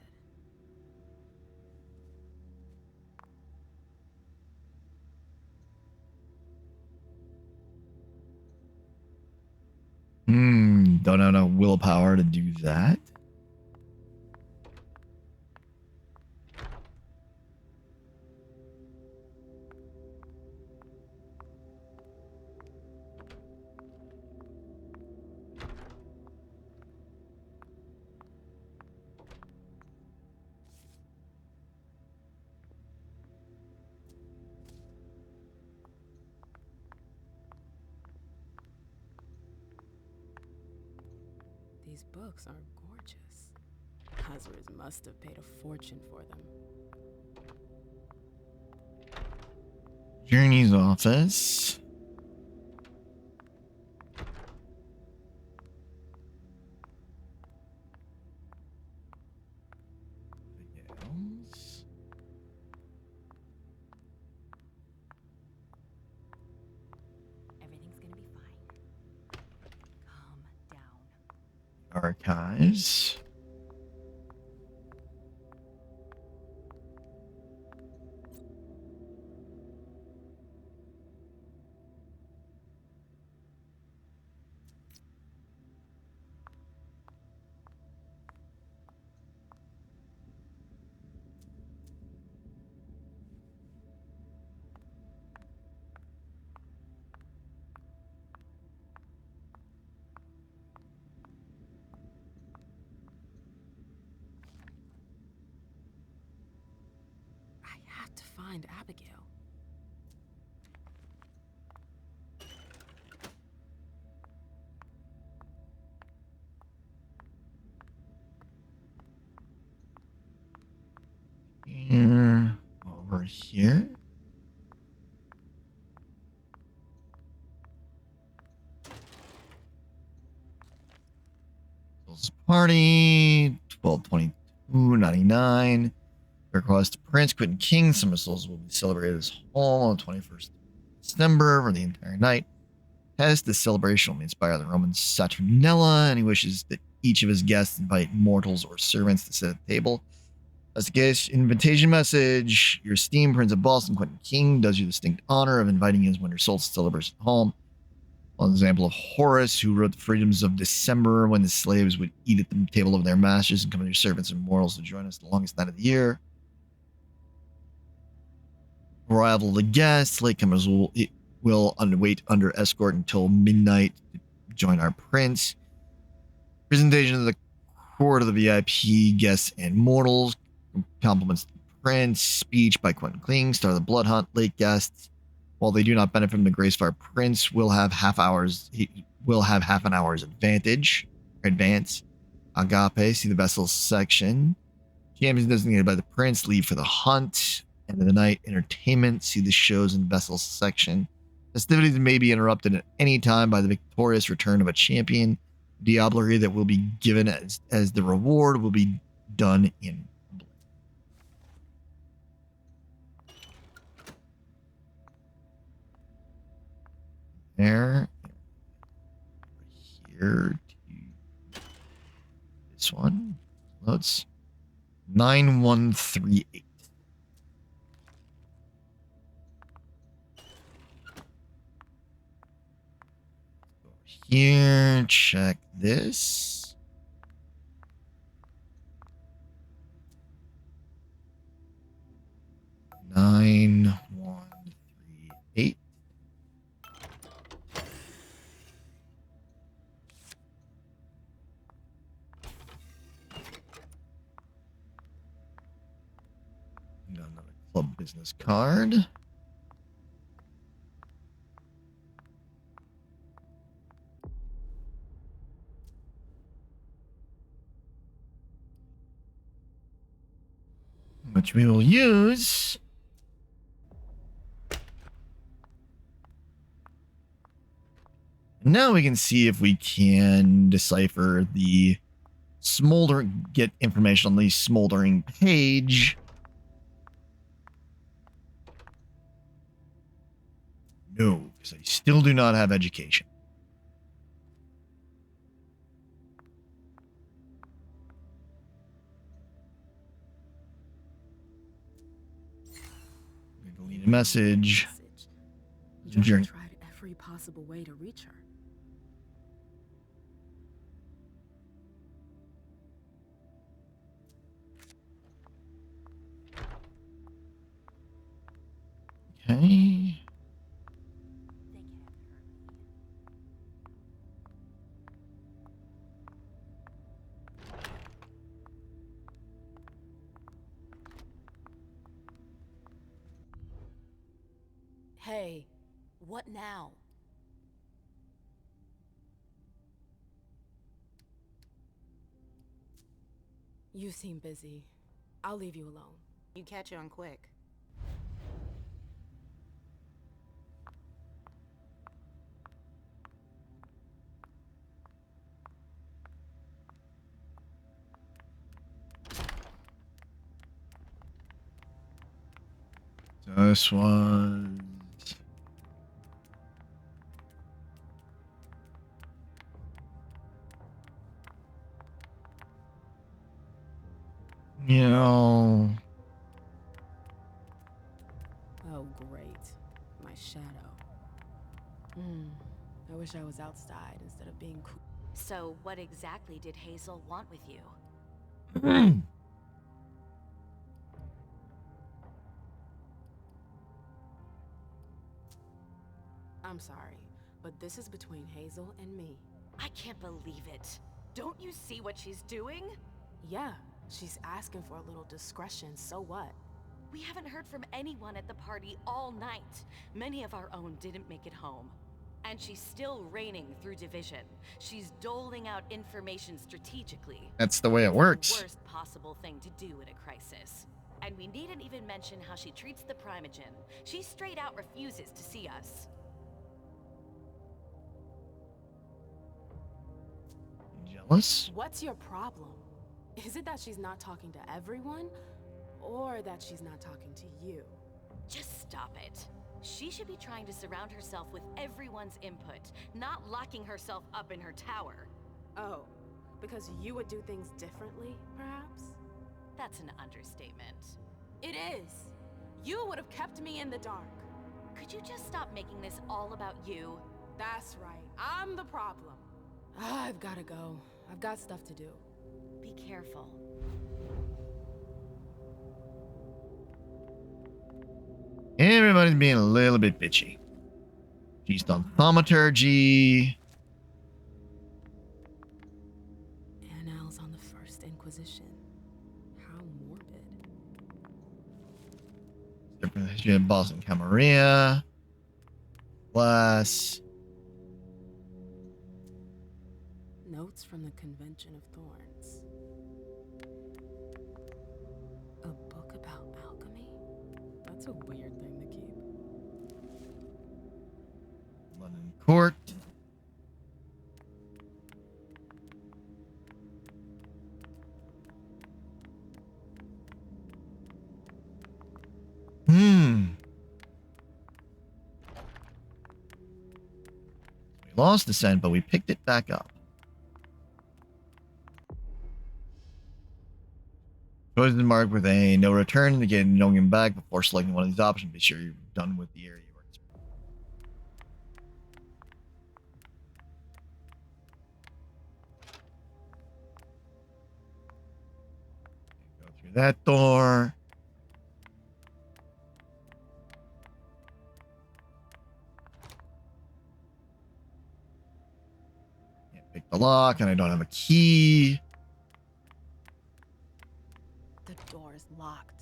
Speaker 1: Don't have enough willpower to do that.
Speaker 4: These books are gorgeous. Lazarus must have paid a fortune for them.
Speaker 1: Journey's office.
Speaker 20: Everything's gonna be fine. Calm down.
Speaker 1: Archives.
Speaker 4: find Abigail.
Speaker 1: Here, over here. Party 12/22/99. Request Prince Quentin King. Summer Souls will be celebrated as home on the 21st of December for the entire night. As this celebration will inspire the Roman Saturnella, and he wishes that each of his guests invite mortals or servants to sit at the table. As the guest invitation message, your esteemed Prince of Boston, Quentin King, does you the distinct honor of inviting his winter solstice celebration at home. One example of Horace, who wrote the Freedoms of December, when the slaves would eat at the table of their masters and come their servants and mortals to join us the longest night of the year. Arrival of the guests, latecomers will wait under escort until midnight to join our prince. Presentation of the court of the VIP guests and mortals. Compliments to the prince. Speech by Quentin King. Start of the blood hunt. Late guests, while they do not benefit from the grace of our prince, will have half an hour's advance. Agape, see the vessels section. Champions designated by the prince leave for the hunt. End of the night entertainment, see the shows and vessels section. Festivities may be interrupted at any time by the victorious return of a champion. Diablerie that will be given as the reward will be done in public. There. Here to this one. Loads. 9138. Here, check this. Nine, 1, 3, 8. Got another club business card. Which we will use now. We can see if we can decipher the get information on the smoldering page. No, because I still do not have education. Delete a message.
Speaker 4: Journey. Tried every possible way to reach her.
Speaker 1: Okay.
Speaker 4: Hey, what now? You seem busy. I'll leave you alone.
Speaker 7: You catch on quick.
Speaker 1: This was
Speaker 4: Oh, great. My shadow. I wish I was outside instead of being cool.
Speaker 9: So what exactly did Hazel want with you?
Speaker 4: I'm sorry, but this is between Hazel and me.
Speaker 9: I can't believe it. Don't you see what she's doing?
Speaker 4: Yeah, she's asking for a little discretion, so what?
Speaker 9: We haven't heard from anyone at the party all night. Many of our own didn't make it home. And she's still reigning through division. She's doling out information strategically.
Speaker 1: That's the way it
Speaker 9: It's
Speaker 1: works.
Speaker 9: the worst possible thing to do in a crisis. And we needn't even mention how she treats the Primogen. She straight out refuses to see us.
Speaker 1: Jealous?
Speaker 4: What's your problem? Is it that she's not talking to everyone? Or that she's not talking to you?
Speaker 9: Just stop it. She should be trying to surround herself with everyone's input, not locking herself up in her tower.
Speaker 4: Oh, because you would do things differently, perhaps?
Speaker 9: That's an understatement.
Speaker 4: It is. You would have kept me in the dark.
Speaker 9: Could you just stop making this all about you?
Speaker 4: That's right. I'm the problem. I've gotta go. I've got stuff to do.
Speaker 9: Be careful.
Speaker 1: Everybody's being a little bit bitchy. She's done thaumaturgy.
Speaker 4: Annals on the First Inquisition. How morbid.
Speaker 1: She had Boston Camarilla. Glass.
Speaker 4: Notes from the Convention of Thorns. A book about alchemy? That's a weird thing to keep.
Speaker 1: London Court. We lost the scent, but we picked it back up. Choice is marked with a no return to get knowing him back before selecting one of these options. Be sure you're done with the area. Go through that door. Can't pick the lock, and I don't have a key.
Speaker 4: The door is locked.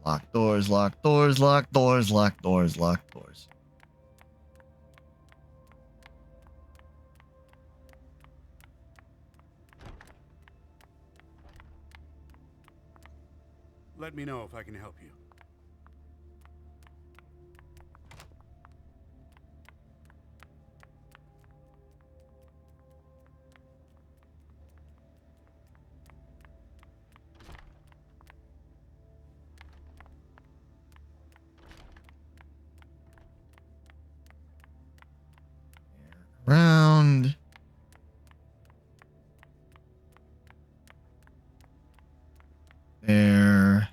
Speaker 1: Locked doors, locked doors, locked doors, locked doors, locked doors.
Speaker 10: Let me know if I can help you.
Speaker 1: Round. There.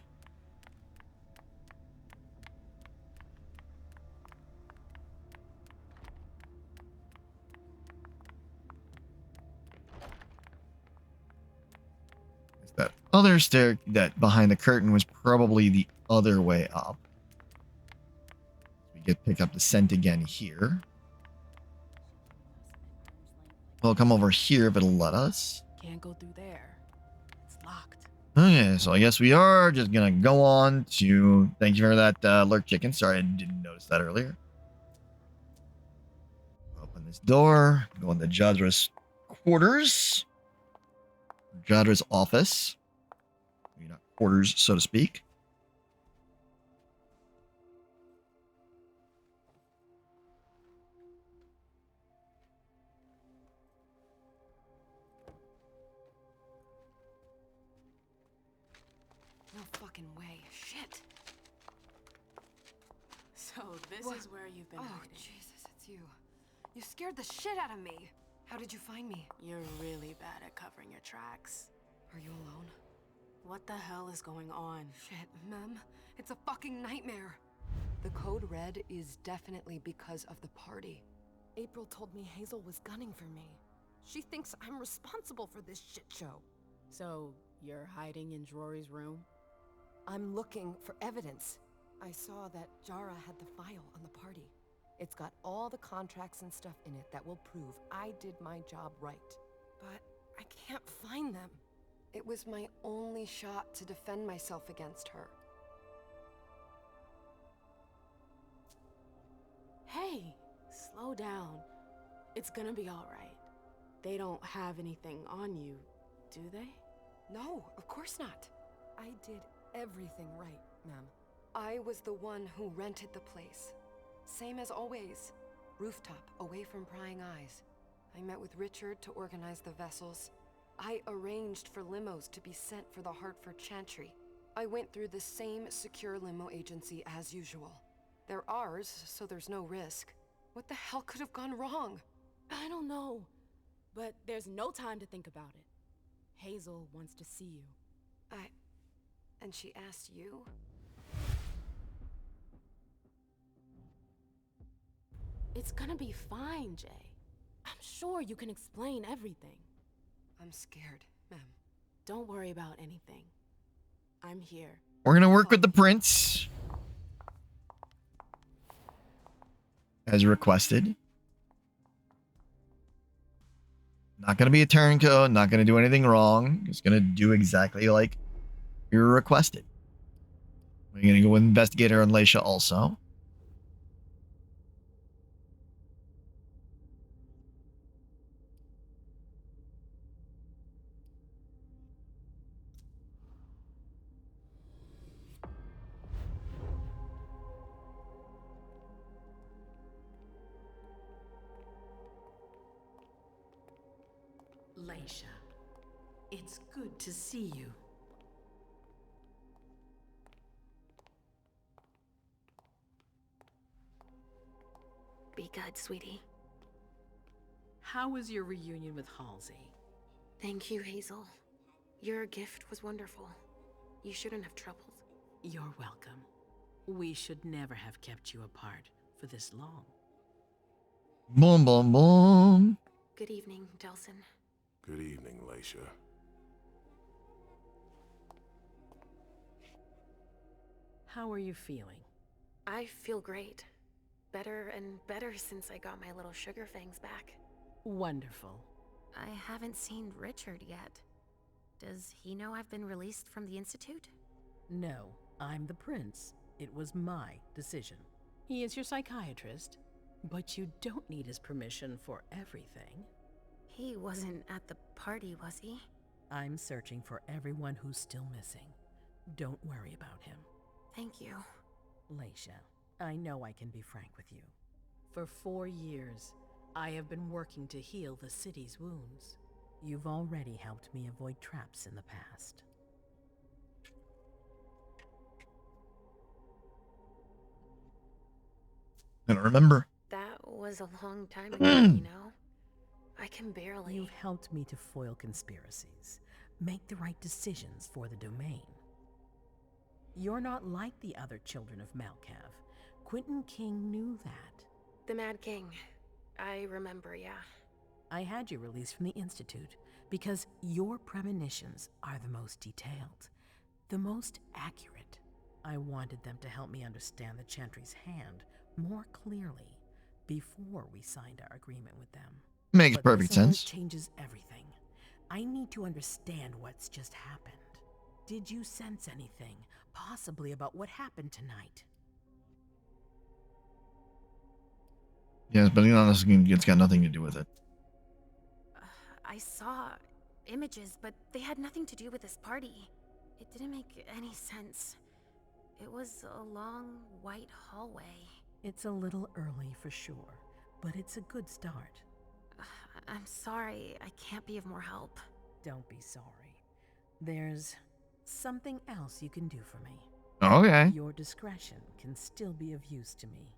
Speaker 1: That other stair that behind the curtain was probably the other way up. We get pick up the scent again here. We'll come over here if it'll let us.
Speaker 4: Can't go through there. It's locked.
Speaker 1: Okay, so I guess we are just gonna go on to. Thank you for that, lurk chicken. Sorry, I didn't notice that earlier. Open this door. Go into Jadra's quarters. Jadra's office. Maybe not quarters, so to speak.
Speaker 6: No fucking way. Shit.
Speaker 4: So this is where you've been
Speaker 6: Oh,
Speaker 4: hiding.
Speaker 6: Jesus, it's you. You scared the shit out of me. How did you find me?
Speaker 4: You're really bad at covering your tracks.
Speaker 6: Are you alone?
Speaker 4: What the hell is going on?
Speaker 6: Shit, Mem. It's a fucking nightmare. The code red is definitely because of the party. April told me Hazel was gunning for me. She thinks I'm responsible for this shit show.
Speaker 4: So, you're hiding in Drury's room?
Speaker 6: I'm looking for evidence. I saw that Jara had the file on the party. It's got all the contracts and stuff in it that will prove I did my job right. But I can't find them. It was my only shot to defend myself against her.
Speaker 4: Hey, slow down. It's gonna be all right. They don't have anything on you, do they?
Speaker 6: No, of course not. I did everything right, ma'am. I was the one who rented the place. Same as always. Rooftop, away from prying eyes. I met with Richard to organize the vessels. I arranged for limos to be sent for the Hartford Chantry. I went through the same secure limo agency as usual. They're ours, so there's no risk. What the hell could have gone wrong?
Speaker 4: I don't know, but there's no time to think about it. Hazel wants to see you.
Speaker 6: And she asked you?
Speaker 4: It's gonna be fine, Jay. I'm sure you can explain everything.
Speaker 6: I'm scared, ma'am.
Speaker 4: Don't worry about anything. I'm here.
Speaker 1: We're gonna work with the prince. As requested. Not gonna be a turncoat, not gonna do anything wrong. Just gonna do exactly like you were requested. We're gonna go with Investigator and Leisha also.
Speaker 14: Leisha, it's good to see you.
Speaker 13: Be good, sweetie.
Speaker 14: How was your reunion with Halsey?
Speaker 13: Thank you, Hazel. Your gift was wonderful. You shouldn't have troubled.
Speaker 14: You're welcome. We should never have kept you apart for this long.
Speaker 1: Boom, boom, boom.
Speaker 13: Good evening, Delsin.
Speaker 5: Good evening, Leisha.
Speaker 14: How are you feeling?
Speaker 13: I feel great. Better and better since I got my little sugar fangs back.
Speaker 14: Wonderful.
Speaker 13: I haven't seen Richard yet. Does he know I've been released from the Institute?
Speaker 14: No, I'm the prince. It was my decision. He is your psychiatrist, but you don't need his permission for everything.
Speaker 13: He wasn't at the party, was he?
Speaker 14: I'm searching for everyone who's still missing. Don't worry about him.
Speaker 13: Thank you.
Speaker 14: Leisha, I know I can be frank with you. For 4 years, I have been working to heal the city's wounds. You've already helped me avoid traps in the past.
Speaker 1: I don't remember.
Speaker 13: That was a long time ago, you know? I can barely...
Speaker 14: You've helped me to foil conspiracies, make the right decisions for the domain. You're not like the other children of Malkav. Quentin King knew that.
Speaker 13: The Mad King. I remember, yeah.
Speaker 14: I had you released from the Institute because your premonitions are the most detailed, the most accurate. I wanted them to help me understand the Chantry's hand more clearly before we signed our agreement with them.
Speaker 1: Makes
Speaker 14: But
Speaker 1: perfect
Speaker 14: this alert
Speaker 1: sense.
Speaker 14: changes everything. I need to understand what's just happened. Did you sense anything, possibly about what happened tonight?
Speaker 1: Yes, but being honest, it's got nothing to do with it.
Speaker 13: I saw images, but they had nothing to do with this party. It didn't make any sense. It was a long, white hallway.
Speaker 14: It's a little early for sure, but it's a good start.
Speaker 13: I'm sorry, I can't be of more help.
Speaker 14: Don't be sorry. There's something else you can do for me.
Speaker 1: Okay.
Speaker 14: Your discretion can still be of use to me.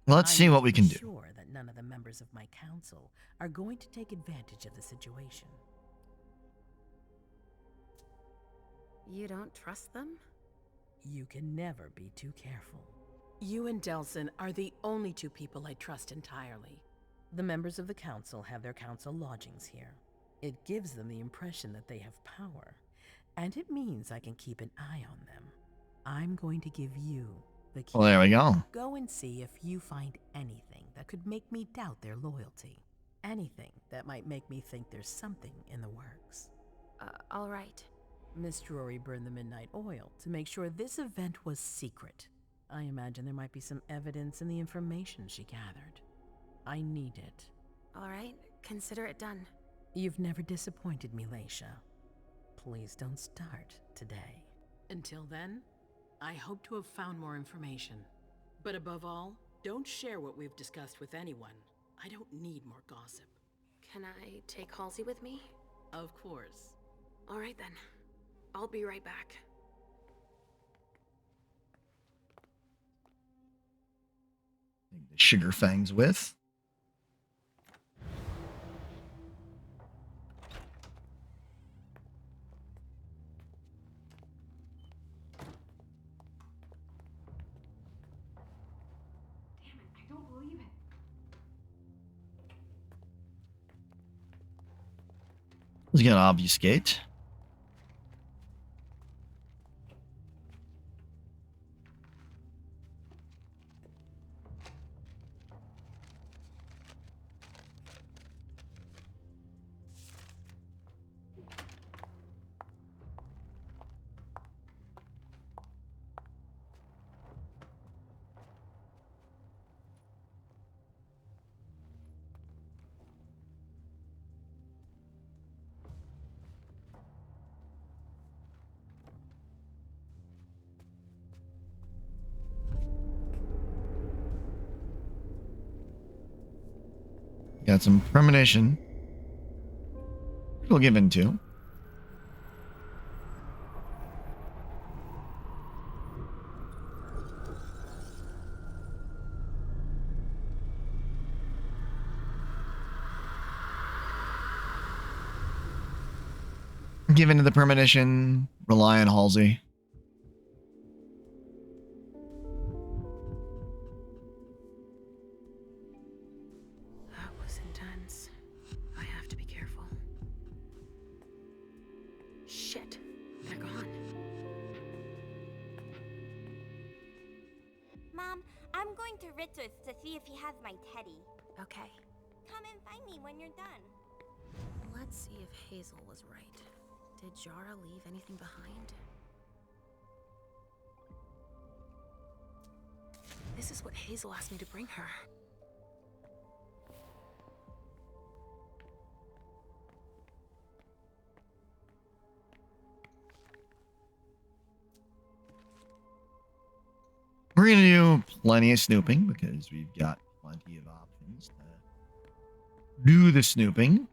Speaker 1: Let's see what we can do.
Speaker 14: I'm sure that none of the members of my council are going to take advantage of the situation.
Speaker 13: You don't trust them?
Speaker 14: You can never be too careful. You and Delsin are the only two people I trust entirely. The members of the council have their council lodgings here. It gives them the impression that they have power, and it means I can keep an eye on them. I'm going to give you the key.
Speaker 1: Well, there we go.
Speaker 14: Go and see if you find anything that could make me doubt their loyalty. Anything that might make me think there's something in the works.
Speaker 13: All right.
Speaker 14: Miss Drury burned the midnight oil to make sure this event was secret. I imagine there might be some evidence in the information she gathered. I need it.
Speaker 13: All right, consider it done.
Speaker 14: You've never disappointed me, Leisha. Please don't start today. Until then, I hope to have found more information. But above all, don't share what we've discussed with anyone. I don't need more gossip.
Speaker 13: Can I take Halsey with me?
Speaker 14: Of course.
Speaker 13: All right then. I'll be right back.
Speaker 1: Sugar Fangs with.
Speaker 15: Damn it, I don't believe it.
Speaker 1: He's gonna obfuscate. Got some premonition. We'll give in to. Give in to the premonition. Rely on Halsey.
Speaker 13: That was intense. I have to be careful. Shit, they're gone.
Speaker 3: Mom, I'm going to Richard's to see if he has my teddy.
Speaker 13: Okay.
Speaker 3: Come and find me when you're done.
Speaker 13: Let's see if Hazel was right. Did Jara leave anything behind? This is what Hazel asked me to bring her.
Speaker 1: We're going to do plenty of snooping because we've got plenty of options to do the snooping.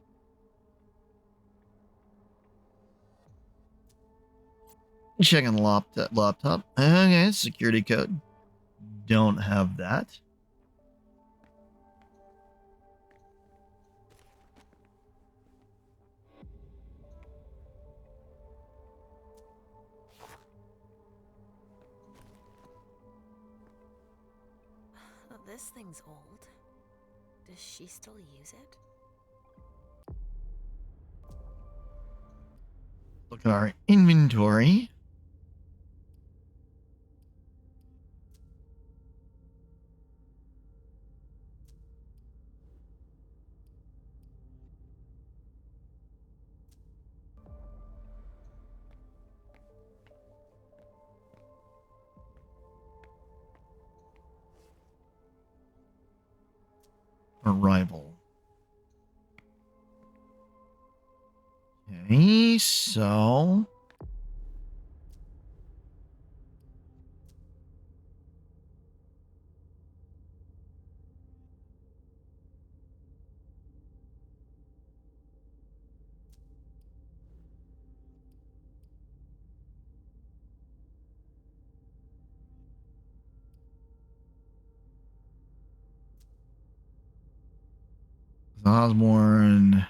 Speaker 1: Checking the laptop. Okay, security code. Don't have that.
Speaker 13: This thing's old. Does she still use it?
Speaker 1: Look at our inventory. Arrival. Okay, so Osborne.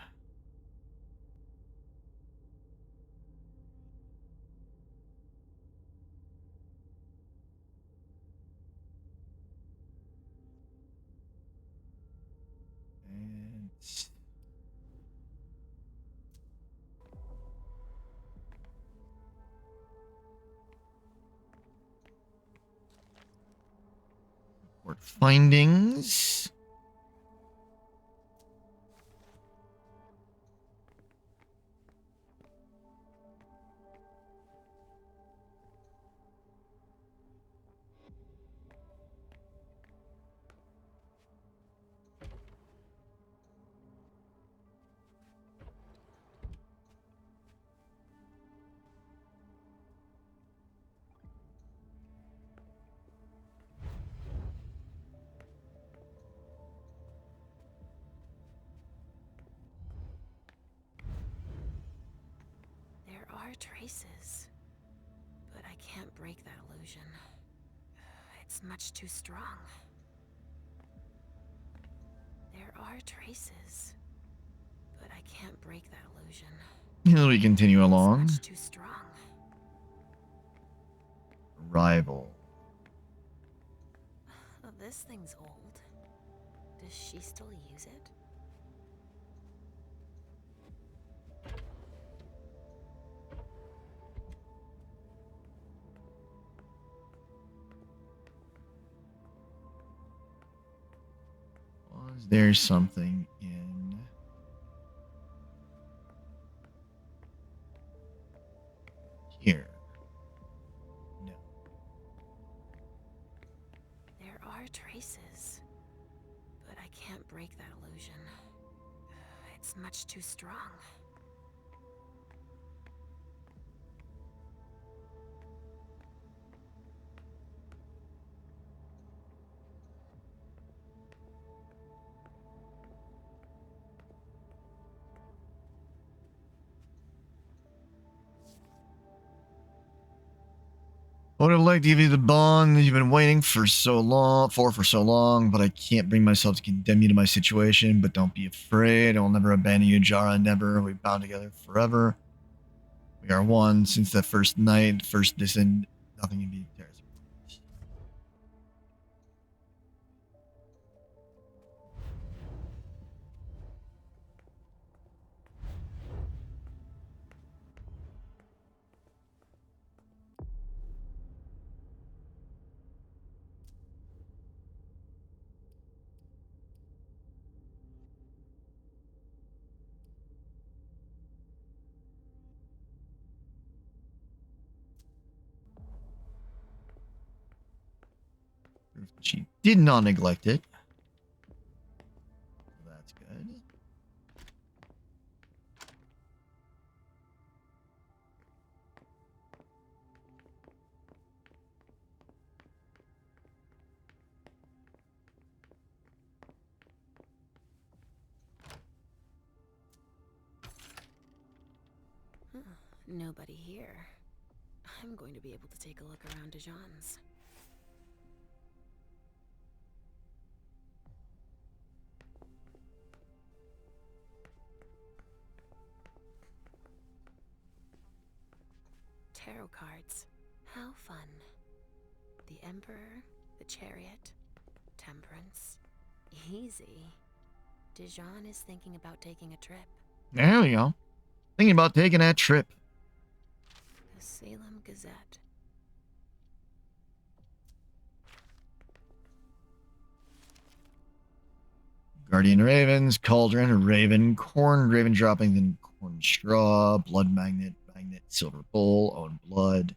Speaker 1: Report findings.
Speaker 13: are traces, but I can't break that illusion. It's much too strong. There are traces, but I can't break that illusion.
Speaker 1: Here we continue along.
Speaker 13: It's much too strong.
Speaker 1: Rival.
Speaker 13: Oh, this thing's old. Does she still use it?
Speaker 1: Was there something in here? No.
Speaker 13: There are traces, but I can't break that illusion. It's much too strong.
Speaker 1: I would have liked to give you the bond that you've been waiting for so long, but I can't bring myself to condemn you to my situation. But don't be afraid. I will never abandon you, Jara. Never. We've bound together forever. We are one since that first night, first descent. Nothing can be tears. She did not neglect it. So that's good.
Speaker 13: Nobody here. I'm going to be able to take a look around Dijon's. Tarot cards. How fun. The Emperor, the Chariot, Temperance. Easy. Dijon is thinking about taking a trip.
Speaker 1: There we go. Thinking about taking that trip.
Speaker 13: The Salem Gazette.
Speaker 1: Guardian Ravens, Cauldron, Raven, Corn, Raven dropping, then Corn Straw, Blood Magnet, Magnet, Silver Bowl, Own Blood,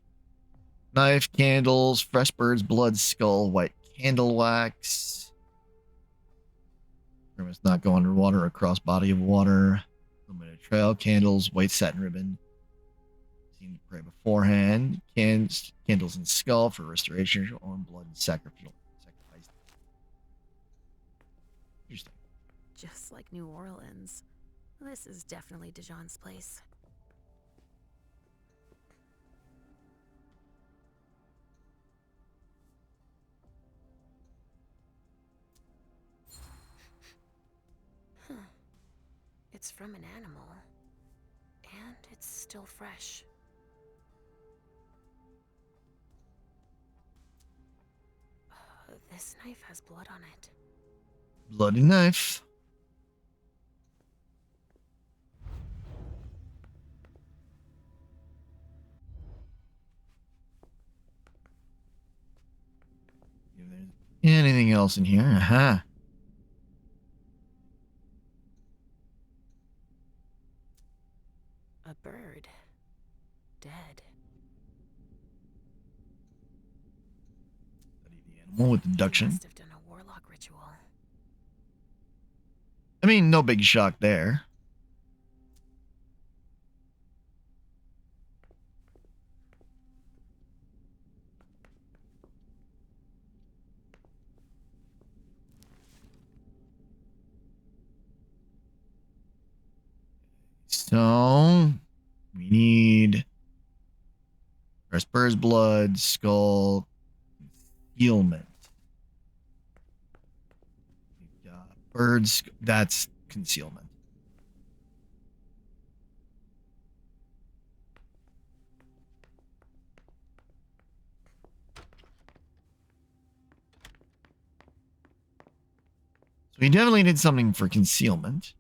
Speaker 1: Knife, Candles, Fresh Birds, Blood, Skull, White Candle Wax. Must not go underwater, across body of water. Illuminated Trail, Candles, White Satin Ribbon. Seen to pray beforehand. Candles and Skull for restoration, Own Blood, and sacrifice. Interesting.
Speaker 13: Just like New Orleans. This is definitely Dijon's place. Huh. It's from an animal. And it's still fresh. This knife has blood on it.
Speaker 1: Bloody knife. Anything else in here? Aha.
Speaker 13: A bird. Dead.
Speaker 1: Animal with abduction.
Speaker 13: Must have done a warlock ritual.
Speaker 1: I mean, no big shock there. So, we need Bird's blood, skull, concealment. Birds, that's concealment. So he definitely did something for concealment.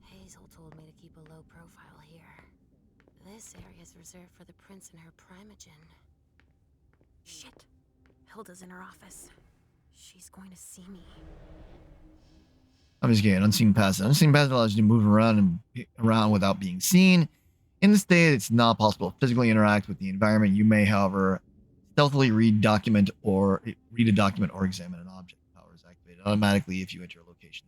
Speaker 13: Hazel told me to keep a low profile here. This area is reserved for the prince and her primogen. Shit. Hilda's in her office. She's going to see me.
Speaker 1: I'm just kidding. Unseen passive. Unseen passive allows you to move around without being seen. In this state, it's not possible to physically interact with the environment. You may, however, stealthily read a document or examine an object. The power is activated automatically if you enter a location.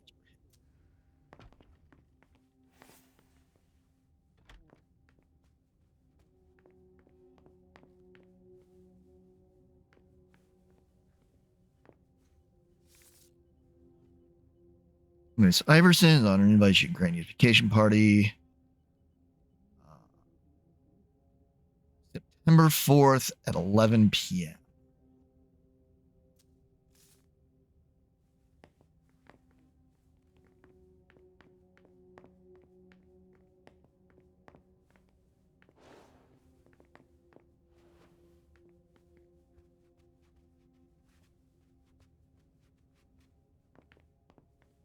Speaker 1: Miss Iverson is on an invite you to Grand Unification Party. September 4th at 11 p.m.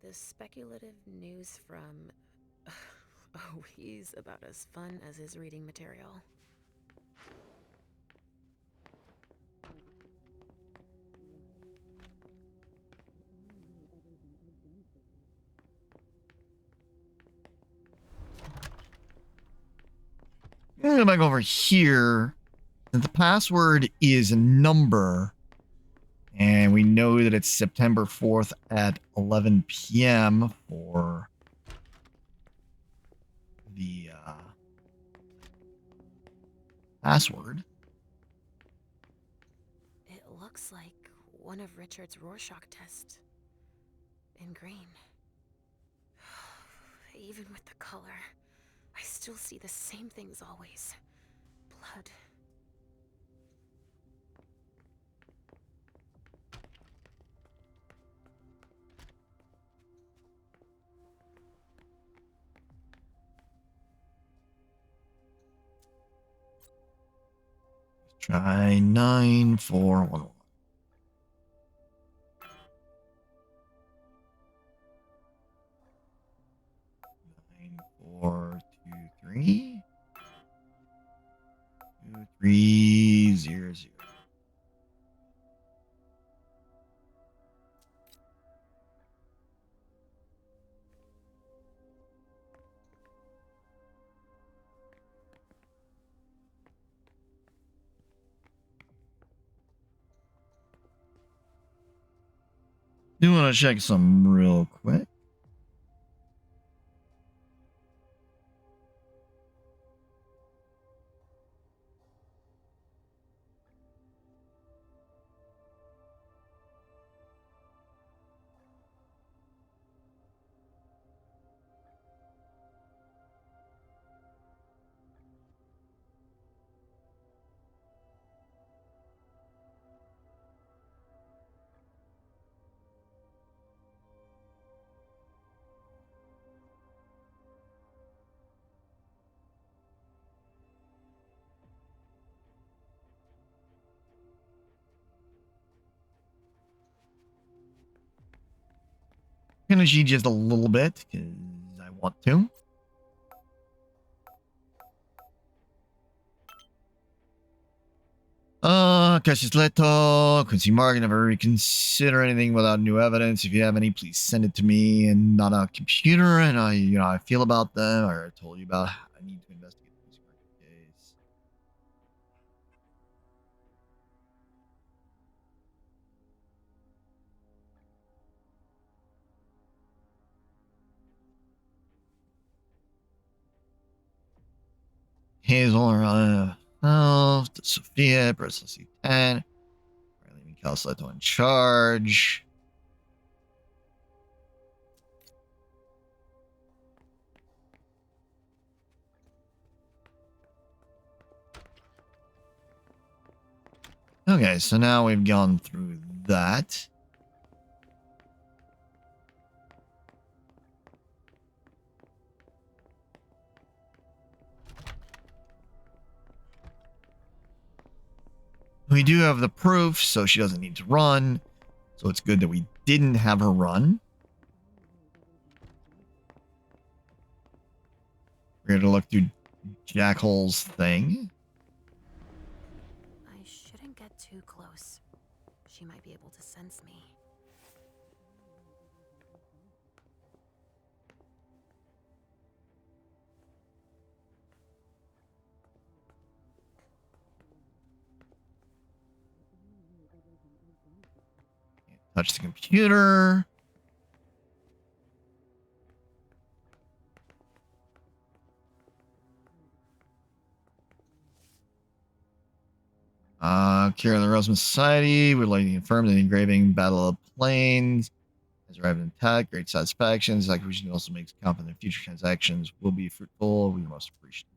Speaker 13: The speculative news from... Oh, he's about as fun as his reading material.
Speaker 1: I'm going to go back over here. The password is a number. And we know that it's September 4th at 11 p.m. for the password.
Speaker 13: It looks like one of Richard's Rorschach tests. In green. Even with the color, I still see the same things always. Blood.
Speaker 1: Try 9411. 9423 2300. Do want to check some real quick. I'm going to cheat just a little bit because I want to. Cassius Leto, Quincy Morgan, never reconsider anything without new evidence. If you have any, please send it to me and not a computer. And I feel about them, or I told you about. I need to investigate this case. Hazel, or 12 to Sophia, Presidency 10. We're leaving Calceto in charge. Okay, so now we've gone through that. We do have the proof, so she doesn't need to run. So it's good that we didn't have her run. We're going to look through Jackhol's thing.
Speaker 13: I shouldn't get too close. She might be able to sense me.
Speaker 1: Touch the computer. Care of the Roseman Society would like to confirm that the engraving Battle of Plains has arrived intact. Great satisfaction. This acquisition also makes confident future transactions will be fruitful. We most appreciate it.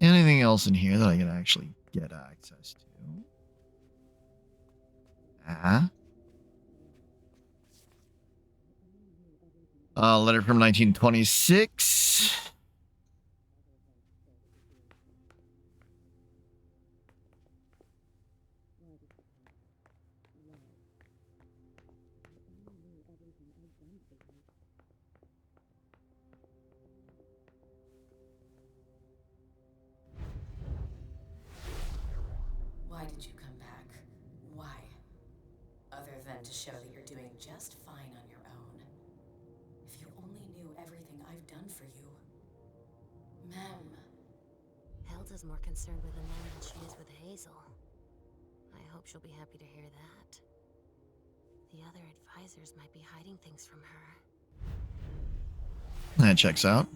Speaker 1: Anything else in here that I can actually get access to? Letter from 1926.
Speaker 9: Why did you come back? Why? Other than to show that you're doing just fine on your own. If you only knew everything I've done for you. Ma'am.
Speaker 13: Hilda's more concerned with Amem than she is with Hazel. I hope she'll be happy to hear that. The other advisors might be hiding things from her.
Speaker 1: That checks out.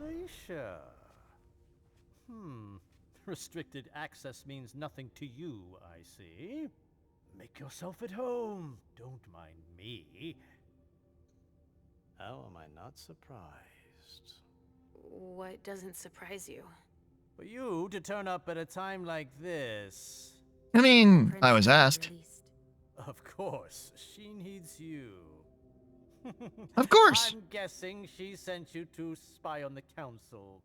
Speaker 12: Alicia. Restricted access means nothing to you, I see. Make yourself at home. Don't mind me. How am I not surprised?
Speaker 13: What doesn't surprise you?
Speaker 12: For you to turn up at a time like this.
Speaker 1: I mean, I was asked.
Speaker 12: Of course, she needs you.
Speaker 1: Of course.
Speaker 12: I'm guessing she sent you to spy on the council.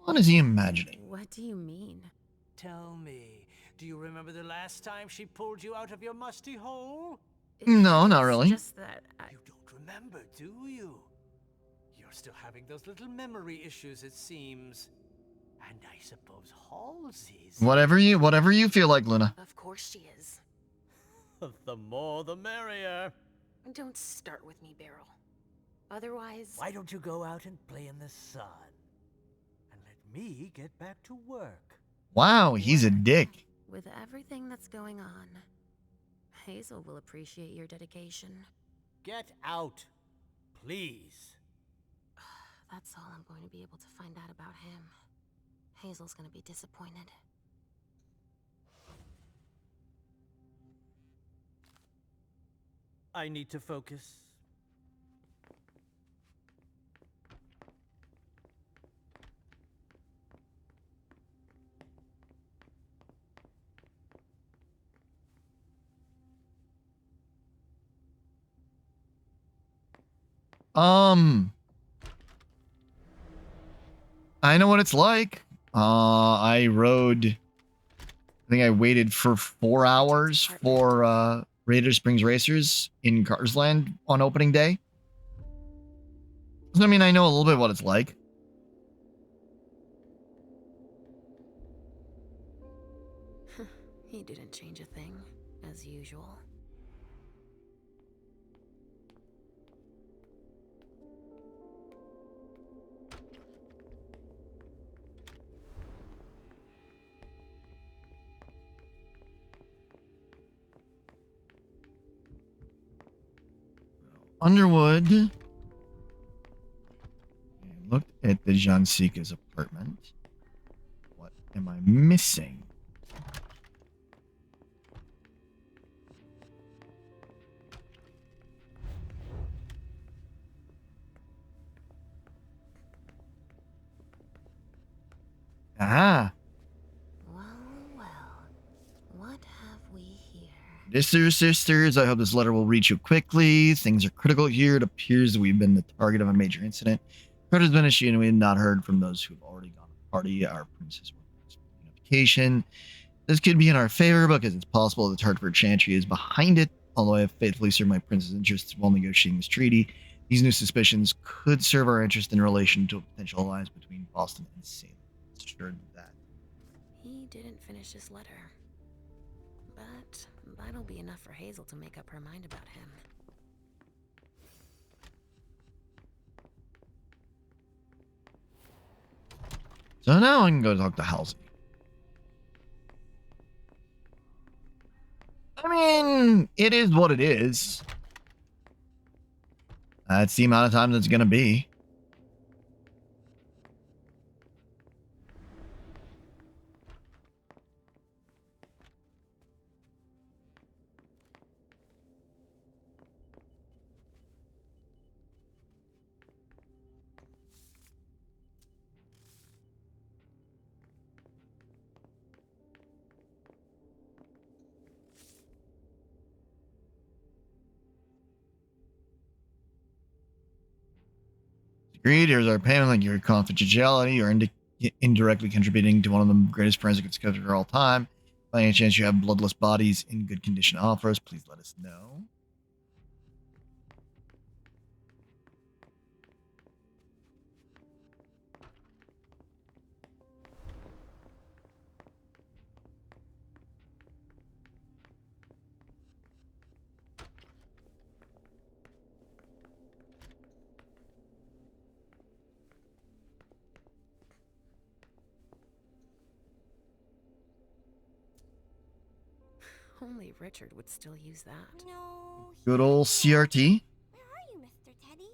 Speaker 1: What is he imagining?
Speaker 13: What do you mean?
Speaker 12: Tell me, do you remember the last time she pulled you out of your musty hole?
Speaker 1: No, not really.
Speaker 13: Just that
Speaker 12: You don't remember, do you? You're still having those little memory issues, it seems. And I suppose Halsey's...
Speaker 1: Whatever you feel like, Luna.
Speaker 13: Of course she is.
Speaker 12: The more the merrier.
Speaker 13: Don't start with me, Beryl. Otherwise...
Speaker 12: Why don't you go out and play in the sun? And let me get back to work.
Speaker 1: Wow, he's a dick.
Speaker 13: With everything that's going on, Hazel will appreciate your dedication.
Speaker 12: Get out, please.
Speaker 13: That's all I'm going to be able to find out about him. Hazel's gonna be disappointed.
Speaker 12: I need to focus.
Speaker 1: I know what it's like. I think I waited for 4 hours for Raider Springs Racers in Carsland on opening day. So, I mean, I know a little bit what it's like.
Speaker 13: He didn't change a thing, as usual.
Speaker 1: Underwood. I looked at the Jansika's apartment. What am I missing? Ah.
Speaker 13: What have we here?
Speaker 1: Dear sisters, I hope this letter will reach you quickly. Things are critical here. It appears that we've been the target of a major incident. There has been an issue and we have not heard from those who have already gone to the party. Our princess will notification. This could be in our favor because it's possible that Hartford Chantry is behind it. Although I have faithfully served my prince's interests while negotiating this treaty, these new suspicions could serve our interest in relation to a potential alliance between Boston and Salem. Sure that.
Speaker 13: He didn't finish his letter. But that'll be enough for Hazel to make up her mind about him.
Speaker 1: So now I can go talk to Halsey. I mean, it is what it is. That's the amount of time that's going to be. Agreed. Here's our payment. Like your confidentiality, you're indirectly contributing to one of the greatest forensic discoveries of all time. By any chance you have bloodless bodies in good condition to offer us, please let us know.
Speaker 13: Only Richard would still use that.
Speaker 3: No.
Speaker 1: Good old CRT.
Speaker 3: Where are you, Mr. Teddy?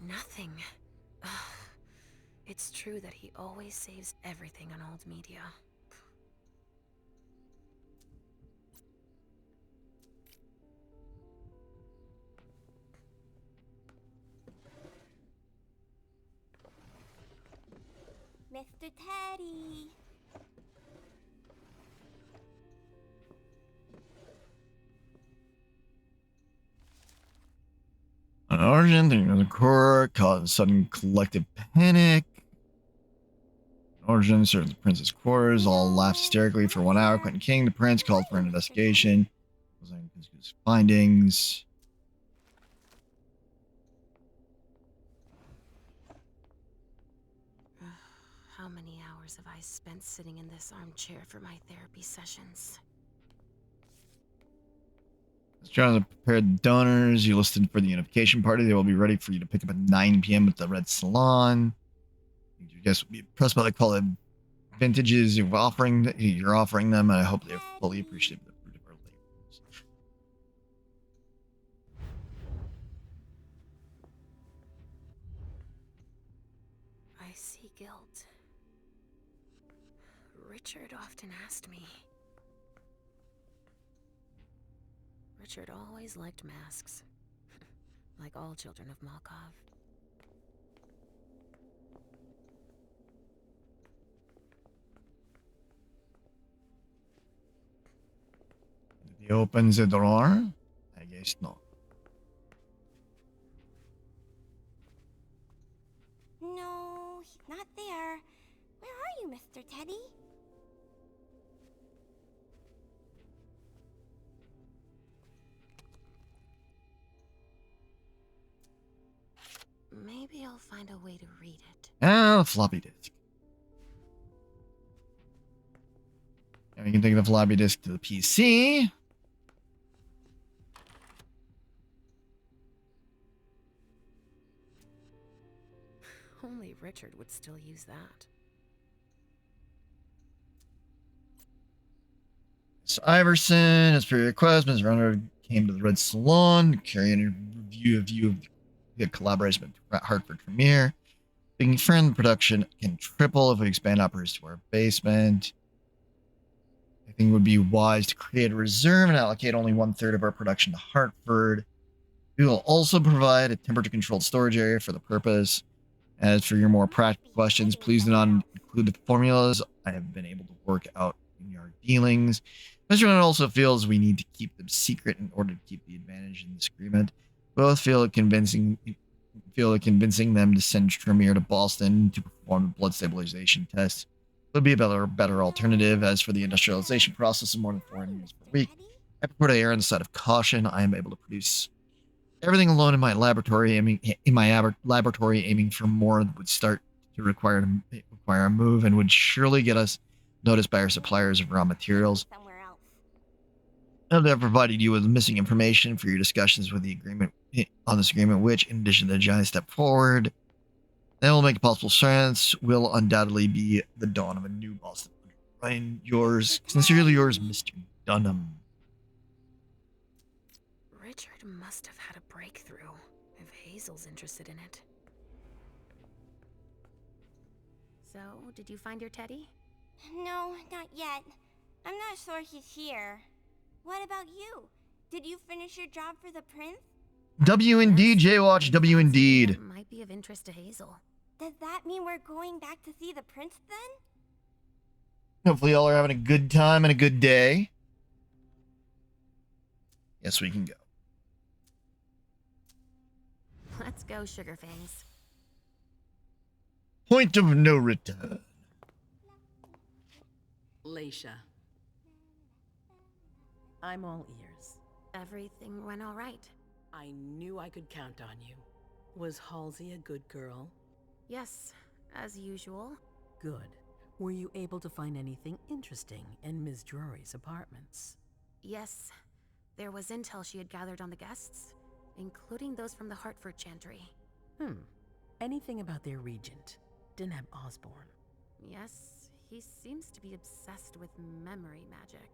Speaker 13: Nothing. Ugh. It's true that he always saves everything on old media.
Speaker 3: Mr. Teddy.
Speaker 1: An urgent thing in the court caused sudden collective panic. Origin serves the prince's quarters, all laughed hysterically for 1 hour. Quentin King, the prince, called for an investigation. Findings.
Speaker 13: How many hours have I spent sitting in this armchair for my therapy sessions?
Speaker 1: John has prepared donors. You listed for the unification party. They will be ready for you to pick up at 9 p.m. at the Red Salon. You guys will be impressed by the quality vintages you're offering them, and I hope they fully appreciate the fruit of our labors.
Speaker 13: I see guilt. Richard often asked me. Richard always liked masks, like all children of Malkov.
Speaker 1: He opens the door. I guess not.
Speaker 3: No, he's not there. Where are you, Mr. Teddy?
Speaker 13: Maybe I'll find a way to read it.
Speaker 1: Ah, floppy disk. And we can take the floppy disk to the PC.
Speaker 13: Only Richard would still use that.
Speaker 1: So Iverson, as per your request, Ms. Runner came to the Red Salon to carry a review of the collaboration with Hartford Premiere. Being friend production can triple if we expand operations to our basement. I think it would be wise to create a reserve and allocate only 1/3 of our production to Hartford. We will also provide a temperature-controlled storage area for the purpose. As for your more practical questions, please do not include the formulas I have been able to work out in your dealings. Mr. Runner also feels we need to keep them secret in order to keep the advantage in this agreement. Both feel it convincing them to send Tremere to Boston to perform the blood stabilization test would be a better alternative. As for the industrialization process of more than 4 units per week, I prefer to err on the side of caution. I am able to produce everything alone in my laboratory. Aiming for more would start to require a move and would surely get us noticed by our suppliers of raw materials. I've provided you with missing information for your discussions with the agreement on this agreement, which, in addition to the giant step forward, that will make a possible chance, will undoubtedly be the dawn of a new Boston. Ryan, sincerely yours, Mr. Dunham.
Speaker 13: Richard must have had a breakthrough, if Hazel's interested in it.
Speaker 17: So, did you find your teddy?
Speaker 3: No, not yet. I'm not sure he's here. What about you? Did you finish your job for the prince?
Speaker 1: W indeed, J-Watch, W indeed.
Speaker 17: That might be of interest to Hazel.
Speaker 3: Does that mean we're going back to see the prince then?
Speaker 1: Hopefully y'all are having a good time and a good day. Yes, we can go.
Speaker 17: Let's go, Sugarfangs.
Speaker 1: Point of no return.
Speaker 14: Leisha. I'm all ears.
Speaker 17: Everything went all right.
Speaker 14: I knew I could count on you. Was Halsey a good girl?
Speaker 17: Yes, as usual.
Speaker 14: Good. Were you able to find anything interesting in Ms. Drury's apartments?
Speaker 17: Yes. There was intel she had gathered on the guests, including those from the Hartford Chantry.
Speaker 14: Anything about their regent, Deneb Osborne?
Speaker 17: Yes, he seems to be obsessed with memory magic.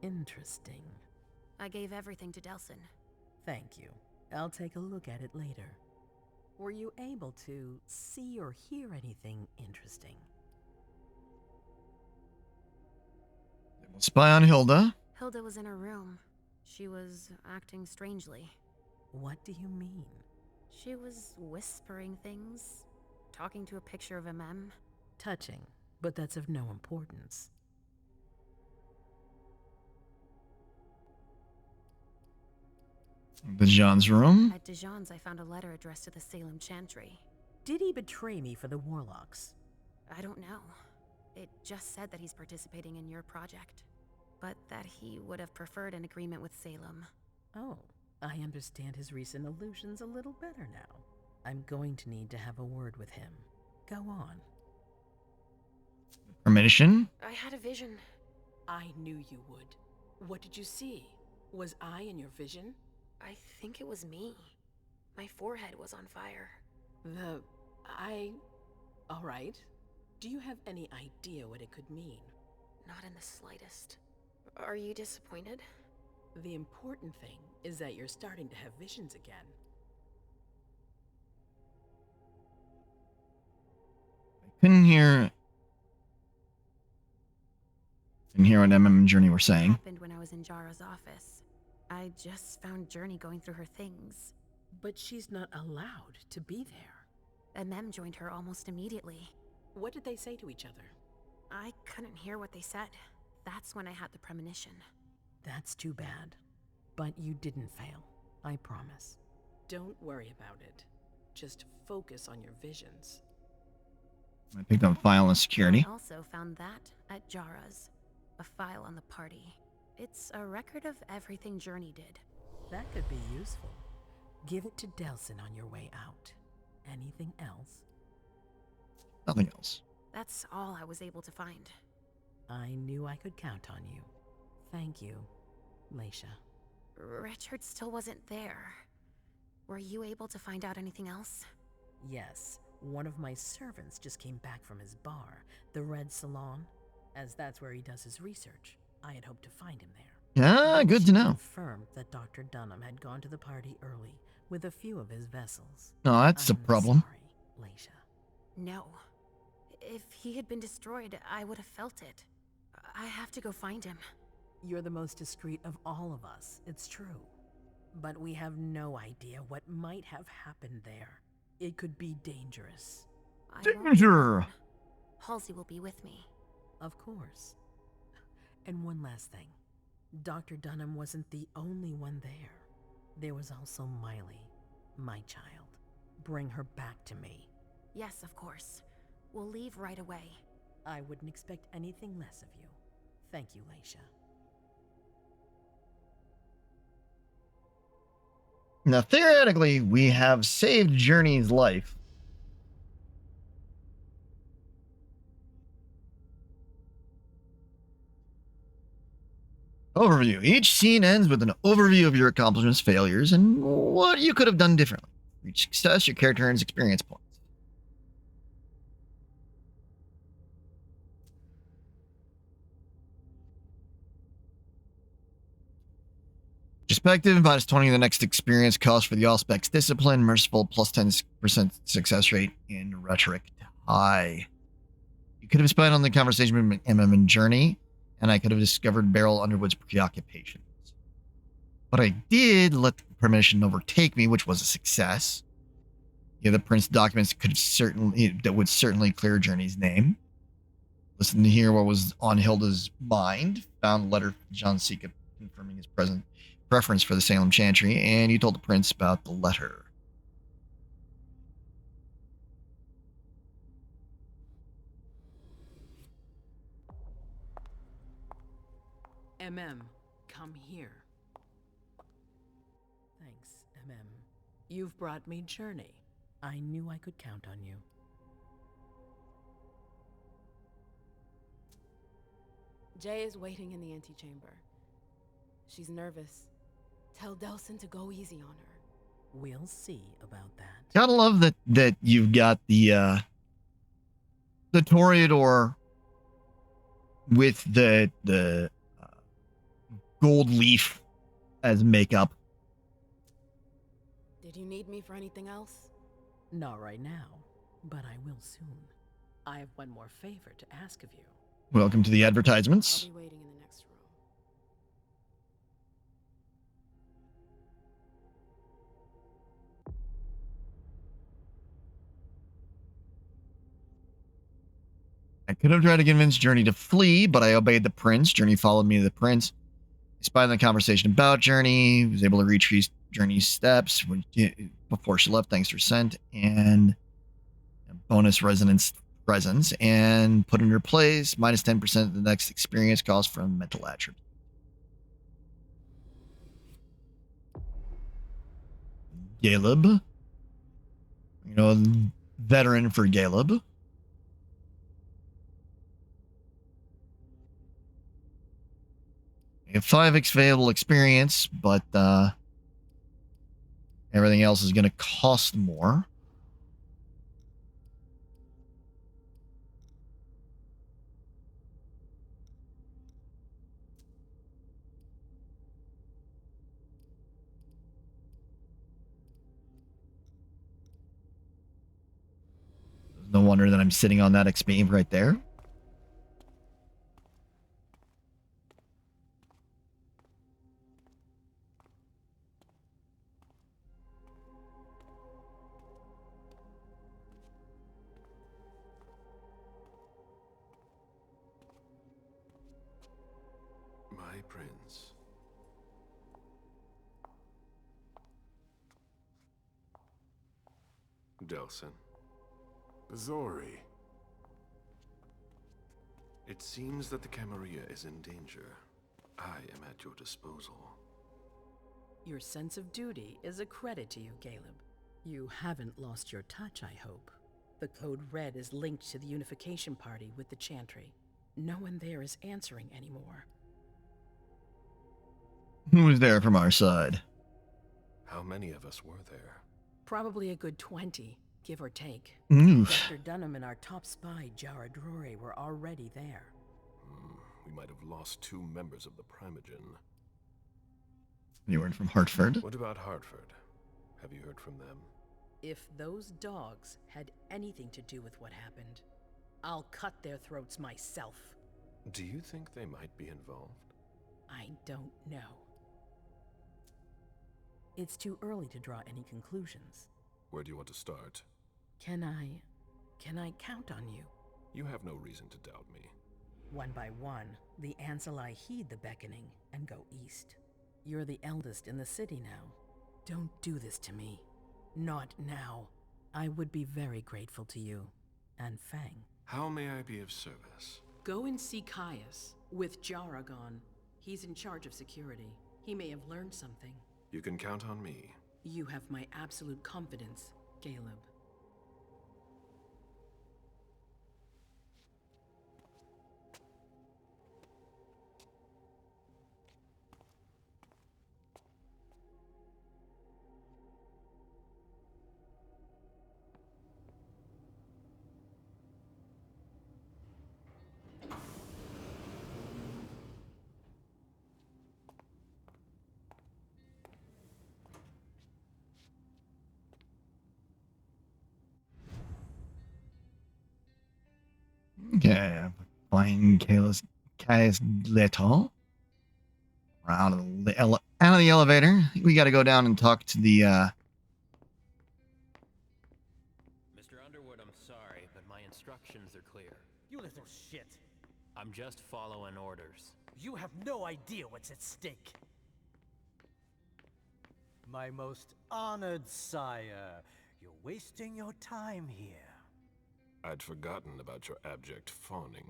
Speaker 14: Interesting.
Speaker 17: I gave everything to Delsin.
Speaker 14: Thank you. I'll take a look at it later. Were you able to see or hear anything interesting?
Speaker 1: Spy on Hilda.
Speaker 17: Hilda was in her room. She was acting strangely.
Speaker 14: What do you mean?
Speaker 17: She was whispering things, talking to a picture of MM.
Speaker 14: Touching, but that's of no importance.
Speaker 1: Dijon's room.
Speaker 17: At Dijon's, I found a letter addressed to the Salem Chantry.
Speaker 14: Did he betray me for the Warlocks?
Speaker 17: I don't know. It just said that he's participating in your project, but that he would have preferred an agreement with Salem.
Speaker 14: Oh, I understand his recent allusions a little better now. I'm going to need to have a word with him. Go on.
Speaker 1: Permission?
Speaker 17: I had a vision.
Speaker 14: I knew you would. What did you see?
Speaker 4: Was I in your vision?
Speaker 13: I think it was me. My forehead was on fire.
Speaker 4: All right. Do you have any idea what it could mean?
Speaker 13: Not in the slightest. Are you disappointed?
Speaker 4: The important thing is that you're starting to have visions again.
Speaker 1: Couldn't hear what MM and Journey were saying.
Speaker 13: It happened when I was in Jara's office. I just found Journey going through her things.
Speaker 4: But she's not allowed to be there.
Speaker 13: MM joined her almost immediately.
Speaker 4: What did they say to each other?
Speaker 13: I couldn't hear what they said. That's when I had the premonition.
Speaker 14: That's too bad. But you didn't fail, I promise.
Speaker 4: Don't worry about it. Just focus on your visions.
Speaker 1: I picked up a file on security.
Speaker 13: I also found that at Jara's. A file on the party. It's a record of everything Journey did.
Speaker 14: That could be useful. Give it to Delsin on your way out. Anything else?
Speaker 1: Nothing else.
Speaker 13: That's all I was able to find.
Speaker 14: I knew I could count on you. Thank you, Leisha.
Speaker 13: Richard still wasn't there. Were you able to find out anything else?
Speaker 14: Yes. One of my servants just came back from his bar, the Red Salon, as that's where he does his research. I had hoped to find him there.
Speaker 1: Ah, good to know.
Speaker 14: Confirmed that Dr. Dunham had gone to the party early with a few of his vessels.
Speaker 1: No, that's a problem.
Speaker 14: Sorry, Leisha.
Speaker 13: No. If he had been destroyed, I would have felt it. I have to go find him.
Speaker 14: You're the most discreet of all of us, it's true. But we have no idea what might have happened there. It could be dangerous.
Speaker 1: Danger!
Speaker 13: Halsey will be with me.
Speaker 14: Of course. And one last thing. Dr. Dunham wasn't the only one there. There was also Miley, my child. Bring her back to me.
Speaker 13: Yes, of course. We'll leave right away.
Speaker 14: I wouldn't expect anything less of you. Thank you, Leisha.
Speaker 1: Now, theoretically, we have saved Journey's life. Overview. Each scene ends with an overview of your accomplishments, failures, and what you could have done differently. For each success, your character earns experience points. Perspective, minus 20 the next experience cost for the all specs discipline, merciful, plus 10% success rate, and rhetoric high. You could have spent on the conversation with MM and Journey, and I could have discovered Beryl Underwood's preoccupations. But I did let the permission overtake me, which was a success. Yeah, the Prince documents that would certainly clear Journey's name. Listen to hear what was on Hilda's mind. Found a letter from John Sika confirming his preference for the Salem Chantry, and you told the Prince about the letter.
Speaker 4: MM, come here.
Speaker 14: Thanks, MM.
Speaker 4: You've brought me Journey.
Speaker 14: I knew I could count on you.
Speaker 4: Jay is waiting in the antechamber. She's nervous. Tell Delsin to go easy on her.
Speaker 14: We'll see about that.
Speaker 1: Gotta love that you've got the Toreador with the gold leaf as makeup.
Speaker 4: Did you need me for anything else?
Speaker 14: Not right now, but I will soon. I have one more favor to ask of you.
Speaker 1: Welcome to the advertisements.
Speaker 4: I'll be waiting in the next room.
Speaker 1: I could have tried to convince Journey to flee, but I obeyed the Prince. Journey followed me to the Prince. I spied on the conversation about Journey, was able to retrace Journey's steps before she left, thanks to her scent, and bonus resonance presence, and put in her place, minus 10% of the next experience cost from mental attribute. Caleb. Veteran for Caleb. You have 5x available experience, but everything else is going to cost more. No wonder that I'm sitting on that XP right there.
Speaker 5: My prince. Delson.
Speaker 21: Zori.
Speaker 5: It seems that the Camarilla is in danger. I am at your disposal.
Speaker 14: Your sense of duty is a credit to you, Caleb. You haven't lost your touch, I hope. The Code Red is linked to the Unification Party with the Chantry. No one there is answering anymore.
Speaker 1: Who was there from our side?
Speaker 5: How many of us were there?
Speaker 14: Probably a good 20, give or take.
Speaker 1: Oof.
Speaker 14: Dr. Dunham and our top spy, Jara Drury, were already there.
Speaker 5: We might have lost 2 members of the Primogen.
Speaker 1: You weren't from Hartford?
Speaker 5: What about Hartford? Have you heard from them?
Speaker 14: If those dogs had anything to do with what happened, I'll cut their throats myself.
Speaker 5: Do you think they might be involved?
Speaker 14: I don't know. It's too early to draw any conclusions.
Speaker 5: Where do you want to start?
Speaker 14: Can I count on you?
Speaker 5: You have no reason to doubt me.
Speaker 14: One by one, the Ancilai heed the beckoning and go east. You're the eldest in the city now. Don't do this to me. Not now. I would be very grateful to you. And Fang.
Speaker 5: How may I be of service?
Speaker 14: Go and see Caius with Jaragon. He's in charge of security. He may have learned something.
Speaker 5: You can count on me.
Speaker 14: You have my absolute confidence, Caleb.
Speaker 1: Okay, flying Caius Leto. We're out of the elevator. We got to go down and talk to the.
Speaker 2: Mr. Underwood, I'm sorry, but my instructions are clear.
Speaker 12: You little shit.
Speaker 2: I'm just following orders.
Speaker 12: You have no idea what's at stake. My most honored sire, you're wasting your time here.
Speaker 5: I'd forgotten about your abject fawning.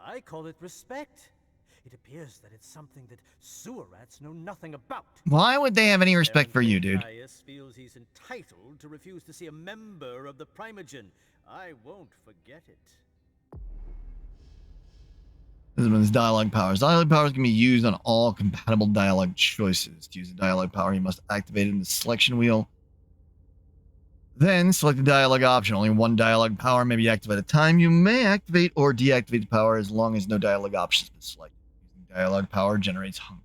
Speaker 12: I call it respect. It appears that it's something that sewer rats know nothing about.
Speaker 1: Why would they have any respect for you, dude?
Speaker 12: Caius feels he's entitled to refuse to see a member of the Primogen. I won't forget it.
Speaker 1: This is dialogue powers. Dialogue powers can be used on all compatible dialogue choices. To use a dialogue power, you must activate it in the selection wheel. Then select the dialogue option. Only one dialogue power may be activated at a time. You may activate or deactivate the power as long as no dialogue option has been selected. Using dialogue power generates hunger.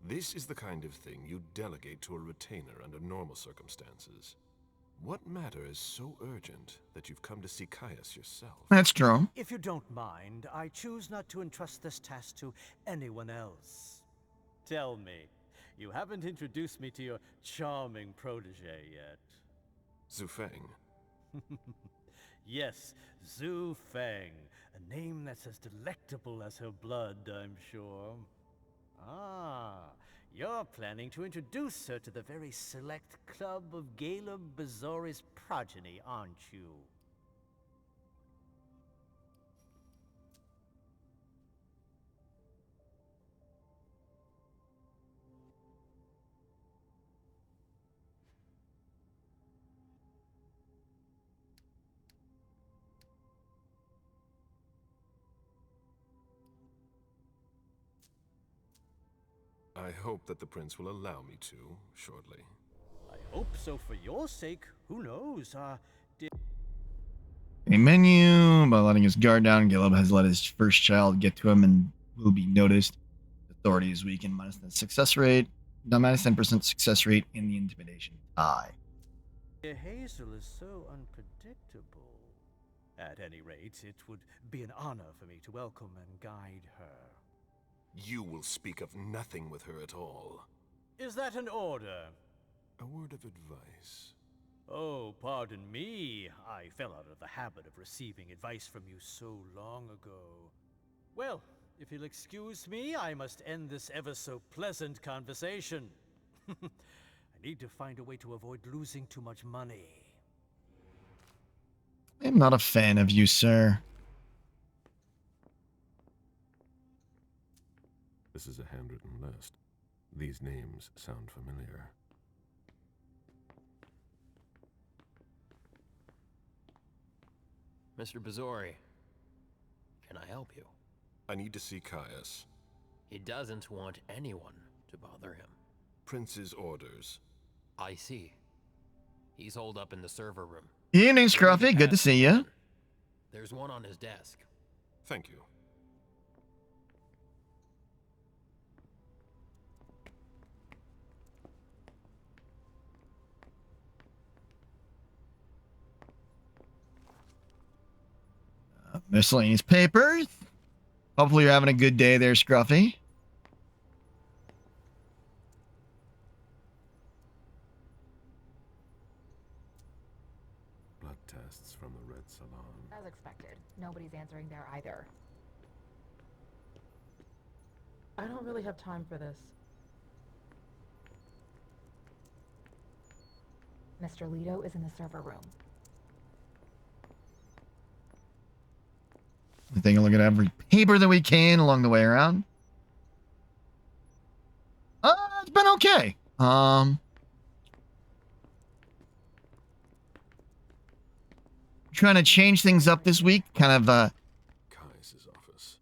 Speaker 5: This is the kind of thing you delegate to a retainer under normal circumstances. What matter is so urgent that you've come to see Caius yourself?
Speaker 1: That's true.
Speaker 12: If you don't mind, I choose not to entrust this task to anyone else. Tell me, you haven't introduced me to your charming protege yet.
Speaker 5: Zhu Feng.
Speaker 12: Yes, Zhu Feng. A name that's as delectable as her blood, I'm sure. Ah, you're planning to introduce her to the very select club of Gala Bazori's progeny, aren't you?
Speaker 5: I hope that the prince will allow me to, shortly.
Speaker 12: I hope so for your sake. Who knows?
Speaker 1: A menu. By letting his guard down, Caleb has let his first child get to him and will be noticed. Authority is weakened. Minus 10 success rate. No, minus 10% success rate in the intimidation tie.
Speaker 12: Hazel is so unpredictable. At any rate, it would be an honor for me to welcome and guide her.
Speaker 5: You will speak of nothing with her at all.
Speaker 12: Is that an order?
Speaker 5: A word of advice.
Speaker 12: Oh, pardon me. I fell out of the habit of receiving advice from you so long ago. Well, if you'll excuse me, I must end this ever so pleasant conversation. I need to find a way to avoid losing too much money.
Speaker 1: I'm not a fan of you, sir.
Speaker 5: This is a handwritten list. These names sound familiar.
Speaker 2: Mr. Bazori, can I help you?
Speaker 5: I need to see Caius.
Speaker 2: He doesn't want anyone to bother him.
Speaker 5: Prince's orders.
Speaker 2: I see. He's holed up in the server room.
Speaker 1: Evening, Scruffy. Good to see you.
Speaker 2: There's one on his desk.
Speaker 5: Thank you.
Speaker 1: Miscellaneous papers. Hopefully you're having a good day there, Scruffy.
Speaker 5: Blood tests from the Red Salon.
Speaker 11: As expected. Nobody's answering there either.
Speaker 22: I don't really have time for this.
Speaker 11: Mr. Lido is in the server room.
Speaker 1: We're taking a look at every paper that we can along the way around. It's been okay. Trying to change things up this week. Kind of
Speaker 5: Caius's office.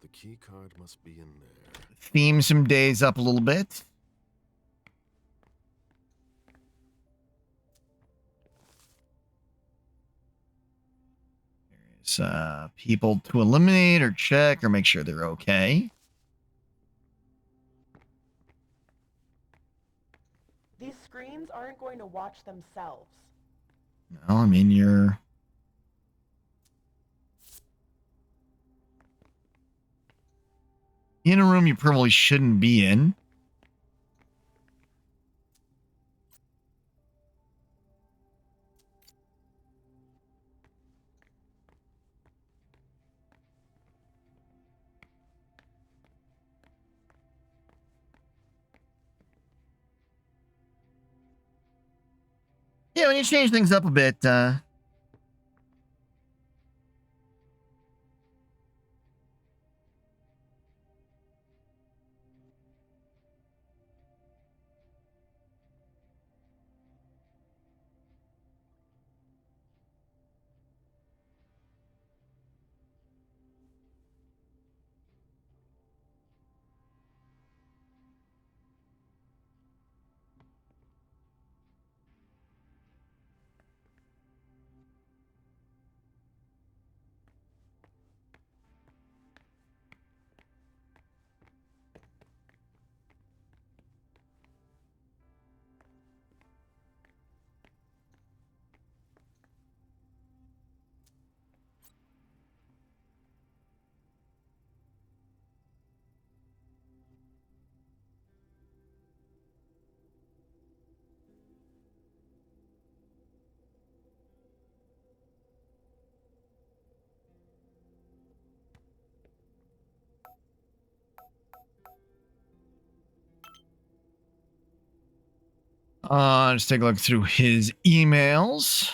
Speaker 5: The key card must be in there.
Speaker 1: theme some days up a little bit. There's people to eliminate or check or make sure they're okay.
Speaker 22: These screens aren't going to watch themselves.
Speaker 1: No, I mean, you're... in a room you probably shouldn't be in. Yeah, when you change things up a bit, Let's take a look through his emails.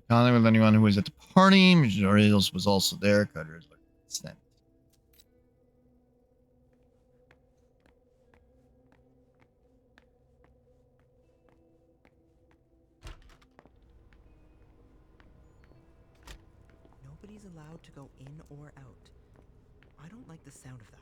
Speaker 1: Contact with anyone who was at the party. Majorials was also there. Cutter is sent.
Speaker 8: Nobody's allowed to go in or out. I don't like the sound of that.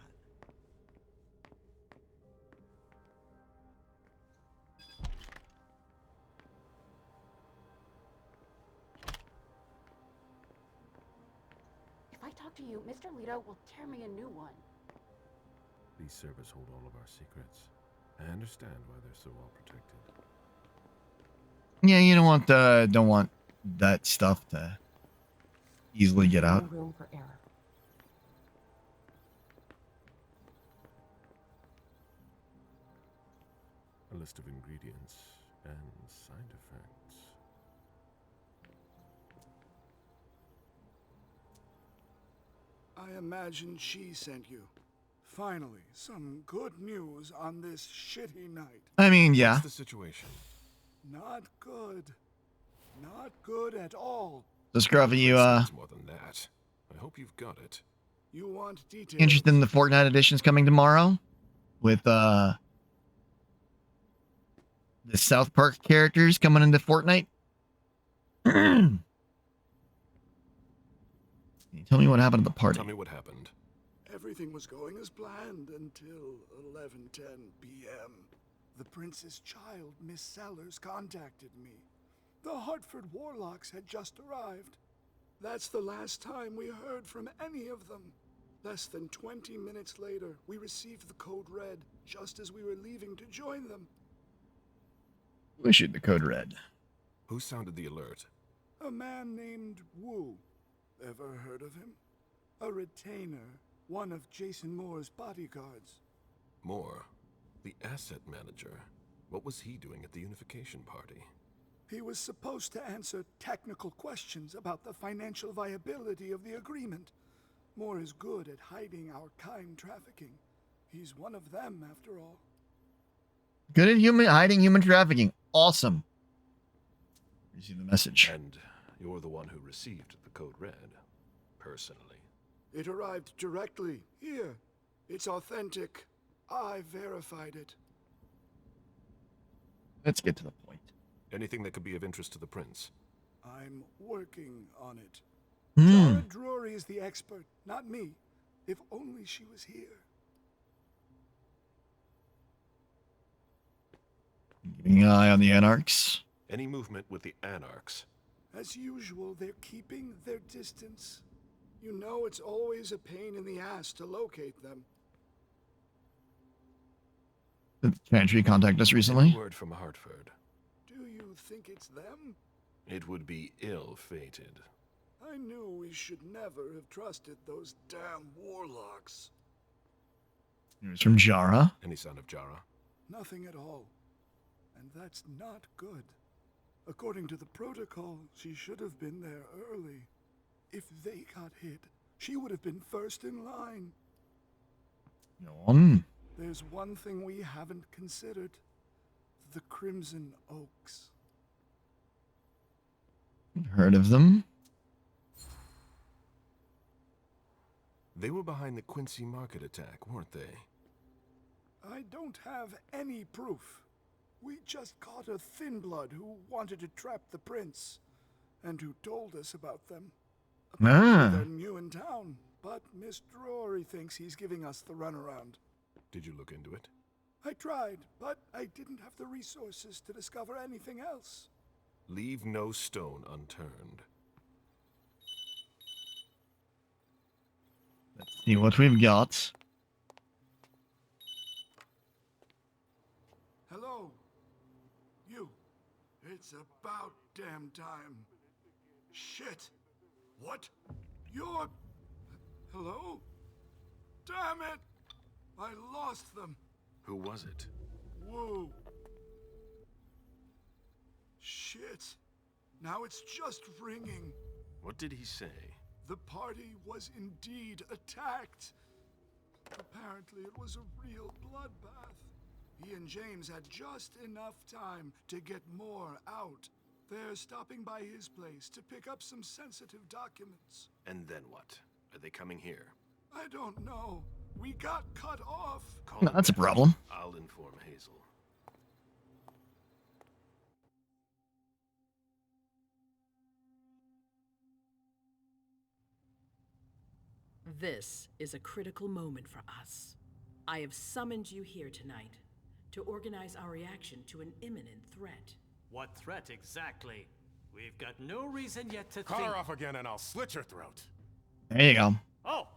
Speaker 11: If I talk to you, Mr. Leto will tear me a new one.
Speaker 5: These servers hold all of our secrets. I understand why they're so well protected.
Speaker 1: Yeah, you don't want that stuff to easily get out.
Speaker 11: No room for error.
Speaker 5: A list of ingredients and side effects.
Speaker 16: I imagine she sent you. Finally, some good news on this shitty night.
Speaker 1: I mean, yeah.
Speaker 5: What's the situation?
Speaker 16: Not good. Not good at all.
Speaker 1: So Scruffy, you
Speaker 5: It's more than that. I hope you've got it.
Speaker 16: You want details?
Speaker 1: interested in the Fortnite editions coming tomorrow? With the South Park characters coming into Fortnite? Can you tell me what happened at the party?
Speaker 5: Tell me what happened.
Speaker 16: Everything was going as planned until 11:10 p.m. The prince's child, Miss Sellers, contacted me. The Hartford Warlocks had just arrived. That's the last time we heard from any of them. Less than 20 minutes later, we received the code red, just as we were leaving to join them.
Speaker 1: Who issued the code red?
Speaker 5: Who sounded the alert?
Speaker 16: A man named Wu. Ever heard of him? A retainer, one of Jason Moore's bodyguards.
Speaker 5: Moore, the asset manager. What was he doing at the unification party?
Speaker 16: He was supposed to answer technical questions about the financial viability of the agreement. Moore is good at hiding our kind trafficking. He's one of them, after all.
Speaker 1: Good at hiding human trafficking. Awesome. Receive the message.
Speaker 5: And you're the one who received the code red, personally.
Speaker 16: It arrived directly here. It's authentic. I verified it.
Speaker 1: Let's get to the point.
Speaker 5: Anything that could be of interest to the prince?
Speaker 16: I'm working on it.
Speaker 1: Hmm.
Speaker 16: Jara Drury is the expert, not me. If only she was here.
Speaker 1: Keeping an eye on the Anarchs.
Speaker 5: Any movement with the Anarchs?
Speaker 16: As usual, they're keeping their distance. You know it's always a pain in the ass to locate them.
Speaker 1: Did Chantry contact us recently?
Speaker 5: Any word from Hartford?
Speaker 16: Do you think it's them?
Speaker 5: It would be ill-fated.
Speaker 16: I knew we should never have trusted those damn warlocks.
Speaker 1: News from Jara.
Speaker 5: Any sign of Jara?
Speaker 16: Nothing at all. And that's not good. According to the protocol, she should have been there early. If they got hit, she would have been first in line.
Speaker 1: Go on.
Speaker 16: There's one thing we haven't considered. The Crimson Oaks.
Speaker 1: Heard of them?
Speaker 5: They were behind the Quincy Market attack, weren't they?
Speaker 16: I don't have any proof. We just caught a thin blood who wanted to trap the prince, and who told us about them. Apparently they're new in town, but Miss Drury thinks he's giving us the runaround.
Speaker 5: Did you look into it?
Speaker 16: I tried, but I didn't have the resources to discover anything else.
Speaker 5: Leave no stone unturned.
Speaker 1: Let's see what we've got.
Speaker 16: Hello? You. It's about damn time. Shit. What? You're... Hello? Damn it! I lost them.
Speaker 5: Who was it?
Speaker 16: Whoa. Shit. Now it's just ringing.
Speaker 5: What did he say?
Speaker 16: The party was indeed attacked. Apparently it was a real bloodbath. He and James had just enough time to get more out. They're stopping by his place to pick up some sensitive documents.
Speaker 5: And then what? Are they coming here?
Speaker 16: I don't know. We got cut off.
Speaker 1: No, that's a problem.
Speaker 5: I'll inform Hazel.
Speaker 14: This is a critical moment for us. I have summoned you here tonight to organize our reaction to an imminent threat.
Speaker 12: What threat exactly? We've got no reason yet to
Speaker 18: Cut
Speaker 12: think...
Speaker 18: her off again and I'll slit your throat.
Speaker 1: There you go.
Speaker 12: Oh,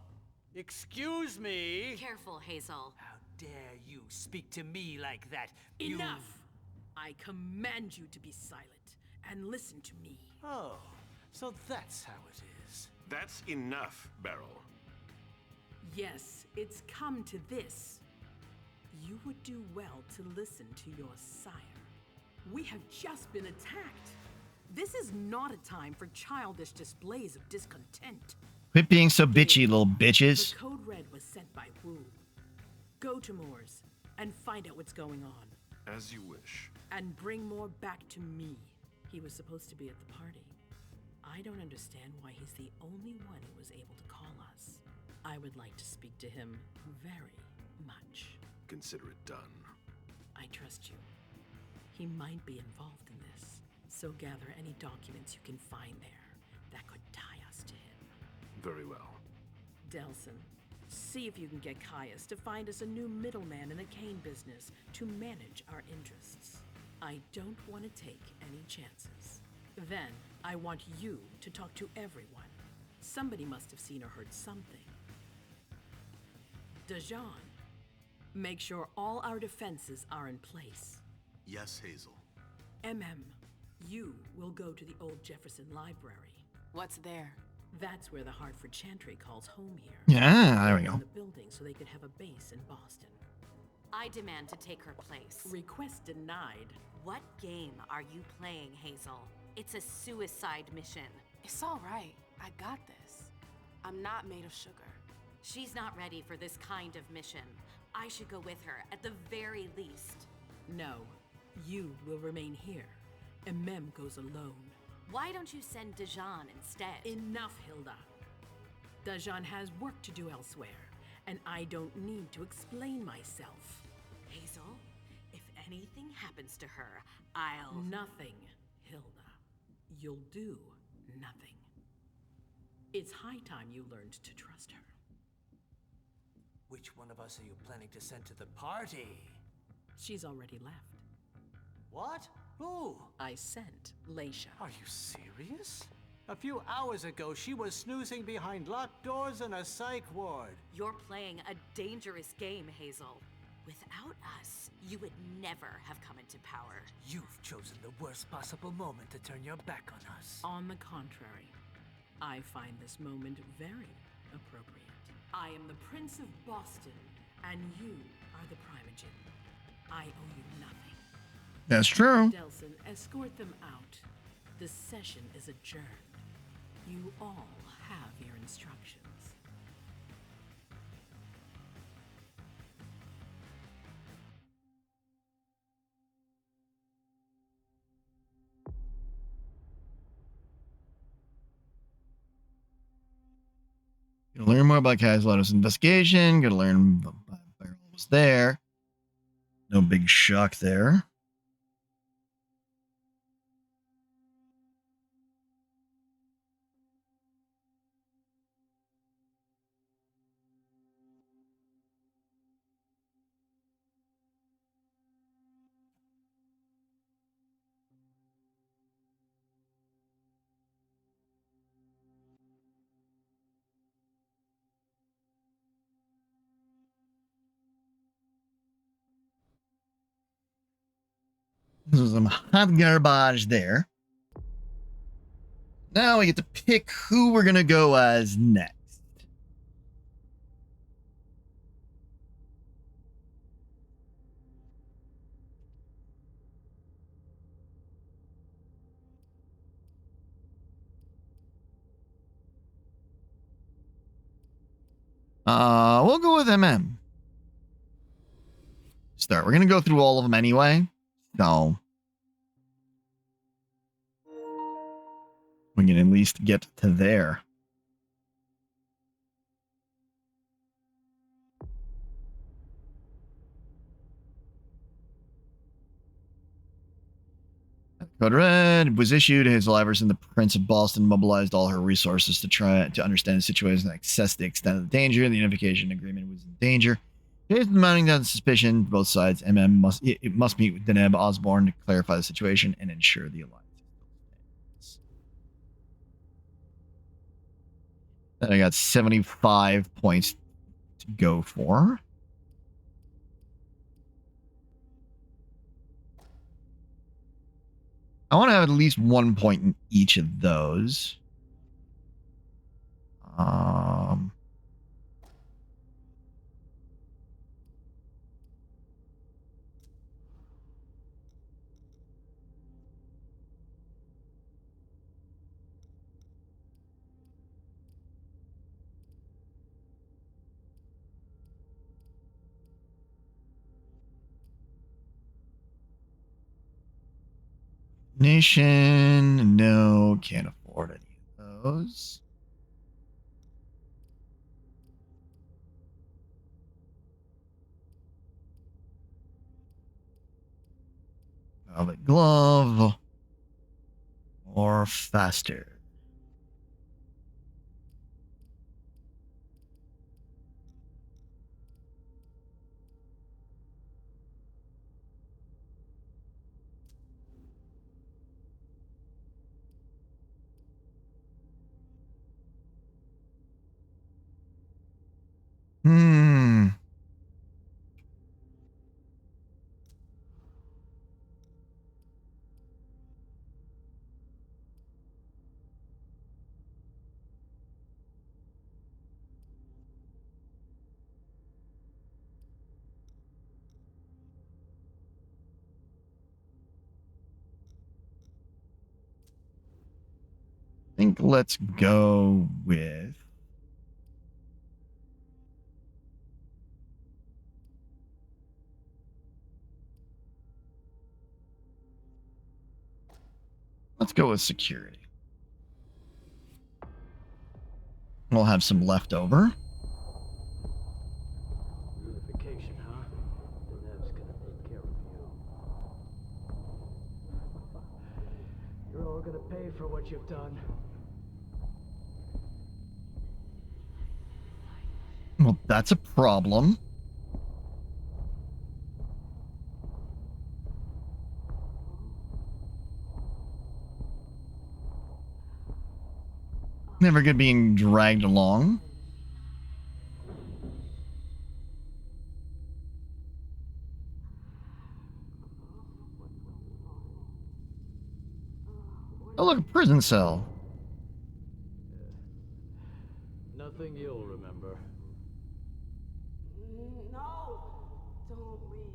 Speaker 12: excuse me.
Speaker 19: Careful, Hazel.
Speaker 12: How dare you speak to me like that?
Speaker 14: Enough! I command you to be silent and listen to me.
Speaker 12: Oh, so that's how it is.
Speaker 5: That's enough, Beryl.
Speaker 14: Yes, it's come to this. You would do well to listen to your sire. We have just been attacked. This is not a time for childish displays of discontent.
Speaker 1: Quit being so bitchy, little bitches.
Speaker 14: The code red was sent by Wu. Go to Moore's and find out what's going on.
Speaker 5: As you wish.
Speaker 14: And bring Moore back to me. He was supposed to be at the party. I don't understand why he's the only one who was able to call us. I would like to speak to him very much.
Speaker 5: Consider it done.
Speaker 14: I trust you. He might be involved in this, so gather any documents you can find there that could tie us to him.
Speaker 5: Very well.
Speaker 14: Delson, see if you can get Caius to find us a new middleman in the cane business to manage our interests. I don't want to take any chances. Then, I want you to talk to everyone. Somebody must have seen or heard something. Dajan, make sure all our defenses are in place.
Speaker 23: Yes, Hazel.
Speaker 14: You will go to the old Jefferson Library.
Speaker 4: What's there?
Speaker 14: That's where the Hartford Chantry calls home here.
Speaker 1: Yeah, there we go.
Speaker 14: In the building so they could have a base in Boston.
Speaker 19: I demand to take her place.
Speaker 14: Request denied.
Speaker 19: What game are you playing, Hazel? It's a suicide mission.
Speaker 4: It's all right. I got this. I'm not made of sugar.
Speaker 19: She's not ready for this kind of mission. I should go with her, at the very least.
Speaker 14: No, you will remain here. Goes alone.
Speaker 19: Why don't you send Dajan instead?
Speaker 14: Enough, Hilda. Dajan has work to do elsewhere, and I don't need to explain myself.
Speaker 19: Hazel, if anything happens to her, I'll...
Speaker 14: Nothing, Hilda. You'll do nothing. It's high time you learned to trust her.
Speaker 12: Which one of us are you planning to send to the party?
Speaker 14: She's already left.
Speaker 12: What? Who?
Speaker 14: I sent Leisha.
Speaker 12: Are you serious? A few hours ago, she was snoozing behind locked doors in a psych ward.
Speaker 19: You're playing a dangerous game, Hazel. Without us, you would never have come into power.
Speaker 12: You've chosen the worst possible moment to turn your back on us.
Speaker 14: On the contrary, I find this moment very appropriate. I am the Prince of Boston, and you are the Primogen. I owe you nothing.
Speaker 1: That's true.
Speaker 14: Delson, escort them out. The session is adjourned. You all have your instructions.
Speaker 1: Gonna learn more about Caslato's investigation. Gonna learn the Beryl was there. No big shock there. This is some hot garbage there. Now we get to pick who we're gonna go as next. We'll go with MM. start. We're going to go through all of them anyway. So we can at least get to there. Code Red was issued. Hazel Iverson, the Prince of Boston, mobilized all her resources to try to understand the situation and assess the extent of the danger. The unification agreement was in danger. Jason mounting down suspicion, both sides. must meet with Deneb Osborne to clarify the situation and ensure the alliance. Then I got 75 points to go for. I want to have at least 1 point in each of those. Nation, no, can't afford any of those. Velvet glove or faster. I think let's go with security. We'll have some left over.
Speaker 2: Unification, huh? Deneb's gonna take care of you. You're all gonna pay for what you've done.
Speaker 1: Well, that's a problem. Never good being dragged along. Oh, look, a prison cell.
Speaker 2: Nothing you'll remember.
Speaker 22: No! Don't leave.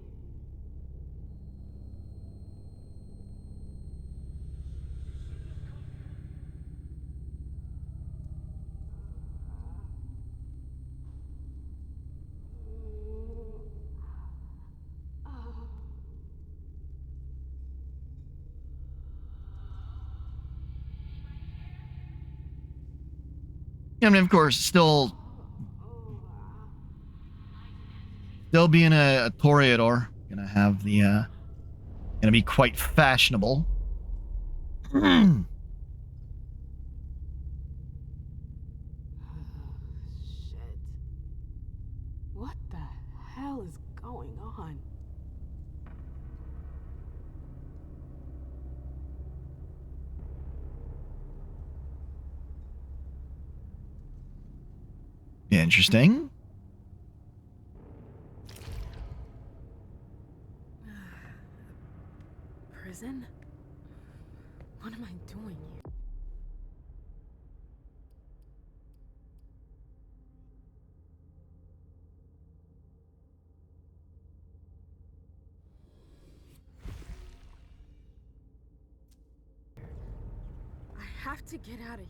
Speaker 1: I mean, of course, still being a toreador. Gonna have the, gonna be quite fashionable.
Speaker 22: Shit. What the hell is going on?
Speaker 1: Interesting.
Speaker 4: Prison? What am I doing here? I have to get out of here.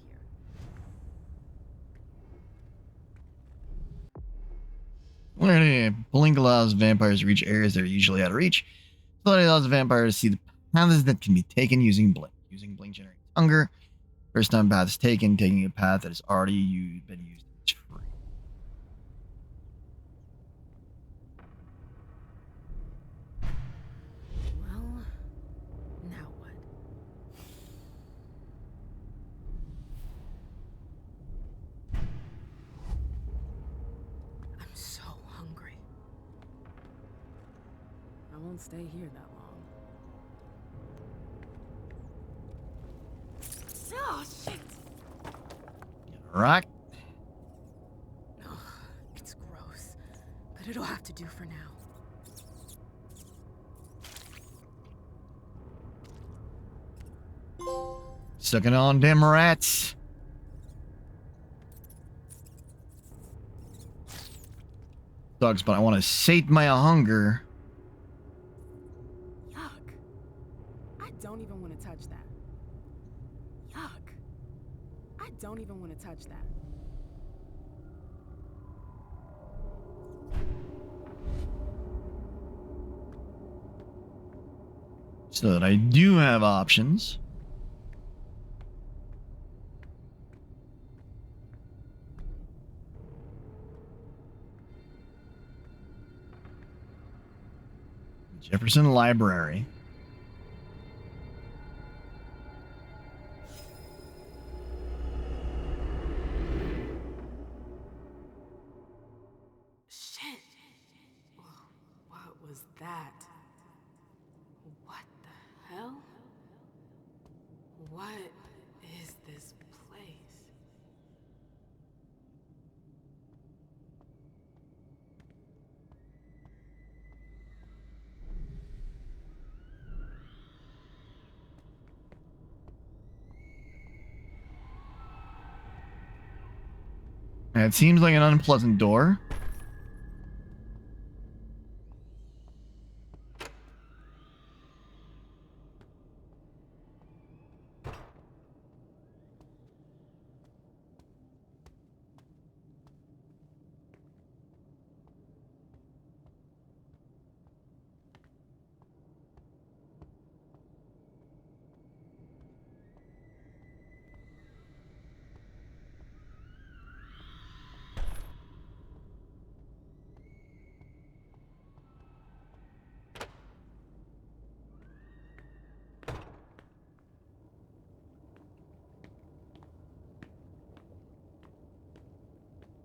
Speaker 1: Blink allows vampires to reach areas that are usually out of reach. Slowly allows the vampire to see the paths that can be taken using Blink. Using Blink generates hunger. First time path is taken, taking a path that has already been used is free.
Speaker 4: Well, now what? I'm so hungry. I won't stay here that long. Oh, shit!
Speaker 1: Rock.
Speaker 4: Ugh, it's gross, but it'll have to do for now.
Speaker 1: Sucking on them rats. Sucks, but I want to sate my hunger.
Speaker 4: Yuck. I don't even want to touch that. Yuck. I don't even want to touch that.
Speaker 1: So that I do have options. Jefferson Library.
Speaker 4: Shit. What was that? What the hell? What is this place?
Speaker 1: It seems like an unpleasant door.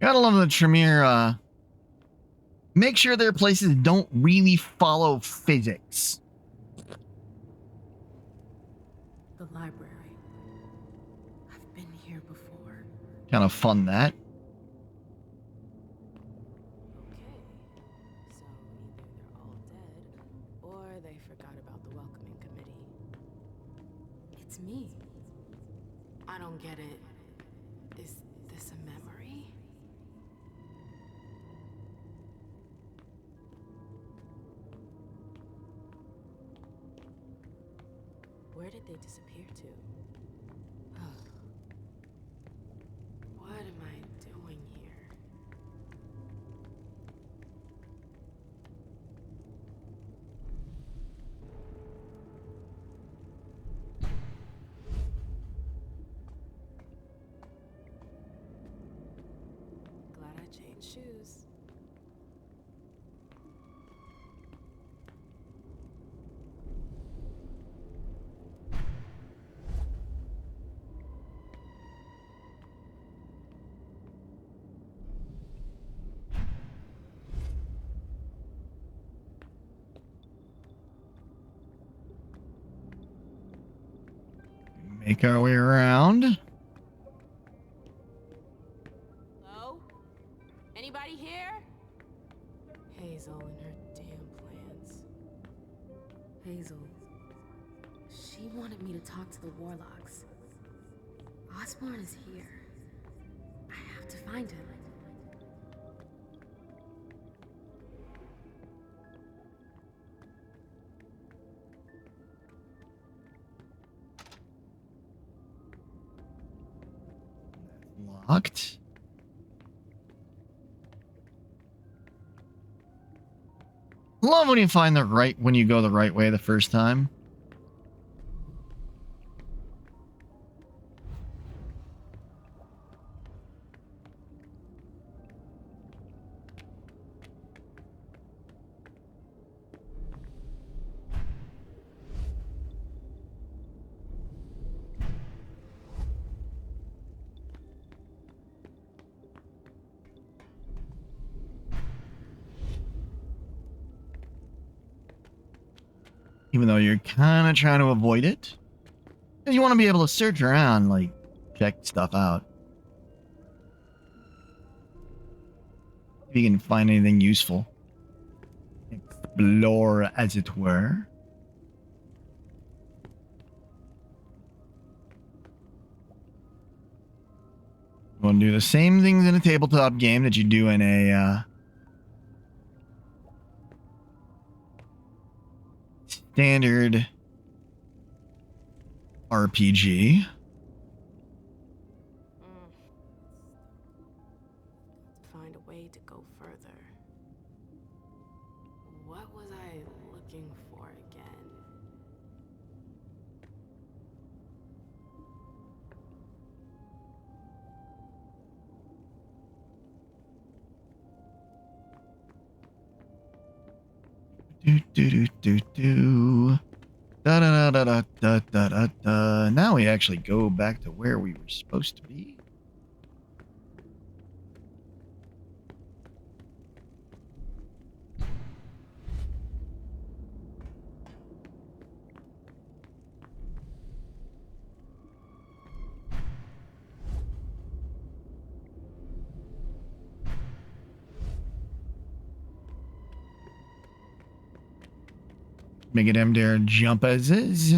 Speaker 1: Gotta love the Tremere, make sure their places don't really follow physics.
Speaker 4: The library. I've been here before.
Speaker 1: Kind of fun, that.
Speaker 4: Okay. So either they're all dead, or they forgot about the welcoming committee. It's me. I don't get it. Is this a memory? Where did they disappear to? Ugh. What am I doing here? Glad I changed shoes.
Speaker 1: Make our way around.
Speaker 4: Hello? Anybody here? Hazel and her damn plans. Hazel. She wanted me to talk to the Warlocks. Osborn is here. I have to find him.
Speaker 1: Locked. love when you find when you go the right way the first time. Even though you're kind of trying to avoid it. Because you want to be able to search around, like, check stuff out. If you can find anything useful. Explore, as it were. You want to do the same things in a tabletop game that you do in a, standard RPG.
Speaker 4: Find a way to go further. What was I looking for again?
Speaker 1: Da da da da da da da da. Now we actually go back to where we were supposed to be. Making him dare jump as is.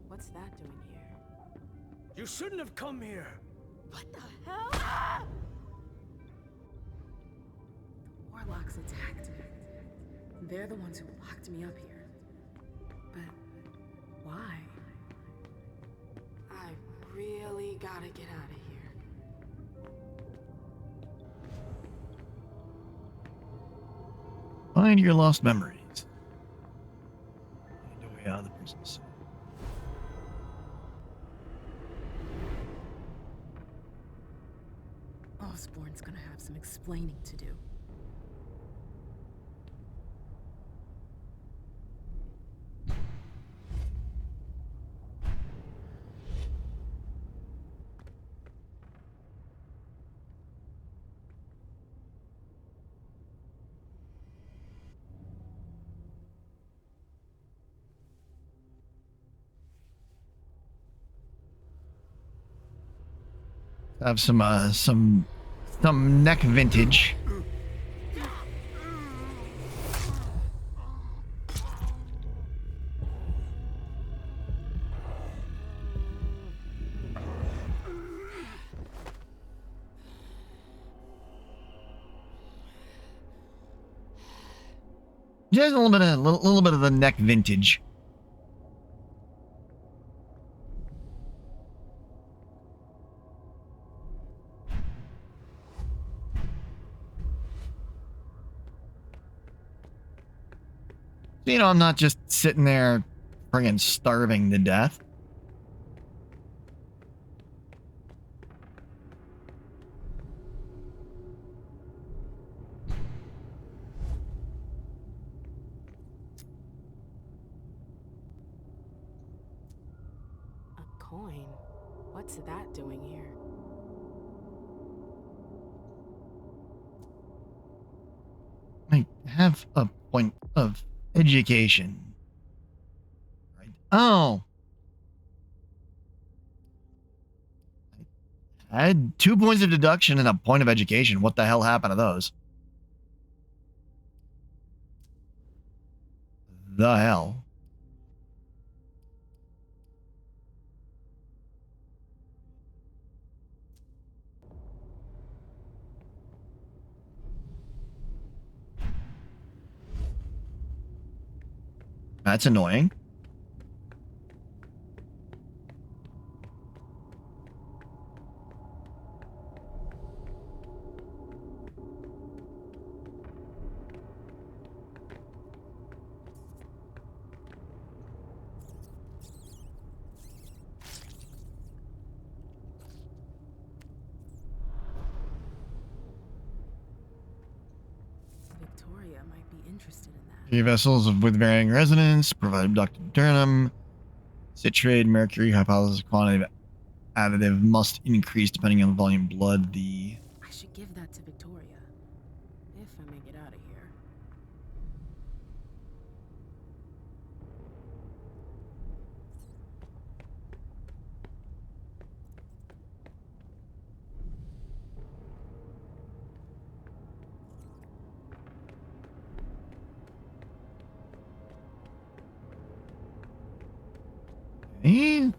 Speaker 4: What's that doing here?
Speaker 12: You shouldn't have come here.
Speaker 4: What the hell? Warlocks attacked me. They're the ones who locked me up here. But why? I really gotta get out of here.
Speaker 1: Find your lost memories. Find a way out of the prison cell.
Speaker 4: Osborne's gonna have some explaining to do.
Speaker 1: Have some neck vintage. Just a little bit of the neck vintage. So, you know, I'm not just sitting there friggin' starving to death.
Speaker 4: A coin? What's that doing here?
Speaker 1: I have a point of education. Right. Oh. I had 2 points of deduction and a point of education. What the hell happened to those? The hell? That's annoying.
Speaker 14: Victoria might be interested in that.
Speaker 1: 3 vessels with varying resonance, provided Dr. Durham. Citrate, mercury, hypothesis quantity of additive must increase depending on the volume of blood.
Speaker 14: I should give that to Victoria, if I make it out of here.
Speaker 1: Eh?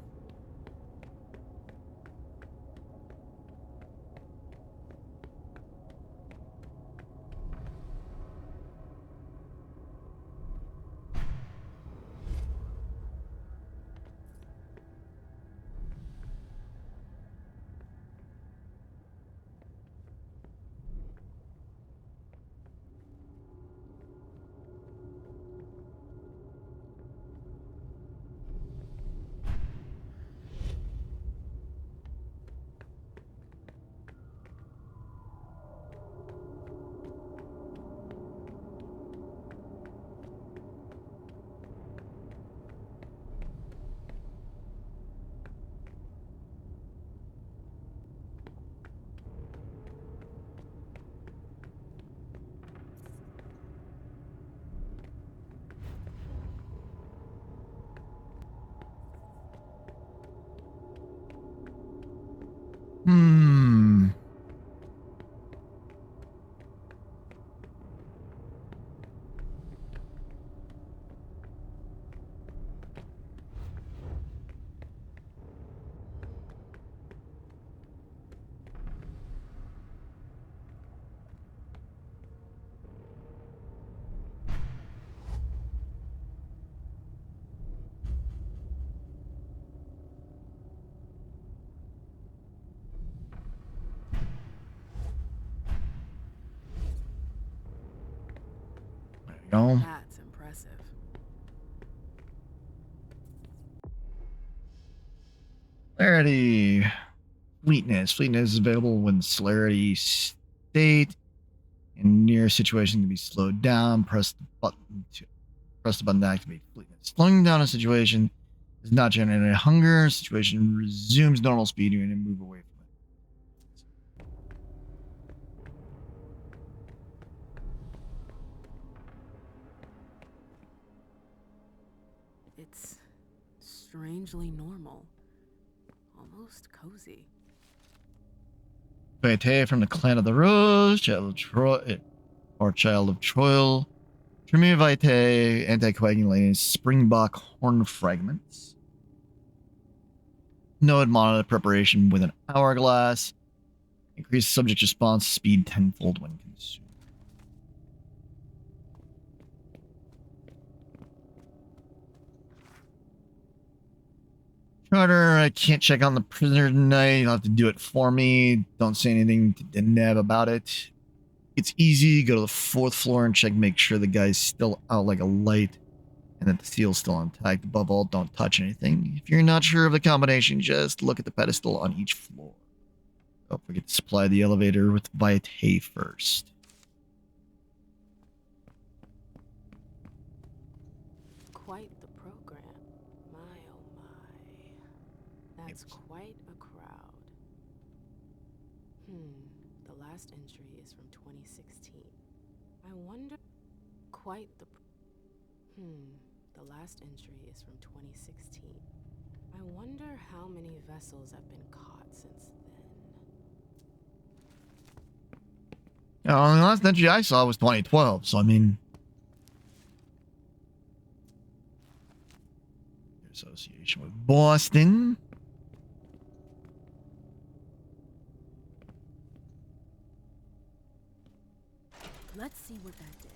Speaker 1: Hmm. There you go.
Speaker 14: That's impressive.
Speaker 1: Celerity. Fleetness. Fleetness is available when celerity state and near a situation can be slowed down. Press the button to activate fleetness. Slowing down a situation does not generate hunger. Situation resumes normal speed and move away from it.
Speaker 14: It's strangely normal. Almost cozy.
Speaker 1: Vitae from the Clan of the Rose, Child of Troy, or Child of Troil. Tremere Vitae, anticoagulating Springbok horn fragments. Node monitor preparation with an hourglass. Increase subject response speed tenfold when consumed. Charter, I can't check on the prisoner tonight. You'll have to do it for me. Don't say anything to Deneb about it. It's easy. Go to the 4th floor and check, make sure the guy's still out like a light and that the seal's still intact. Above all, don't touch anything. If you're not sure of the combination, just look at the pedestal on each floor. Don't forget to supply the elevator with Vitae first.
Speaker 14: Quite the program. My oh my. That's quite a crowd. The last entry is from 2016. I wonder... Quite the... The last entry is from 2016. I wonder how many vessels have been caught since then.
Speaker 1: Yeah, well, the last entry I saw was 2012, so I mean... Association with Boston.
Speaker 14: Let's see what that did.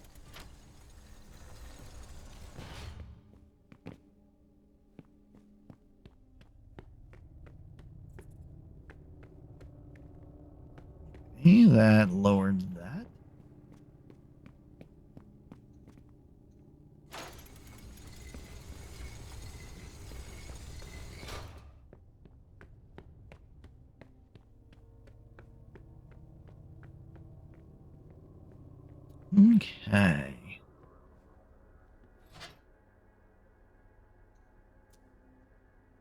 Speaker 1: That lowered that. Okay.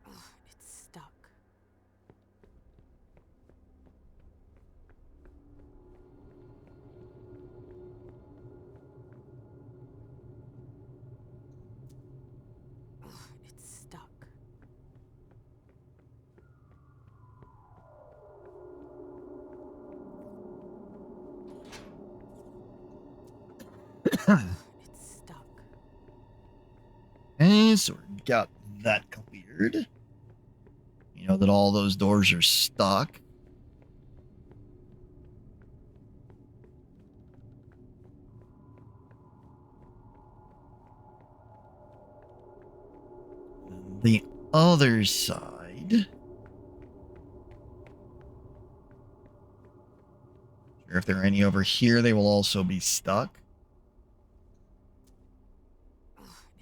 Speaker 4: It's stuck. It's stuck. It's stuck.
Speaker 1: Okay, so we got that cleared. You know that all those doors are stuck. The other side. Sure, if there are any over here, they will also be stuck.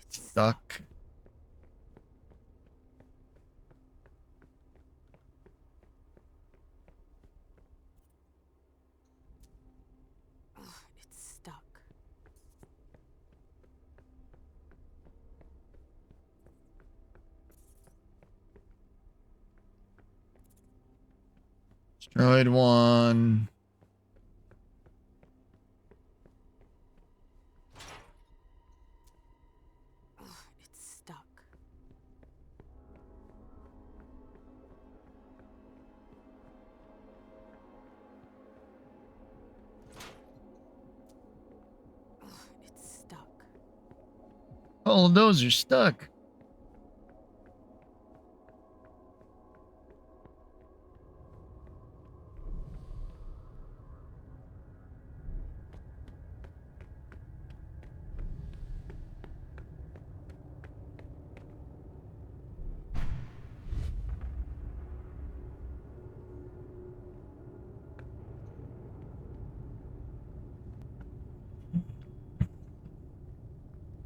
Speaker 1: Stuck.
Speaker 4: It's stuck.
Speaker 1: Destroyed one.
Speaker 4: It's stuck. It's stuck.
Speaker 1: All of those are stuck.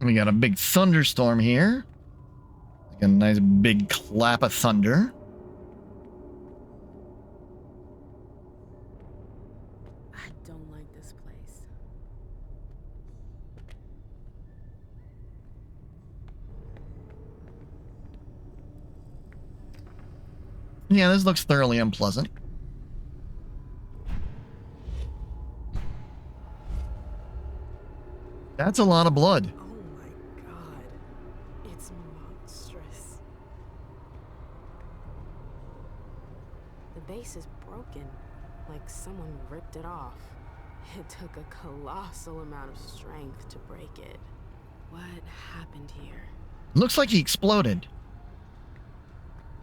Speaker 1: We got a big thunderstorm here. Like a nice big clap of thunder.
Speaker 4: I don't like this place.
Speaker 1: Yeah, this looks thoroughly unpleasant. That's a lot of blood.
Speaker 4: Oh my god. It's monstrous. The base is broken, like someone ripped it off. It took a colossal amount of strength to break it. What happened here?
Speaker 1: Looks like he exploded.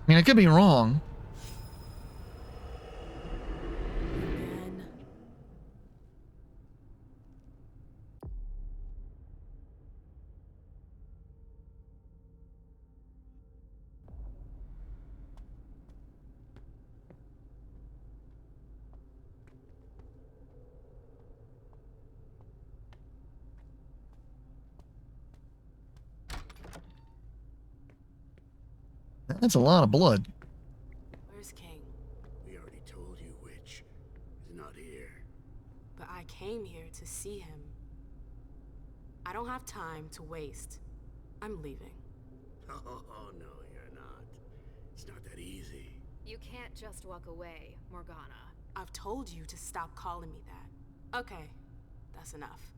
Speaker 1: I mean, I could be wrong.
Speaker 4: Again.
Speaker 1: That's a lot of blood.
Speaker 4: Where's King?
Speaker 10: We already told you which is not here.
Speaker 4: But I came here to see him. I don't have time to waste. I'm leaving.
Speaker 10: Oh, no, you're not. It's not that easy.
Speaker 6: You can't just walk away, Morgana.
Speaker 4: I've told you to stop calling me that. Okay, that's enough.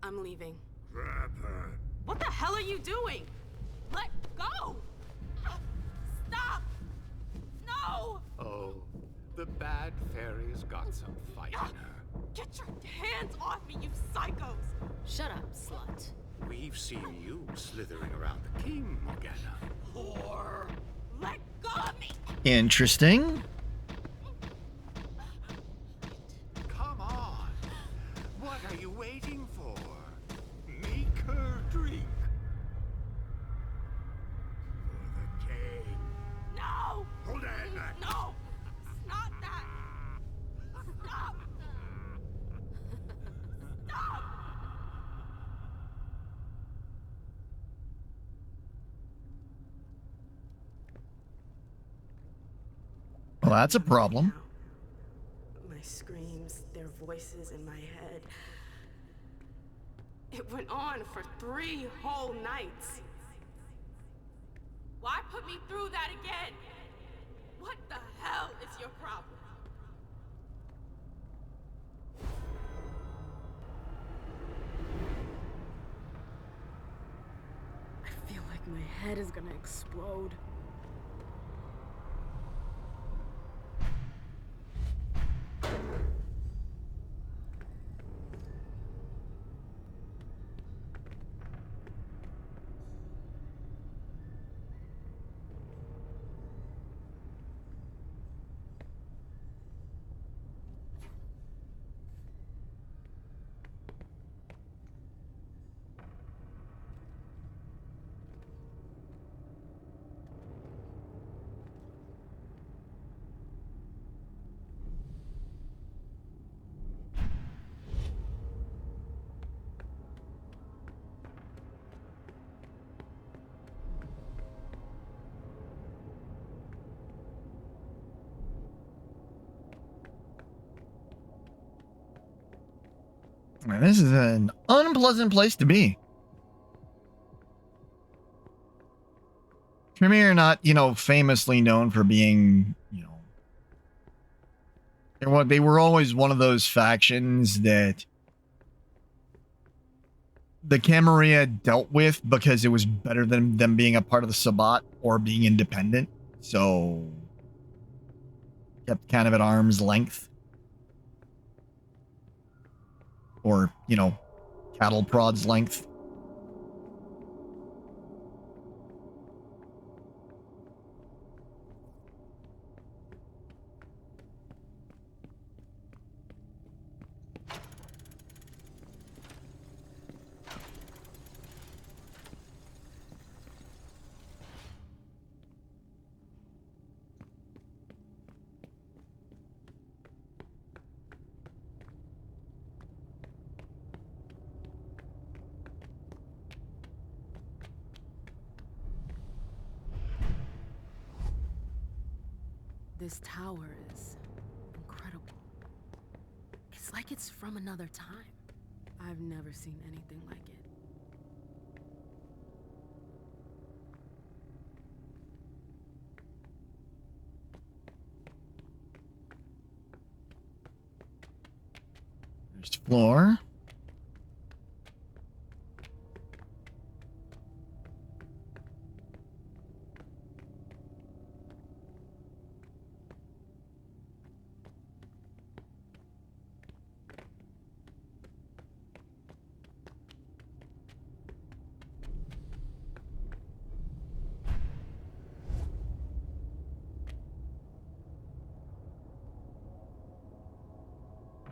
Speaker 4: I'm leaving.
Speaker 10: Grab her.
Speaker 4: What the hell are you doing? Let go! Stop! No!
Speaker 10: Oh, the bad fairy's got some fight in her.
Speaker 4: Get your hands off me, you psychos!
Speaker 19: Shut up, slut.
Speaker 10: We've seen you slithering around the king, Morgana.
Speaker 4: Whore! Let go of me!
Speaker 1: Interesting.
Speaker 10: Come on. What are you waiting for? Make her drink. For the king.
Speaker 4: No!
Speaker 10: Hold her head back.
Speaker 4: No! It's not that! Stop! Stop!
Speaker 1: Well, that's a problem.
Speaker 4: My screams, their voices in my head. It went on for 3 whole nights. Why put me through that again? What the hell is your problem? I feel like my head is gonna explode.
Speaker 1: Man, this is an unpleasant place to be. Tremere not, famously known for being, they were always one of those factions that the Camarilla dealt with because it was better than them being a part of the Sabbat or being independent. So kept kind of at arm's length. Or, cattle prod's length.
Speaker 4: This tower is incredible. It's like it's from another time. I've never seen anything like it.
Speaker 1: First floor.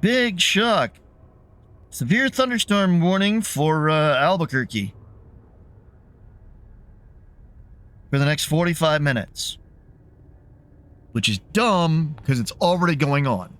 Speaker 1: Big shock. Severe thunderstorm warning for Albuquerque for the next 45 minutes. Which is dumb because it's already going on.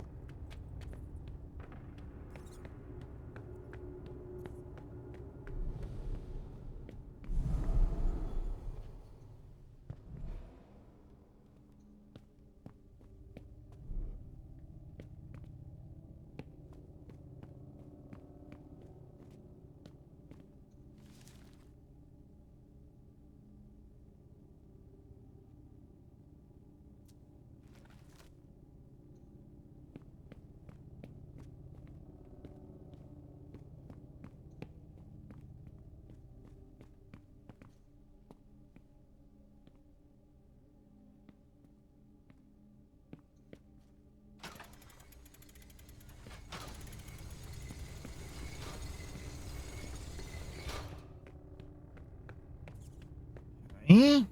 Speaker 1: Eh?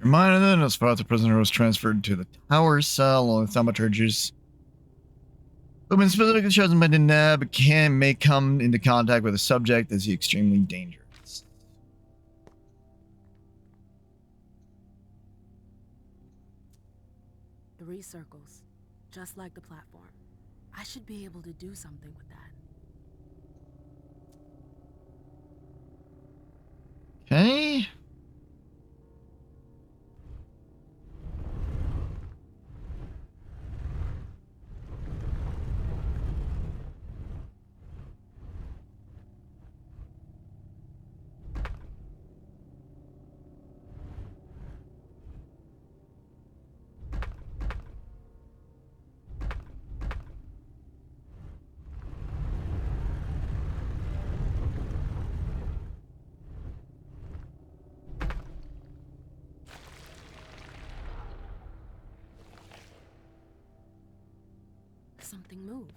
Speaker 1: Reminder that as far as the prisoner was transferred to the tower cell along with thaumaturges who have been specifically chosen by the NAB may come into contact with a subject as he extremely dangerous.
Speaker 4: Three circles. just like the platform. I should be able to do something with that.
Speaker 1: Okay.
Speaker 4: Something moved.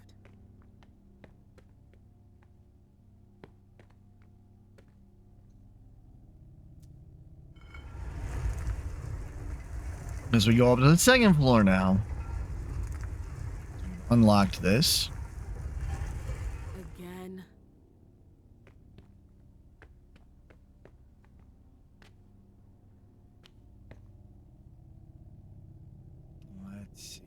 Speaker 1: As we go up to the second floor now. Unlocked this.
Speaker 4: Again.
Speaker 1: Let's see.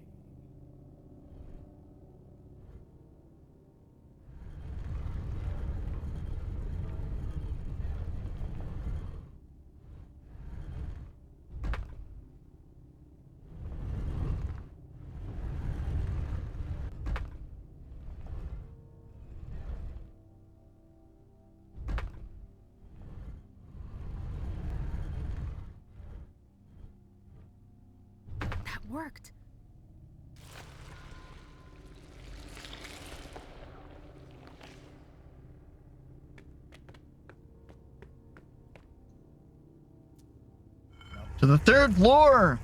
Speaker 4: That worked.
Speaker 1: To the third floor.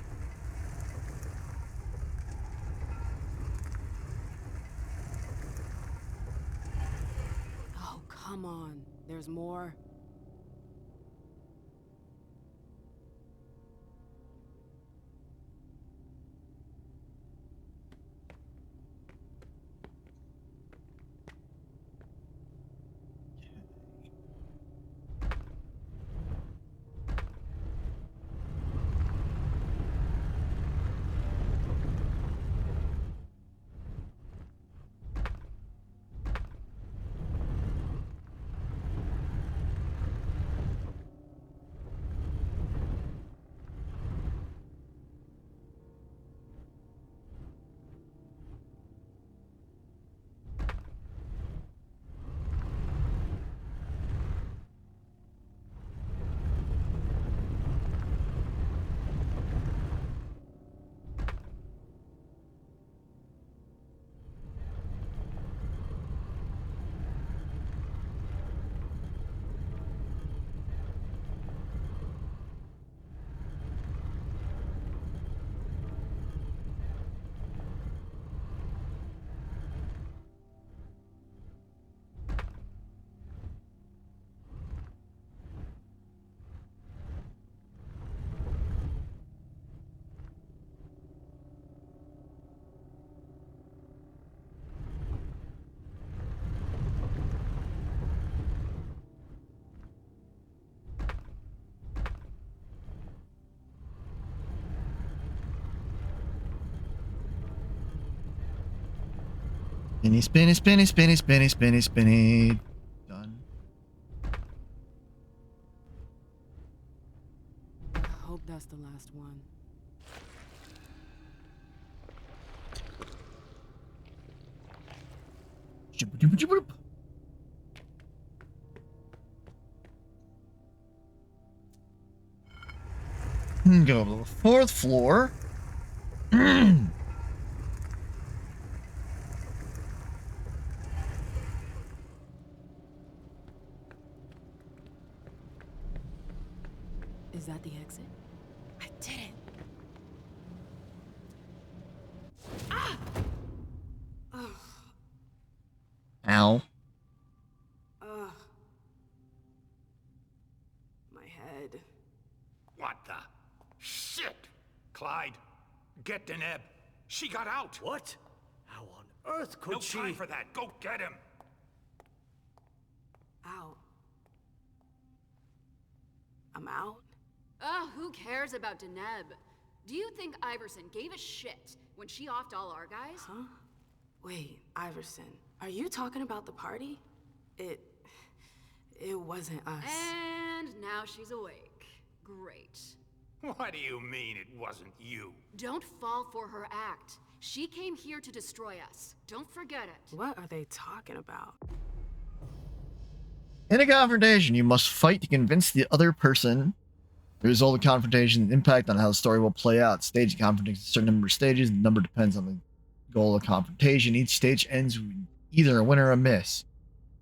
Speaker 4: Oh, come on. There's more.
Speaker 1: Spinny, spinny, spinny, spinny, spinny, spinny, spinny. Done.
Speaker 4: I hope that's the last one.
Speaker 1: Go to the fourth floor.
Speaker 4: Is that the exit? I did it! Ah! Ugh.
Speaker 1: Ow.
Speaker 4: Ugh. My head.
Speaker 10: What the? Shit! Clyde, get Deneb. She got out.
Speaker 12: What? How on earth could she?
Speaker 10: No time for that. Go get him.
Speaker 4: Out. I'm out?
Speaker 15: Ugh, who cares about Deneb? Do you think Iverson gave a shit
Speaker 4: when she offed all our guys?
Speaker 7: Huh? Wait, Iverson, are you talking about the party? It wasn't us.
Speaker 4: And now she's awake. Great.
Speaker 10: What do you mean it wasn't you?
Speaker 4: Don't fall for her act. She came here to destroy us. Don't forget it.
Speaker 7: What are they talking about?
Speaker 1: In a confrontation, you must fight to convince the other person. The result of the confrontation, the impact on how the story will play out. Stage confrontation, a certain number of stages. The number depends on the goal of confrontation. Each stage ends with either a win or a miss.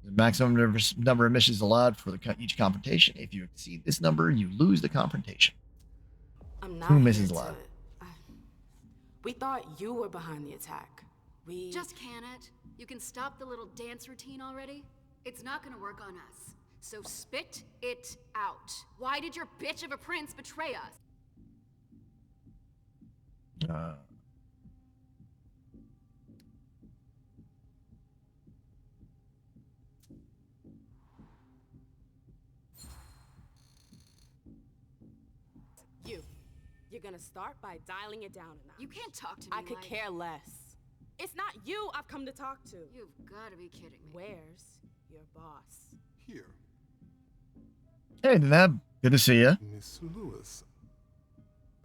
Speaker 1: The maximum number of misses allowed for each confrontation. If you exceed this number, you lose the confrontation.
Speaker 7: I'm not
Speaker 1: 2 misses allowed.
Speaker 7: We thought you were behind the attack.
Speaker 4: Just can it? You can stop the little dance routine already? It's not gonna work on us. So spit it out. Why did your bitch of a prince betray us?
Speaker 7: You're gonna start by dialing it down a notch.
Speaker 4: You can't talk to me
Speaker 7: I could care less. It's not you I've come to talk to.
Speaker 4: You've gotta be kidding me.
Speaker 7: Where's your boss?
Speaker 16: Here.
Speaker 1: Hey, Neb. Good to see you.
Speaker 16: Miss Lewis,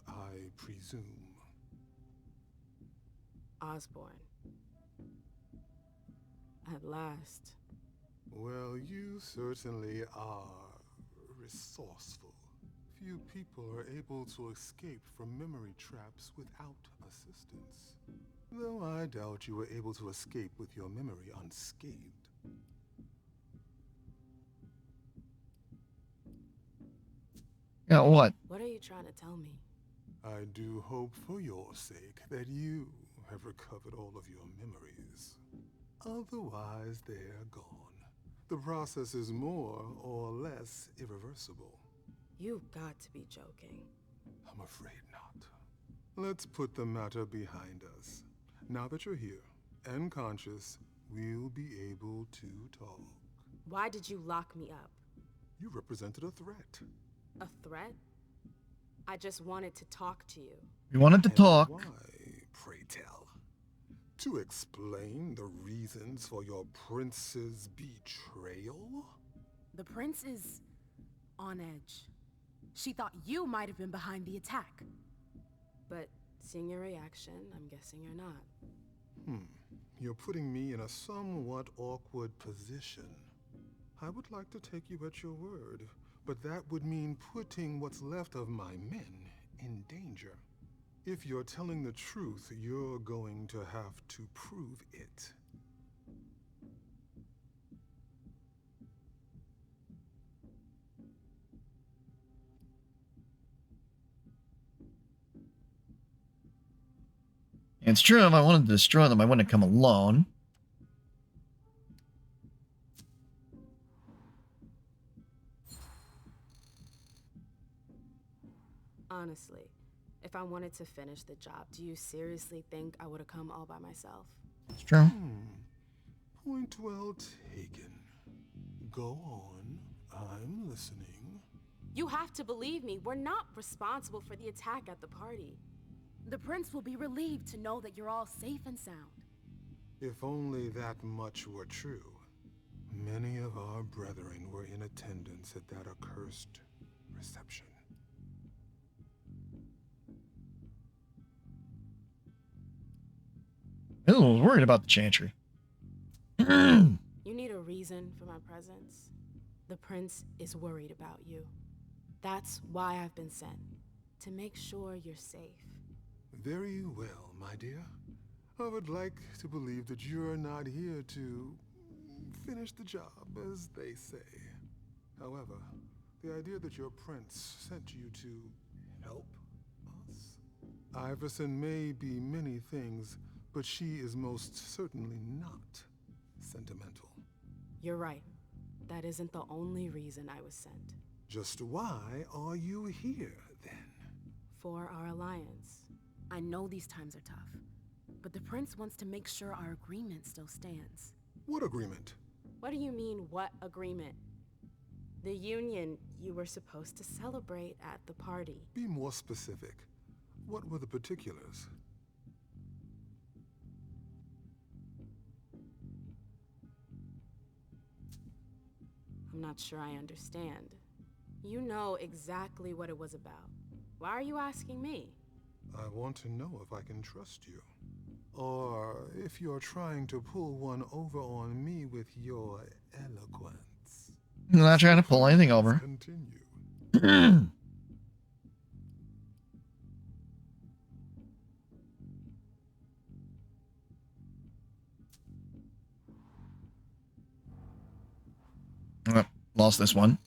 Speaker 16: I presume.
Speaker 7: Osborne. At last.
Speaker 16: Well, you certainly are resourceful. Few people are able to escape from memory traps without assistance. Though I doubt you were able to escape with your memory unscathed.
Speaker 1: Yeah, what?
Speaker 7: What are you trying to tell me?
Speaker 16: I do hope for your sake that you have recovered all of your memories. Otherwise, they're gone. The process is more or less irreversible.
Speaker 7: You've got to be joking.
Speaker 16: I'm afraid not. Let's put the matter behind us. Now that you're here and conscious, we'll be able to talk.
Speaker 7: Why did you lock me up?
Speaker 16: You represented a threat.
Speaker 7: A threat? I just wanted to talk to you.
Speaker 1: We wanted to talk.
Speaker 16: Why, pray tell? To explain the reasons for your prince's betrayal?
Speaker 7: The prince is on edge. She thought you might have been behind the attack. But seeing your reaction, I'm guessing you're not.
Speaker 16: You're putting me in a somewhat awkward position. I would like to take you at your word, but that would mean putting what's left of my men in danger. If you're telling the truth, you're going to have to prove it.
Speaker 1: It's true, if I wanted to destroy them, I wouldn't come alone.
Speaker 7: Honestly, if I wanted to finish the job, do you seriously think I would have come all by myself?
Speaker 1: It's true.
Speaker 16: Point well taken. Go on. I'm listening.
Speaker 7: You have to believe me. We're not responsible for the attack at the party. The prince will be relieved to know that you're all safe and sound.
Speaker 16: If only that much were true. Many of our brethren were in attendance at that accursed reception.
Speaker 1: I was worried about the chantry.
Speaker 7: You need a reason for my presence. The prince is worried about you. That's why I've been sent. To make sure you're safe.
Speaker 16: Very well, my dear. I would like to believe that you're not here to finish the job, as they say. However, the idea that your prince sent you to help us? Iverson may be many things, but she is most certainly not sentimental.
Speaker 7: You're right. That isn't the only reason I was sent.
Speaker 16: Just why are you here, then?
Speaker 7: For our alliance. I know these times are tough, but the prince wants to make sure our agreement still stands.
Speaker 16: What agreement?
Speaker 7: What do you mean, what agreement? The union you were supposed to celebrate at the party.
Speaker 16: Be more specific. What were the particulars?
Speaker 7: I'm not sure I understand. You know exactly what it was about. Why are you asking me?
Speaker 9: I want to know if I can trust you. Or if you're trying to pull one over on me with your eloquence.
Speaker 1: I'm not trying to pull anything over.
Speaker 9: Continue.
Speaker 1: Oh, lost this one.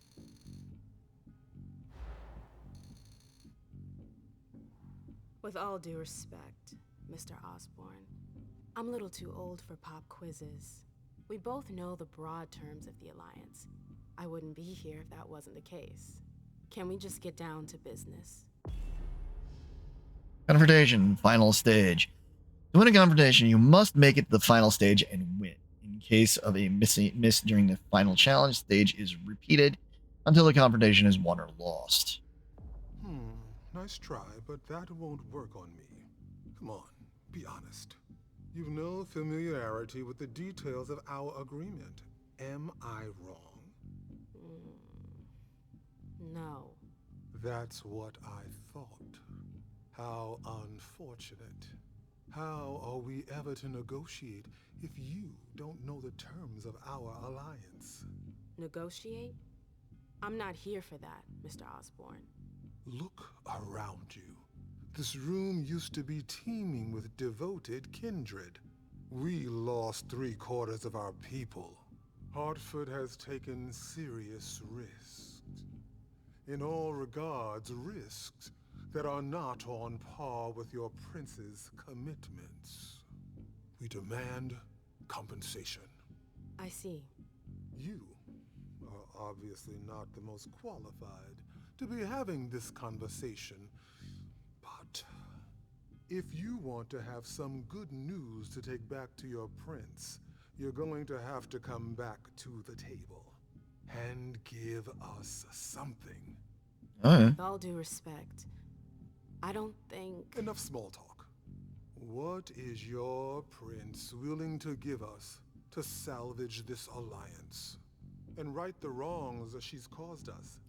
Speaker 7: With all due respect, Mr. Osborne, I'm a little too old for pop quizzes. We both know the broad terms of the Alliance. I wouldn't be here if that wasn't the case. Can we just get down to business?
Speaker 1: Confrontation, final stage. To win a confrontation, you must make it to the final stage and win. In case of a miss during the final challenge, stage is repeated until the confrontation is won or lost.
Speaker 9: Nice try, but that won't work on me. Come on, be honest. You've no familiarity with the details of our agreement. Am I wrong?
Speaker 7: No.
Speaker 9: That's what I thought. How unfortunate. How are we ever to negotiate if you don't know the terms of our alliance?
Speaker 7: Negotiate? I'm not here for that, Mr. Osborne.
Speaker 9: Look around you. This room used to be teeming with devoted kindred. We lost 3/4 of our people. Hartford has taken serious risks. In all regards, risks that are not on par with your prince's commitments. We demand compensation.
Speaker 7: I see.
Speaker 9: You are obviously not the most qualified to be having this conversation, but if you want to have some good news to take back to your prince, you're going to have to come back to the table and give us something.
Speaker 7: With all due respect, I don't think...
Speaker 9: Enough small talk. What is your prince willing to give us to salvage this alliance and right the wrongs that she's caused us?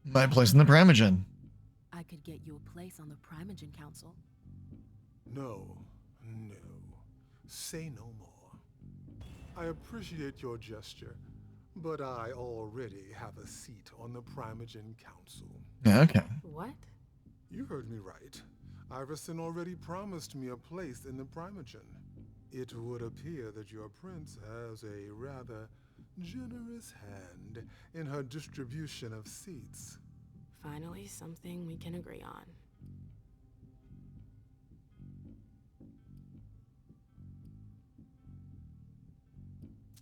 Speaker 1: My place in the Primogen.
Speaker 14: I could get you a place on the Primogen Council.
Speaker 9: No. Say no more. I appreciate your gesture, but I already have a seat on the Primogen Council.
Speaker 1: Okay.
Speaker 7: What?
Speaker 9: You heard me right. Iverson already promised me a place in the Primogen. It would appear that your prince has a rather generous hand in her distribution of seats.
Speaker 7: Finally, something we can agree on.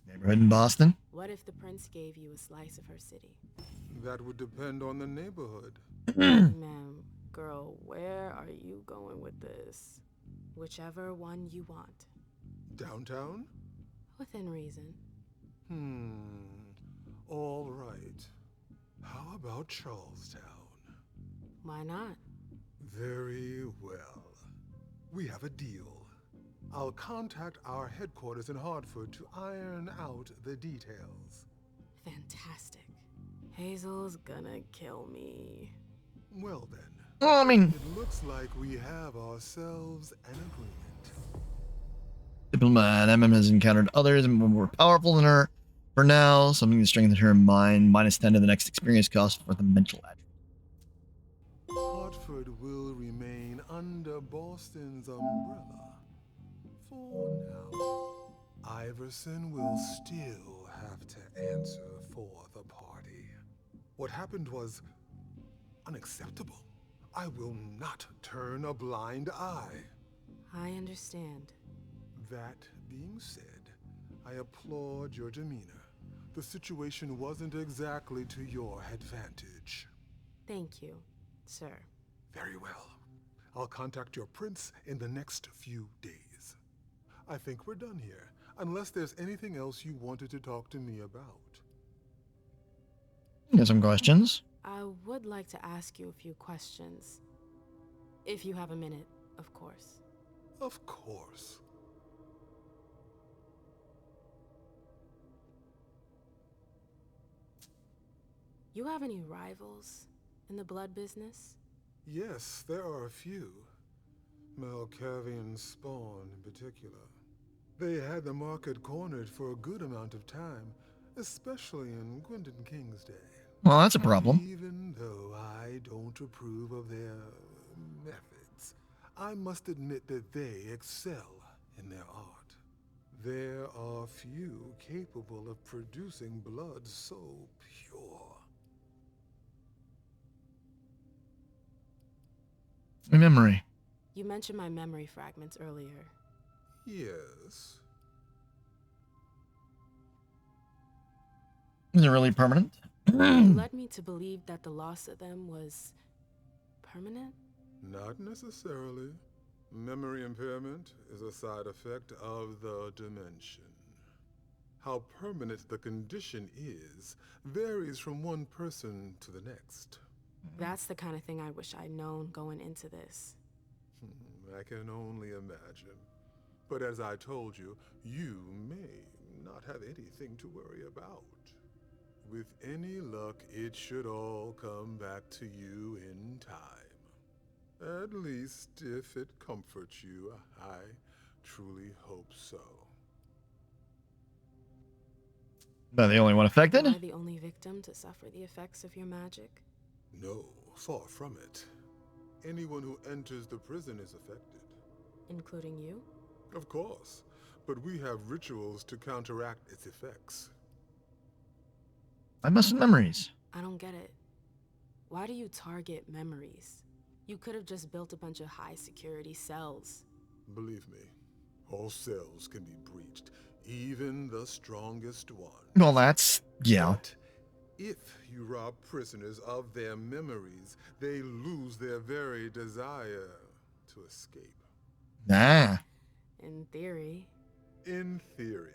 Speaker 1: Neighborhood in Boston?
Speaker 7: What if the prince gave you a slice of her city?
Speaker 9: That would depend on the neighborhood.
Speaker 7: Ma'am, girl, where are you going with this? Whichever one you want.
Speaker 9: Downtown?
Speaker 7: Within reason.
Speaker 9: All right. How about Charlestown?
Speaker 7: Why not?
Speaker 9: Very well. We have a deal. I'll contact our headquarters in Hartford to iron out the details.
Speaker 7: Fantastic. Hazel's gonna kill me.
Speaker 9: Well then.
Speaker 1: Well, I mean...
Speaker 9: It looks like we have ourselves an agreement.
Speaker 1: Diplomat MM has encountered others more powerful than her. For now, something to strengthen her mind. -10 to the next experience cost for the mental attribute.
Speaker 9: Hartford will remain under Boston's umbrella. For now. Iverson will still have to answer for the party. What happened was unacceptable. I will not turn a blind eye.
Speaker 7: I understand.
Speaker 9: That being said, I applaud your demeanor. The situation wasn't exactly to your advantage.
Speaker 7: Thank you, sir.
Speaker 9: Very well. I'll contact your prince in the next few days. I think we're done here, unless there's anything else you wanted to talk to me about.
Speaker 1: Got some questions?
Speaker 7: I would like to ask you a few questions. If you have a minute, of course.
Speaker 9: Of course.
Speaker 7: You have any rivals in the blood business?
Speaker 9: Yes, there are a few. Malkavian Spawn in particular. They had the market cornered for a good amount of time, especially in Gwendon King's day.
Speaker 1: Well, that's a problem.
Speaker 9: Even though I don't approve of their methods, I must admit that they excel in their art. There are few capable of producing blood so pure.
Speaker 1: Memory.
Speaker 7: You mentioned my memory fragments earlier.
Speaker 9: Yes.
Speaker 1: Is it really permanent?
Speaker 7: You led me to believe that the loss of them was permanent?
Speaker 9: Not necessarily. Memory impairment is a side effect of the dimension. How permanent the condition is varies from one person to the next.
Speaker 7: That's the kind of thing I wish I'd known going into this.
Speaker 9: I can only imagine. But as I told you, you may not have anything to worry about. With any luck, it should all come back to you in time. At least, if it comforts you, I truly hope so.
Speaker 1: Am I the only one affected?
Speaker 7: Am I the only victim to suffer the effects of your magic?
Speaker 9: No, far from it. Anyone who enters the prison is affected.
Speaker 7: Including you?
Speaker 9: Of course, but we have rituals to counteract its effects.
Speaker 1: I must have memories.
Speaker 7: I don't get it. Why do you target memories? You could have just built a bunch of high-security cells.
Speaker 9: Believe me, all cells can be breached, even the strongest one.
Speaker 1: Well, that's... yeah.
Speaker 9: But if you rob prisoners of their memories, they lose their very desire to escape.
Speaker 1: Ah.
Speaker 7: In theory.
Speaker 9: In theory.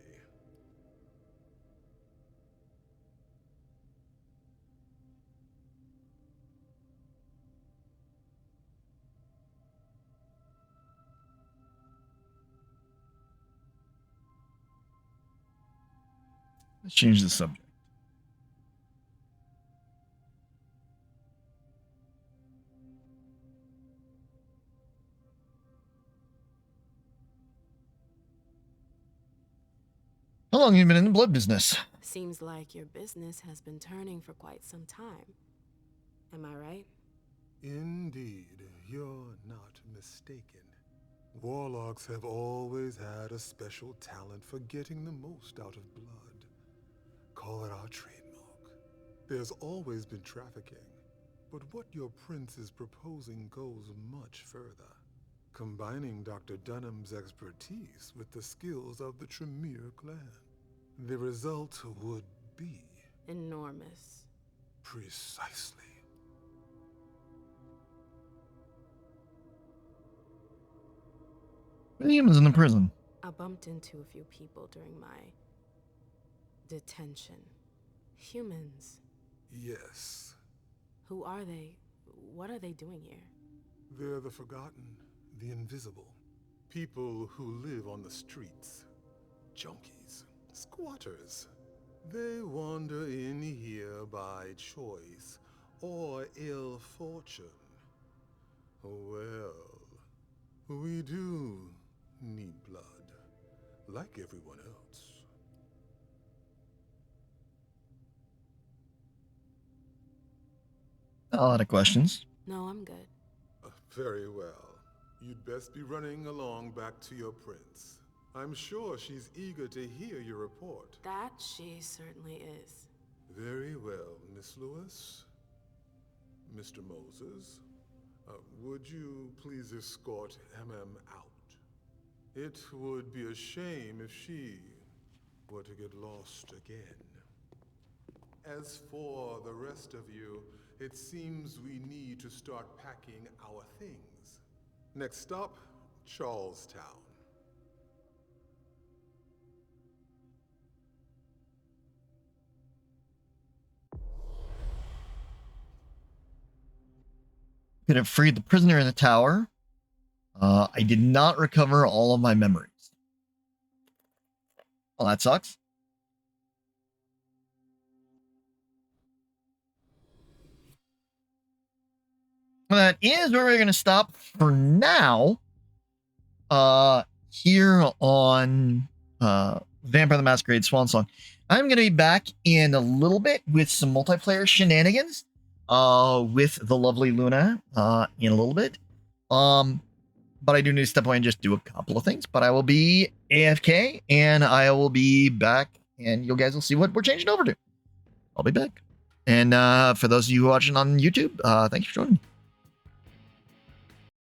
Speaker 1: Let's change the subject. How long have you been in the blood business?
Speaker 7: Seems like your business has been turning for quite some time. Am I right?
Speaker 9: Indeed, you're not mistaken. Warlocks have always had a special talent for getting the most out of blood. Call it our trademark. There's always been trafficking, but what your prince is proposing goes much further. Combining Dr. Dunham's expertise with the skills of the Tremere clan. The result would be...
Speaker 7: enormous.
Speaker 9: Precisely.
Speaker 1: William is in the prison.
Speaker 7: I bumped into a few people during my detention. Humans.
Speaker 9: Yes.
Speaker 7: Who are they? What are they doing here?
Speaker 9: They're the forgotten, the invisible. People who live on the streets. Junkies. Squatters. They wander in here by choice or ill fortune. Well, we do need blood, like everyone else.
Speaker 1: A lot of questions.
Speaker 7: No, I'm good.
Speaker 9: Very well. You'd best be running along back to your prince. I'm sure she's eager to hear your report.
Speaker 7: That she certainly is.
Speaker 9: Very well, Miss Lewis. Mr. Moses, would you please escort MM out? It would be a shame if she were to get lost again. As for the rest of you, it seems we need to start packing our things. Next stop, Charlestown.
Speaker 1: Could have freed the prisoner in the tower. I did not recover all of my memories. Well, that sucks. That is where we're going to stop for now. Here on Vampire the Masquerade Swansong. I'm going to be back in a little bit with some multiplayer shenanigans with the lovely Luna in a little bit. But I do need to step away and just do a couple of things. But I will be AFK, and I will be back, and you guys will see what we're changing over to. I'll be back. And for those of you watching on YouTube, thanks for joining me.